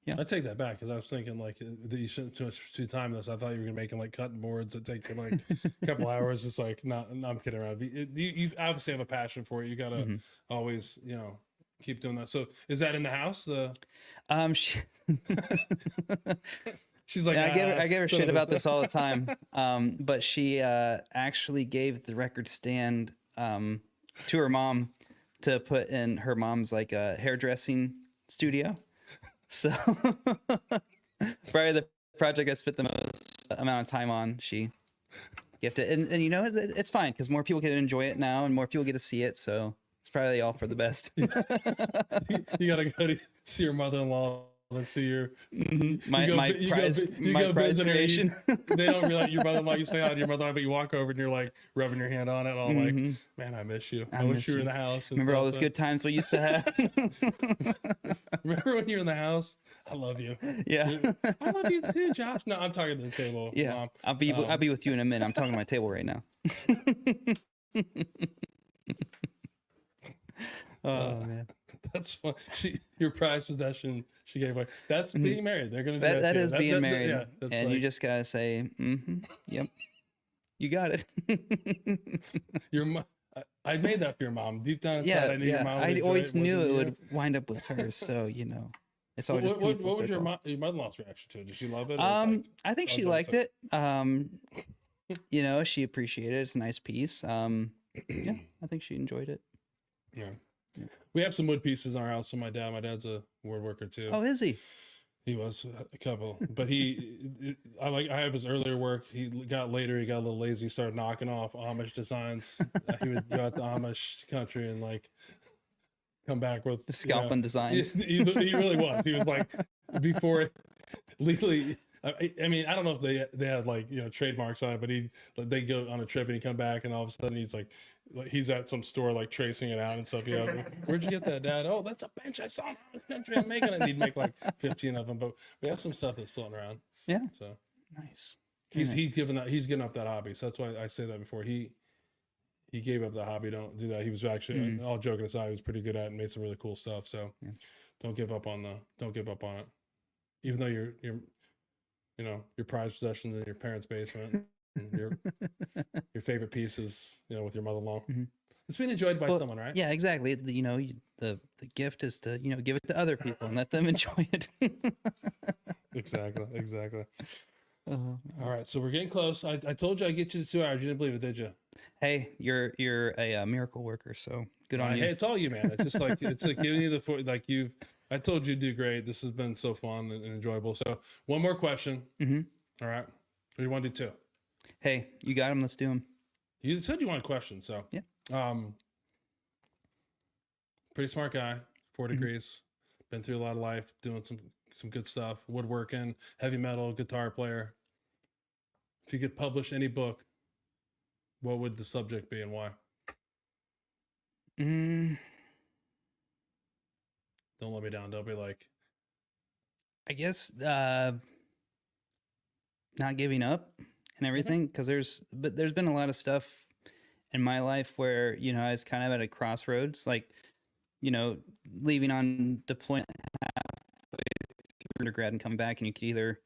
yeah, I take that back, because I was thinking like that you shouldn't too much too time this. I thought you were making like cutting boards that take you like a couple hours. It's like, no, I'm kidding around. You obviously have a passion for it. You gotta always, keep doing that. So is that in the house? She's like, yeah, I give her shit about this all the time. But she actually gave the record stand to her mom to put in her mom's like hairdressing studio. So probably the project I spent the most amount of time on, she gifted. And it's fine, because more people get to enjoy it now and more people get to see it. So it's probably all for the best. You gotta go to see your mother-in-law. Let's see your my prize creation. They don't realize your mother-in-law. You say hi to your mother-in-law, but you walk over and you're like rubbing your hand on it, all like, man, I miss you. I wish you were in the house. Remember all those good times we used to have? Remember when you were in the house? I love you. Yeah, I love you too, Josh. No, I'm talking to the table. Yeah, Mom. I'll be with you in a minute. I'm talking to my table right now. Oh man, that's fun. Your prized possession she gave away. That's being married. They're gonna do that. That is being married. Yeah, and you just gotta say, yep, you got it. Your mom. I made that for your mom. Deep down inside, I knew your mom. I always knew it would wind up with her. So it's always. What was your mother-in-law's reaction to it? Did she love it? I think she liked it. She appreciated it. It's a nice piece. Yeah, I think she enjoyed it. Yeah. We have some wood pieces in our house. So my dad's a woodworker too. Oh, is he? He was a couple, but I have his earlier work. He got a little lazy, started knocking off Amish designs. He would go out to Amish country and like come back with scalping designs. He really was. He was like, before legally. I mean, I don't know if they had like trademarks on it, but they go on a trip and he come back and all of a sudden he's at some store like tracing it out and stuff. Where'd you get that, Dad? Oh, that's a bench I saw in the country. I'm making it. And he'd make like 15 of them, but we have some stuff that's floating around. Yeah. So nice. He's giving up that hobby. So that's why I say that before he gave up the hobby. Don't do that. He was actually all joking aside, he was pretty good at it and made some really cool stuff. So don't give up on it, even though your prized possessions in your parents' basement, and your favorite pieces, with your mother-in-law. It's being enjoyed by someone, right? Yeah, exactly. The gift is to give it to other people and let them enjoy it. Exactly. All right, so we're getting close. I told you I'd get you to 2 hours. You didn't believe it, did you? Hey, you're a miracle worker, so good on you. Hey, it's all you, man. It's just like giving you I told you to do great. This has been so fun and enjoyable. So one more question. All right, or you want to do 2? Hey, you got them. Let's do them. You said you wanted questions, so yeah. Pretty smart guy. 4 degrees. Been through a lot of life, doing some good stuff. Woodworking, heavy metal, guitar player. If you could publish any book, what would the subject be and why? Don't let me down. Don't be like. I guess not giving up and everything. Because there's been a lot of stuff in my life where, you know, I was kind of at a crossroads, like, you know, leaving on deployment undergrad and come back, and you could either,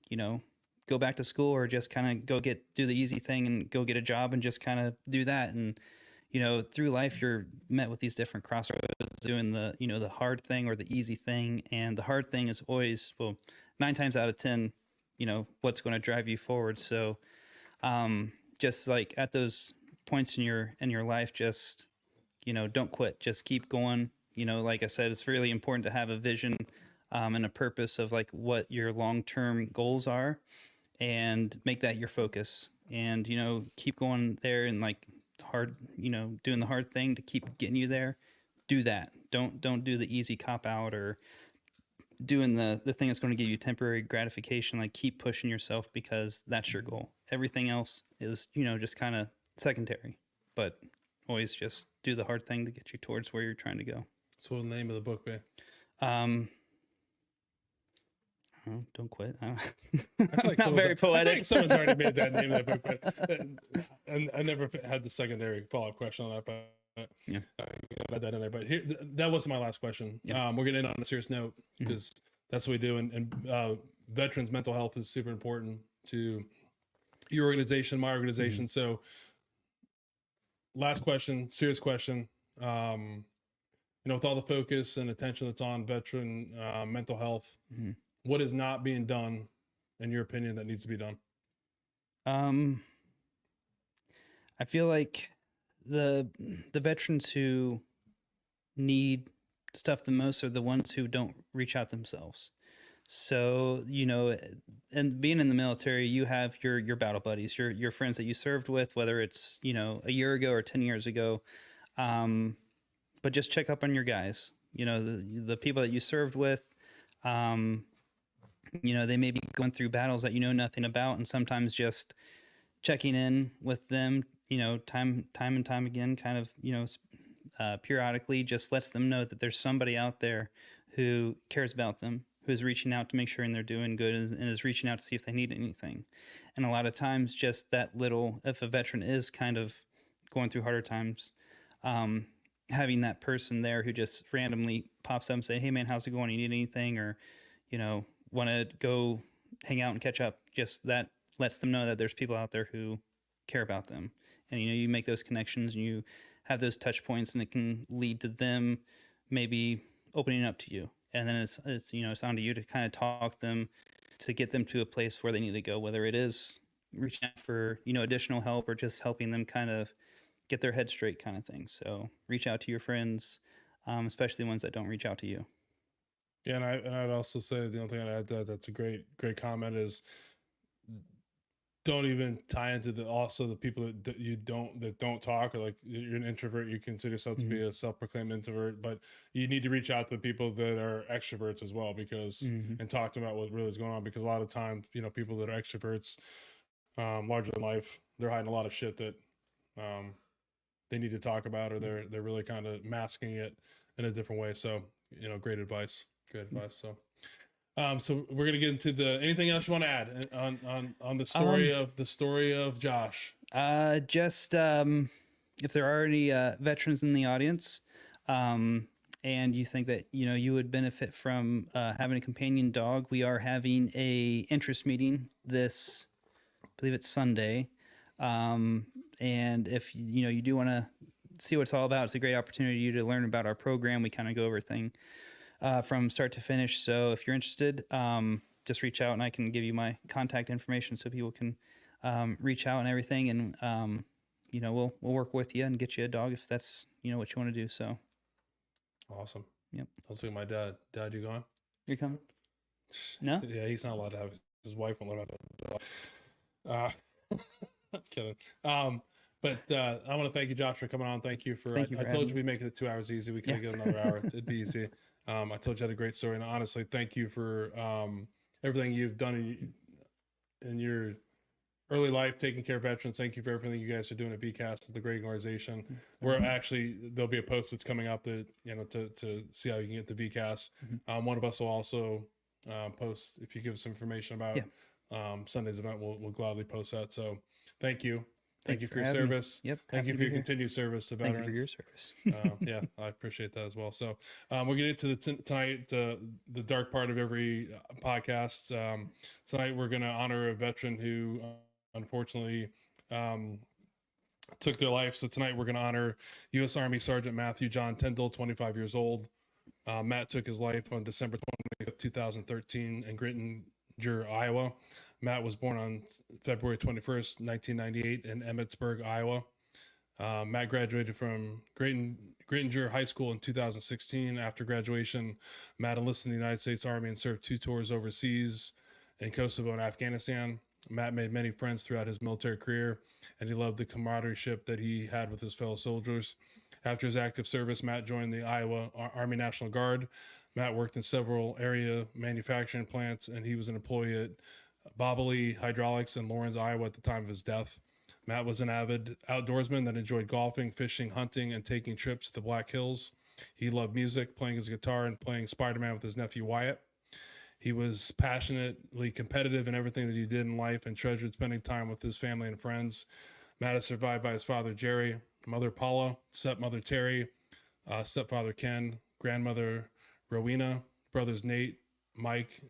you know, go back to school or just kind of do the easy thing and go get a job and just kind of do that. And, you know, through life, you're met with these different crossroads, doing the, you know, the hard thing or the easy thing. And the hard thing is always, well, 9 times out of 10, you know, what's going to drive you forward. So, just like at those points in your life, just, you know, don't quit, just keep going. You know, like I said, it's really important to have a vision, and a purpose of like what your long-term goals are, and make that your focus. And, you know, keep going there, and like hard, you know, doing the hard thing to keep getting you there. Do that. Don't do the easy cop out or doing the thing that's going to give you temporary gratification. Like, keep pushing yourself, because that's your goal. Everything else is, you know, just kind of secondary, but always just do the hard thing to get you towards where you're trying to go. So what's the name of the book be? Oh, don't quit. I feel like not very poetic. I feel like someone's already made that name of that book, but I never had the secondary follow-up question on that, but yeah, got that in there. But here, that wasn't my last question. Yeah. We're getting in on a serious note, because that's what we do. And veterans' mental health is super important to your organization, my organization. So last question, serious question. You know, with all the focus and attention that's on veteran mental health, what is not being done, in your opinion, that needs to be done? I feel like the veterans who need stuff the most are the ones who don't reach out themselves. So, you know, and being in the military, you have your battle buddies, your friends that you served with, whether it's, you know, a year ago or 10 years ago. But just check up on your guys, you know, the people that you served with. You know, they may be going through battles that you know nothing about, and sometimes just checking in with them, you know, time and time again, kind of, you know, periodically, just lets them know that there's somebody out there who cares about them, who is reaching out to make sure they're doing good, and is reaching out to see if they need anything. And a lot of times, just that little, if a veteran is kind of going through harder times, having that person there who just randomly pops up and say, "Hey man, how's it going? You need anything?" Or, you know, want to go hang out and catch up. Just that lets them know that there's people out there who care about them. And, you know, you make those connections and you have those touch points, and it can lead to them maybe opening up to you. And then it's you know, it's on to you to kind of talk them to get them to a place where they need to go, whether it is reaching out for, you know, additional help or just helping them kind of get their head straight kind of thing. So reach out to your friends, especially the ones that don't reach out to you. Yeah, and I'd also say the only thing I'd add to that, that's a great comment, is don't even tie into the people that don't talk, or like you're an introvert, you consider yourself to be a self-proclaimed introvert, but you need to reach out to people that are extroverts as well, because and talk to them about what really is going on, because a lot of times, you know, people that are extroverts, larger than life, they're hiding a lot of shit that they need to talk about, or they're really kind of masking it in a different way. So, you know, great advice. So so we're gonna get into anything else you want to add on the story of Josh? Just if there are any veterans in the audience, and you think that, you know, you would benefit from having a companion dog, we are having a interest meeting this, I believe it's Sunday, and if you know, you do want to see what it's all about, it's a great opportunity to learn about our program. We kind of go over everything from start to finish. So if you're interested, just reach out, and I can give you my contact information so people can reach out and everything. And, you know, we'll work with you and get you a dog if that's, you know, what you want to do. So. Awesome. Yep. I was thinking my dad, you gone? You're coming? No? Yeah, he's not allowed to have his wife won't let him have a dog. I'm kidding. But I want to thank you, Josh, for coming on. Thank you for I told you we'd make it 2 hours easy. We could have given another hour. It'd be easy. I told you I had a great story, and honestly, thank you for everything you've done in your early life, taking care of veterans. Thank you for everything you guys are doing at VCAS. It's a great organization. We're actually, there'll be a post that's coming out that, you know, to see how you can get the VCAS. One of us will also post. If you give us information about Yeah. Sunday's event, we'll gladly post that. So thank you. Thank Thanks you for for your having me. service. Yep, Thank happy you to for be your here. continued service to Thank veterans. you for your service. Yeah, I appreciate that as well. So we're getting into tonight, the dark part of every podcast. Tonight we're going to honor a veteran who unfortunately took their life. So tonight we're going to honor U.S. Army Sergeant Matthew John Tyndall, 25 years old. Matt took his life on December 20th, 2013 in Grittinger, Iowa. Matt was born on February 21st, 1998 in Emmitsburg, Iowa. Matt graduated from Grittinger High School in 2016. After graduation, Matt enlisted in the United States Army and served 2 tours overseas in Kosovo and Afghanistan. Matt made many friends throughout his military career, and he loved the camaraderie that he had with his fellow soldiers. After his active service, Matt joined the Iowa Army National Guard. Matt worked in several area manufacturing plants, and he was an employee at Bobbly Hydraulics in Lawrence, Iowa at the time of his death. Matt was an avid outdoorsman that enjoyed golfing, fishing, hunting, and taking trips to the Black Hills. He loved music, playing his guitar, and playing Spider-Man with his nephew Wyatt. He was passionately competitive in everything that he did in life and treasured spending time with his family and friends. Matt is survived by his father, Jerry, mother, Paula, stepmother, Terry, stepfather, Ken, grandmother, Rowena, brothers, Nate, Mike,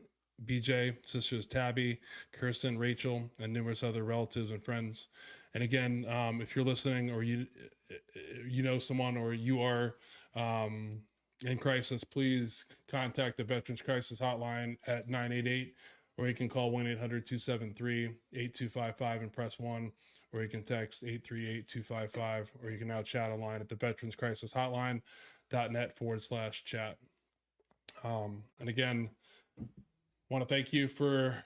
BJ, sisters, Tabby, Kirsten, Rachel, and numerous other relatives and friends. And again, if you're listening or you know someone or you are in crisis, please contact the Veterans Crisis Hotline at 988, or you can call 1-800-273-8255 and press 1, or you can text 838-255, or you can now chat online at the Veterans Crisis Hotline.net/chat. And again, want to thank you for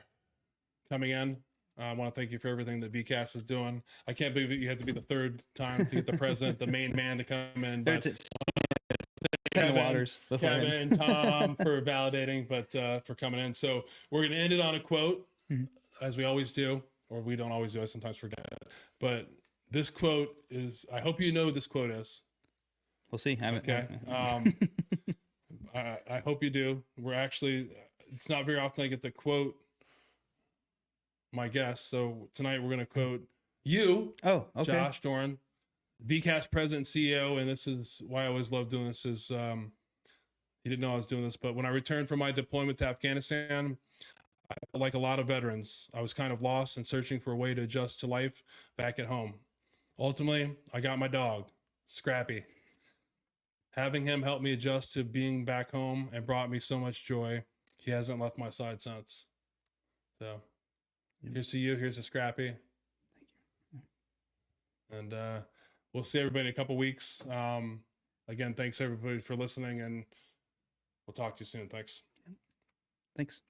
coming in. I want to thank you for everything that VCAS is doing. I can't believe you had to be the third time to get the president, the main man, to come in. But Kevin, the waters Kevin, Tom for validating, but for coming in. So we're going to end it on a quote, as we always do, or we don't always do. I sometimes forget. But this quote is, I hope you know what this quote is. We'll see. Okay. I hope you do. We're actually, it's not very often I get to quote my guests. So tonight we're going to quote you, Josh Doran, VCAS president, CEO. And this is why I always love doing this is, he didn't know I was doing this, but when I returned from my deployment to Afghanistan, like a lot of veterans, I was kind of lost and searching for a way to adjust to life back at home. Ultimately, I got my dog, Scrappy. Having him help me adjust to being back home and brought me so much joy. He hasn't left my side since. So here's to you. Here's to Scrappy. Thank you. And we'll see everybody in a couple weeks. Again, thanks everybody for listening, and we'll talk to you soon. Thanks. Thanks.